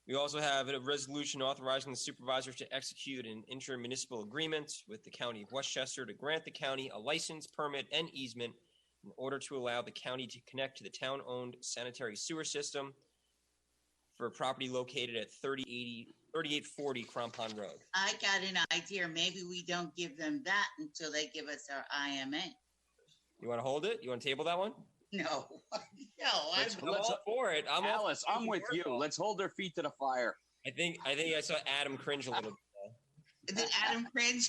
We also have a resolution authorizing the supervisor to execute an intermunicipal agreement with the county of Westchester to grant the county a license, permit, and easement in order to allow the county to connect to the town-owned sanitary sewer system for a property located at 3840 Crampon Road. I got an idea. Maybe we don't give them that until they give us our IMA. You want to hold it? You want to table that one? No, no, I'm all for it. Alice, I'm with you. Let's hold their feet to the fire. I think I saw Adam cringe a little bit. Did Adam cringe?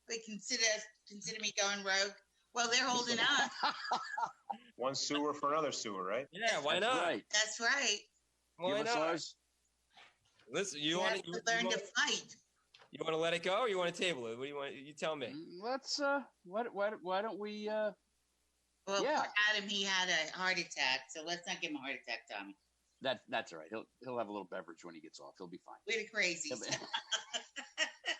They consider me going rogue. Well, they're holding on. One sewer for another sewer, right? Yeah, why not? Right. That's right. Why Give us not? ours. Listen, You have to learn to fight. You want to let it go, or you want to table it? What do you want? You tell me. Let's. Why don't we? Well, yeah. for Adam, he had a heart attack, so let's not give him a heart attack, Tommy. That's all right. He'll have a little beverage when he gets off. He'll be fine. We're the crazies.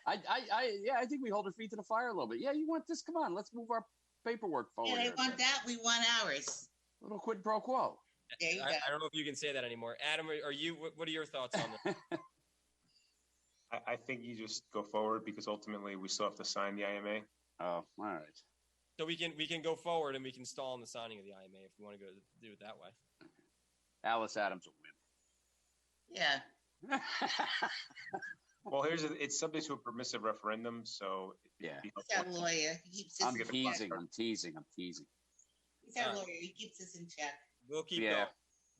I think we hold our feet to the fire a little bit. Yeah, you want this? Come on, let's move our paperwork forward. Yeah, they here. want that. We want ours. A little quid pro quo. There you go. I don't know if you can say that anymore. Adam, are you? What are your thoughts on this? I think you just go forward because ultimately we still have to sign the IMA. Oh, all right. So we can go forward and we can stall on the signing of the IMA if we want to go do it that way. Alice Adams will win. Yeah. Well, it's subject to a permissive referendum, so yeah. He's our lawyer. He keeps us I'm in teasing. check. I'm teasing. He's our lawyer. He keeps us in check. We'll keep going.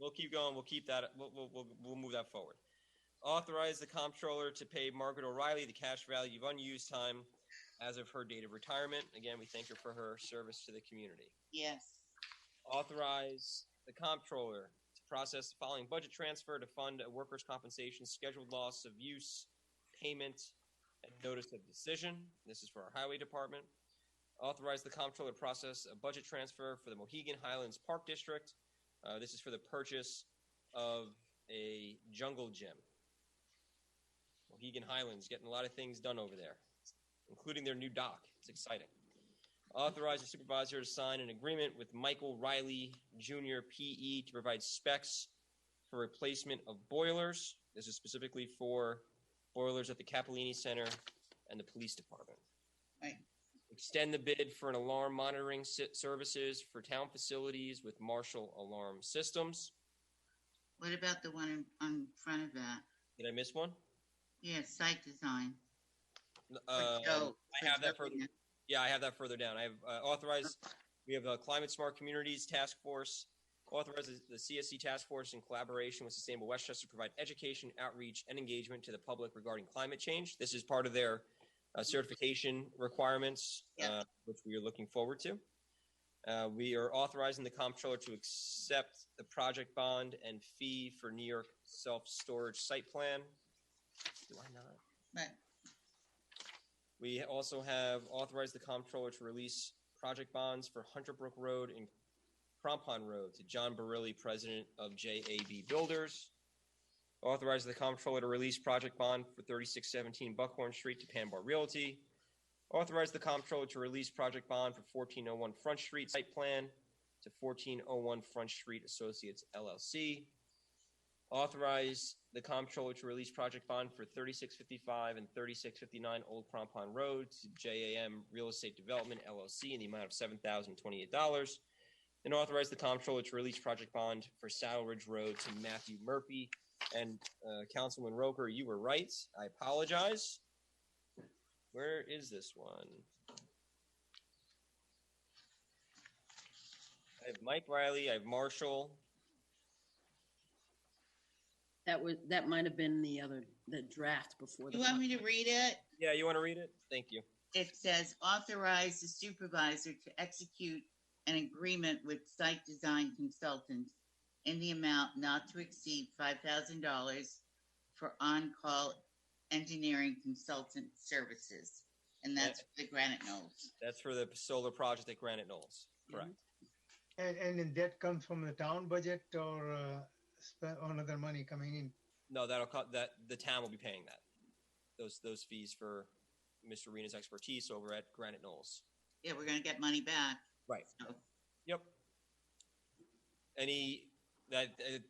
We'll keep going. We'll keep that. We'll move that forward. Authorize the comptroller to pay Margaret O'Reilly the cash value of unused time as of her date of retirement. Again, we thank her for her service to the community. Yes. Authorize the comptroller to process the following budget transfer to fund a workers' compensation scheduled loss of use, payment, and notice of decision. This is for our highway department. Authorize the comptroller to process a budget transfer for the Mohegan Highlands Park District. This is for the purchase of a jungle gym. Mohegan Highlands getting a lot of things done over there, including their new dock. It's exciting. Authorize the supervisor to sign an agreement with Michael Riley Jr. PE to provide specs for replacement of boilers. This is specifically for boilers at the Cappellini Center and the police department. Right. Extend the bid for an alarm monitoring services for town facilities with Marshall Alarm Systems. What about the one on front of that? Did I miss one? Yeah, site design. I have that further. Yeah, I have that further down. I have authorized. We have a Climate Smart Communities Task Force. Authorizes the CSC Task Force in collaboration with Sustainable Westchester to provide education, outreach, and engagement to the public regarding climate change. This is part of their certification requirements, which we are looking forward to. We are authorizing the comptroller to accept the project bond and fee for New York self-storage site plan. Do I not? Right. We also have authorized the comptroller to release project bonds for Hunter Brook Road and Crampon Road to John Barilli, president of JAB Builders. Authorized the comptroller to release project bond for 3617 Buckhorn Street to Panbar Realty. Authorized the comptroller to release project bond for 1401 Front Street site plan to 1401 Front Street Associates LLC. Authorize the comptroller to release project bond for 3655 and 3659 Old Crampon Road to JAM Real Estate Development LLC in the amount of $7,028. And authorize the comptroller to release project bond for Saddle Ridge Road to Matthew Murphy. And Councilman Roker, you were right. I apologize. Where is this one? I have Mike Riley. I have Marshall. That might have been the draft before. You want me to read it? Yeah, you want to read it? Thank you. It says authorize the supervisor to execute an agreement with site design consultants in the amount not to exceed $5,000 for on-call engineering consultant services. And that's for the Granite Knolls. That's for the solar project at Granite Knolls. Correct. And then that comes from the town budget or another money coming in? No, that the town will be paying that. Those fees for Mr. Arena's expertise over at Granite Knolls. Yeah, we're going to get money back. Right. So, Yep. I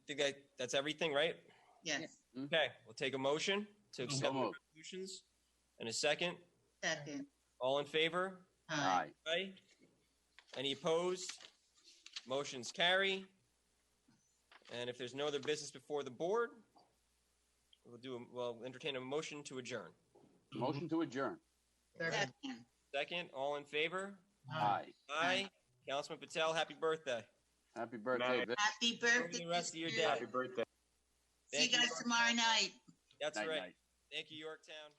think that's everything, right? yes. Okay, we'll take a motion to accept the resolutions. And a second. Second. All in favor? Aye. Aye. Any opposed? Motions carry. And if there's no other business before the board, we'll entertain a motion to adjourn. Motion to adjourn. Second. Second, all in favor? Aye. Aye. Councilman Patel, happy birthday. Happy birthday, Vic. Happy birthday. Enjoy the rest of your Mr. day. Happy birthday. See you guys tomorrow night. That's Night, right. night. Thank you, Yorktown.